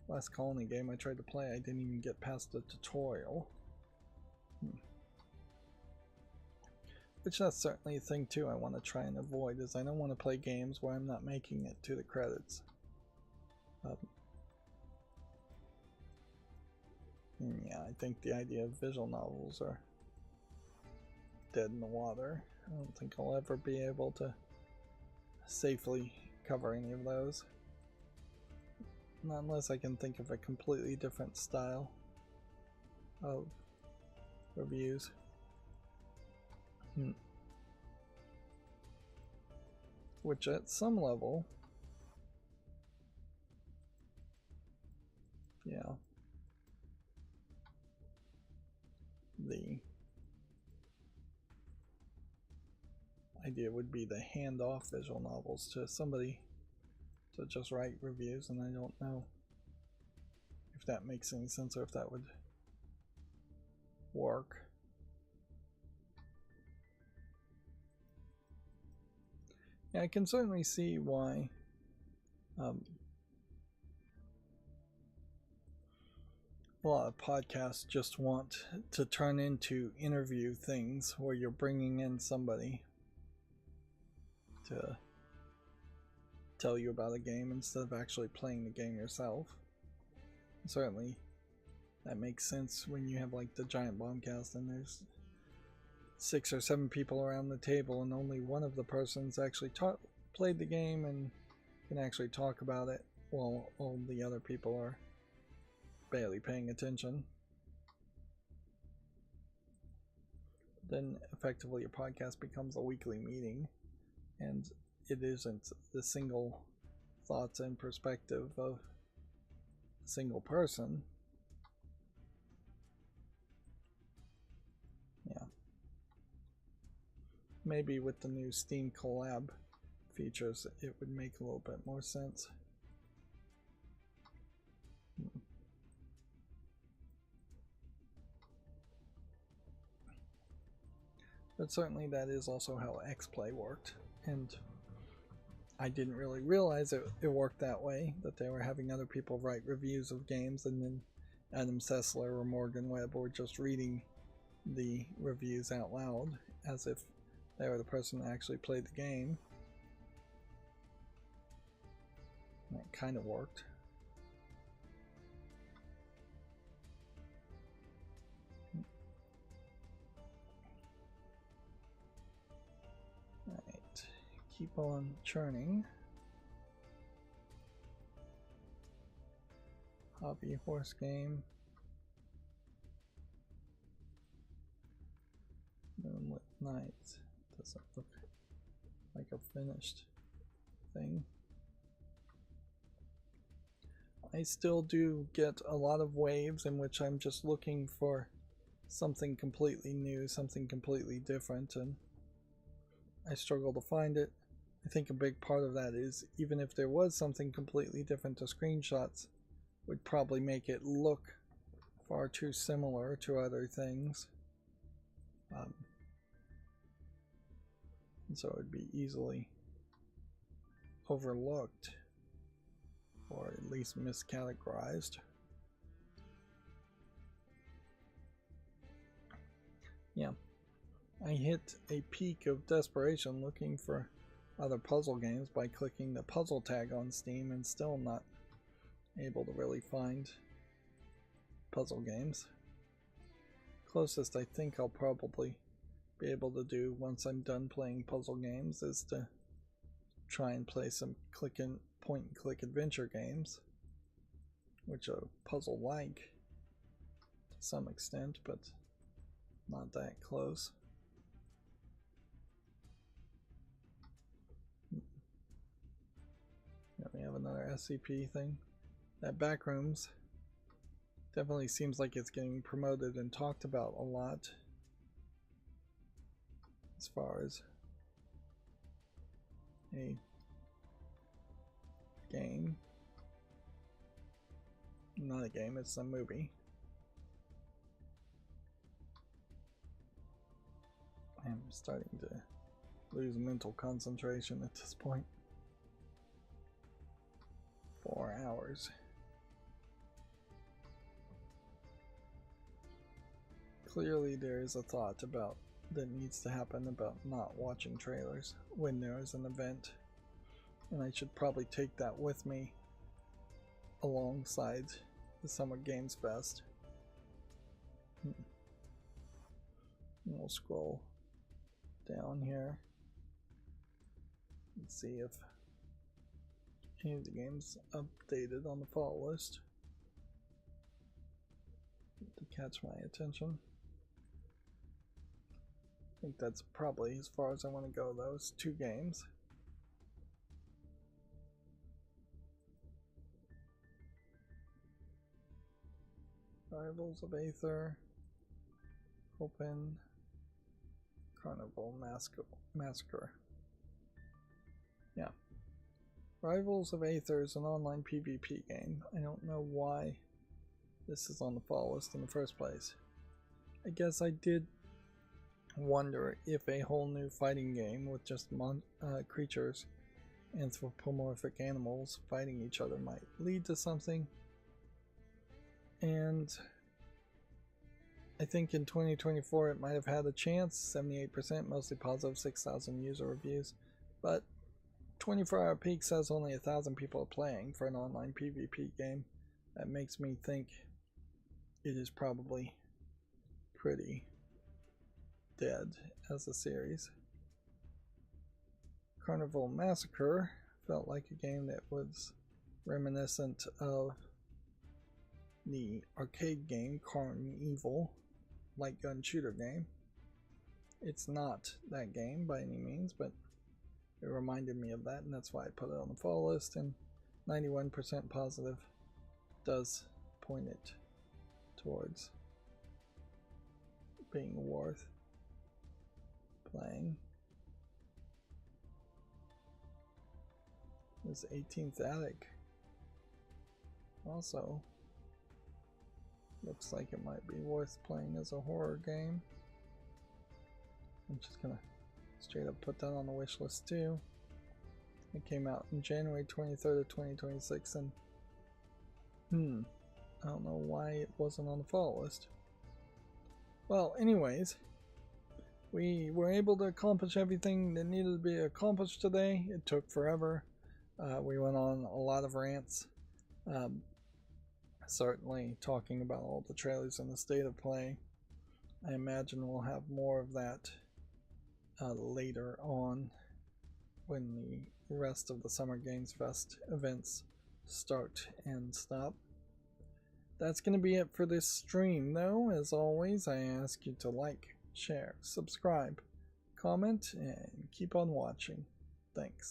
Last Colony game I tried to play, I didn't even get past the tutorial. Which that's certainly a thing too I want to try and avoid, is I don't want to play games where I'm not making it to the credits. Yeah, I think the idea of visual novels are dead in the water. I don't think I'll ever be able to safely cover any of those. Not unless I can think of a completely different style of reviews. Which at some level, yeah, the idea would be to hand off visual novels to somebody to just write reviews, and I don't know if that makes any sense or if that would work. Yeah, I can certainly see why a lot of podcasts just want to turn into interview things where you're bringing in somebody to tell you about a game instead of actually playing the game yourself. Certainly that makes sense when you have like the giant bombcast and there's 6 or 7 people around the table and only one of the persons actually played the game and can actually talk about it while all the other people are barely paying attention. Then effectively a podcast becomes a weekly meeting, and it isn't the single thoughts and perspective of a single person. Yeah. Maybe with the new Steam collab features it would make a little bit more sense. But certainly that is also how XPlay worked, and I didn't really realize it worked that way, that they were having other people write reviews of games and then Adam Sessler or Morgan Webb were just reading the reviews out loud as if they were the person that actually played the game. And that kind of worked. Alright, keep on churning. Hobby horse game. Moonlit Night. Doesn't look like a finished thing. I still do get a lot of waves in which I'm just looking for something completely new, something completely different, and I struggle to find it. I think a big part of that is even if there was something completely different, the screenshots would probably make it look far too similar to other things. And so it would be easily overlooked or at least miscategorized. Yeah, I hit a peak of desperation looking for other puzzle games by clicking the puzzle tag on Steam and still not able to really find puzzle games. Closest I think I'll probably be able to do once I'm done playing puzzle games is to try and play some point and click adventure games, which are puzzle like to some extent, but not that close. Yeah, we have another SCP thing. That Backrooms definitely seems like it's getting promoted and talked about a lot as far as a game. Not a game, it's a movie. I'm starting to lose mental concentration at this point. 4 hours. Clearly there is a thought about that needs to happen about not watching trailers when there is an event, and I should probably take that with me alongside the Summer Games Fest. We'll scroll down here and see if any of the games updated on the fall list to catch my attention. I think that's probably as far as I want to go, those 2 games. Rivals of Aether, Open, Carnival Massacre. Yeah. Rivals of Aether is an online PvP game. I don't know why this is on the fall list in the first place. I guess I did wonder if a whole new fighting game with just creatures, anthropomorphic animals fighting each other might lead to something. And I think in 2024 it might have had a chance. 78%, mostly positive, 6,000 user reviews. But 24-hour peak says only 1,000 people are playing for an online PvP game. That makes me think it is probably pretty dead as a series. Carnival Massacre felt like a game that was reminiscent of the arcade game Carnival, light gun shooter game. It's not that game by any means, but it reminded me of that, and that's why I put it on the fall list. And 91% positive does point it towards being worth playing. This 18th Attic also looks like it might be worth playing as a horror game. I'm just gonna straight up put that on the wish list too. It came out in January 23rd of 2026, and I don't know why it wasn't on the fall list. Well, anyways, we were able to accomplish everything that needed to be accomplished today. It took forever. We went on a lot of rants, certainly talking about all the trailers and the state of play. I imagine we'll have more of that later on when the rest of the Summer Games Fest events start and stop. That's going to be it for this stream, though. As always, I ask you to like, share, subscribe, comment, and keep on watching. Thanks.